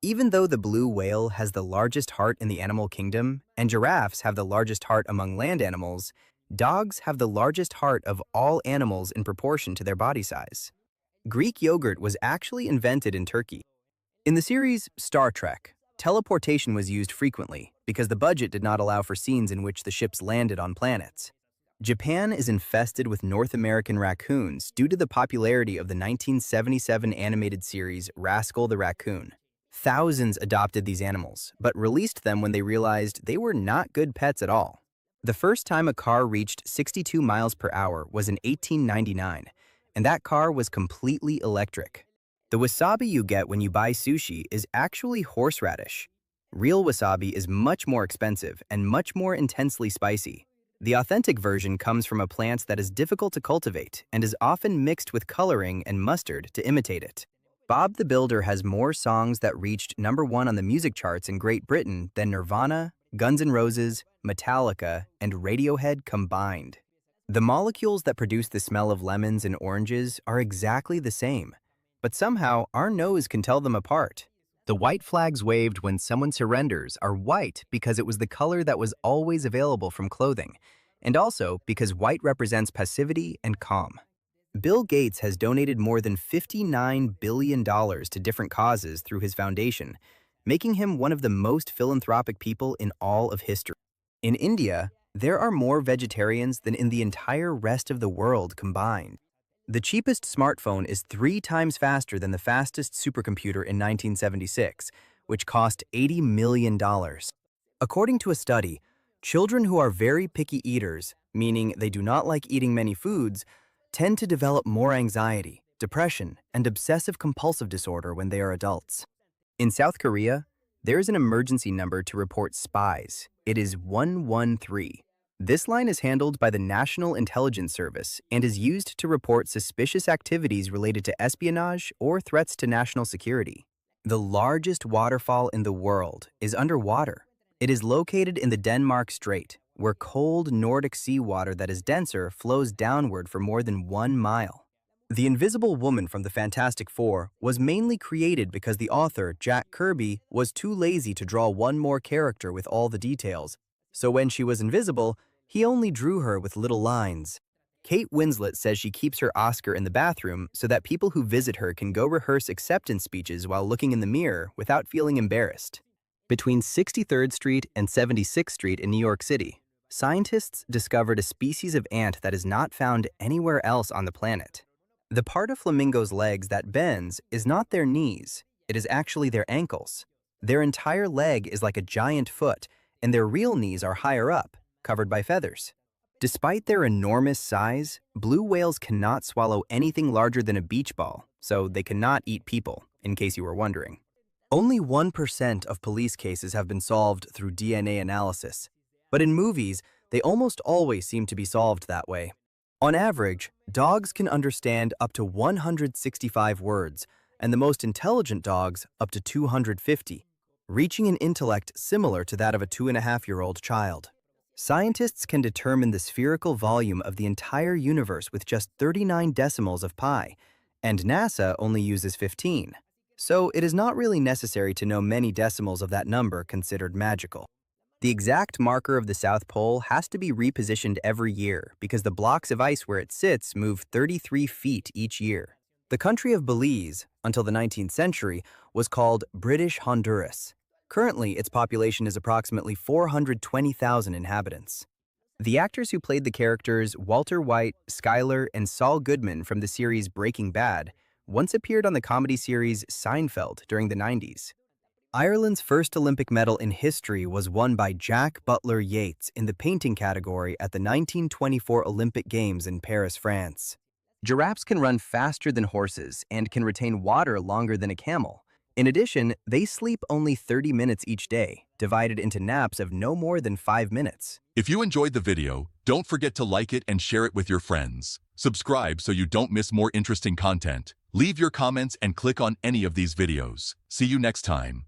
Even though the blue whale has the largest heart in the animal kingdom and giraffes have the largest heart among land animals, dogs have the largest heart of all animals in proportion to their body size. Greek yogurt was actually invented in Turkey. In the series Star Trek, teleportation was used frequently because the budget did not allow for scenes in which the ships landed on planets. Japan is infested with North American raccoons due to the popularity of the 1977 animated series Rascal the Raccoon. Thousands adopted these animals, but released them when they realized they were not good pets at all. The first time a car reached 62 miles per hour was in 1899, and that car was completely electric. The wasabi you get when you buy sushi is actually horseradish. Real wasabi is much more expensive and much more intensely spicy. The authentic version comes from a plant that is difficult to cultivate and is often mixed with coloring and mustard to imitate it. Bob the Builder has more songs that reached #1 on the music charts in Great Britain than Nirvana, Guns N' Roses, Metallica, and Radiohead combined. The molecules that produce the smell of lemons and oranges are exactly the same, but somehow our nose can tell them apart. The white flags waved when someone surrenders are white because it was the color that was always available from clothing, and also because white represents passivity and calm. Bill Gates has donated more than $59 billion to different causes through his foundation, making him one of the most philanthropic people in all of history. In India, there are more vegetarians than in the entire rest of the world combined. The cheapest smartphone is 3 times faster than the fastest supercomputer in 1976, which cost $80 million. According to a study, children who are very picky eaters, meaning they do not like eating many foods, tend to develop more anxiety, depression, and obsessive-compulsive disorder when they are adults. In South Korea, there is an emergency number to report spies. It is 113. This line is handled by the National Intelligence Service and is used to report suspicious activities related to espionage or threats to national security. The largest waterfall in the world is underwater. It is located in the Denmark Strait, where cold Nordic seawater that is denser flows downward for more than 1 mile. The Invisible Woman from the Fantastic Four was mainly created because the author, Jack Kirby, was too lazy to draw one more character with all the details, so when she was invisible, he only drew her with little lines. Kate Winslet says she keeps her Oscar in the bathroom so that people who visit her can go rehearse acceptance speeches while looking in the mirror without feeling embarrassed. Between 63rd Street and 76th Street in New York City, scientists discovered a species of ant that is not found anywhere else on the planet. The part of flamingo's legs that bends is not their knees, it is actually their ankles. Their entire leg is like a giant foot, and their real knees are higher up, covered by feathers. Despite their enormous size, blue whales cannot swallow anything larger than a beach ball, so they cannot eat people, in case you were wondering. Only 1% of police cases have been solved through DNA analysis, but in movies, they almost always seem to be solved that way. On average, dogs can understand up to 165 words, and the most intelligent dogs up to 250, reaching an intellect similar to that of a 2.5-year-old child. Scientists can determine the spherical volume of the entire universe with just 39 decimals of pi, and NASA only uses 15. So it is not really necessary to know many decimals of that number considered magical. The exact marker of the South Pole has to be repositioned every year because the blocks of ice where it sits move 33 feet each year. The country of Belize, until the 19th century, was called British Honduras. Currently, its population is approximately 420,000 inhabitants. The actors who played the characters Walter White, Skyler, and Saul Goodman from the series Breaking Bad once appeared on the comedy series Seinfeld during the 90s. Ireland's first Olympic medal in history was won by Jack Butler Yeats in the painting category at the 1924 Olympic Games in Paris, France. Giraffes can run faster than horses and can retain water longer than a camel. In addition, they sleep only 30 minutes each day, divided into naps of no more than 5 minutes. If you enjoyed the video, don't forget to like it and share it with your friends. Subscribe so you don't miss more interesting content. Leave your comments and click on any of these videos. See you next time.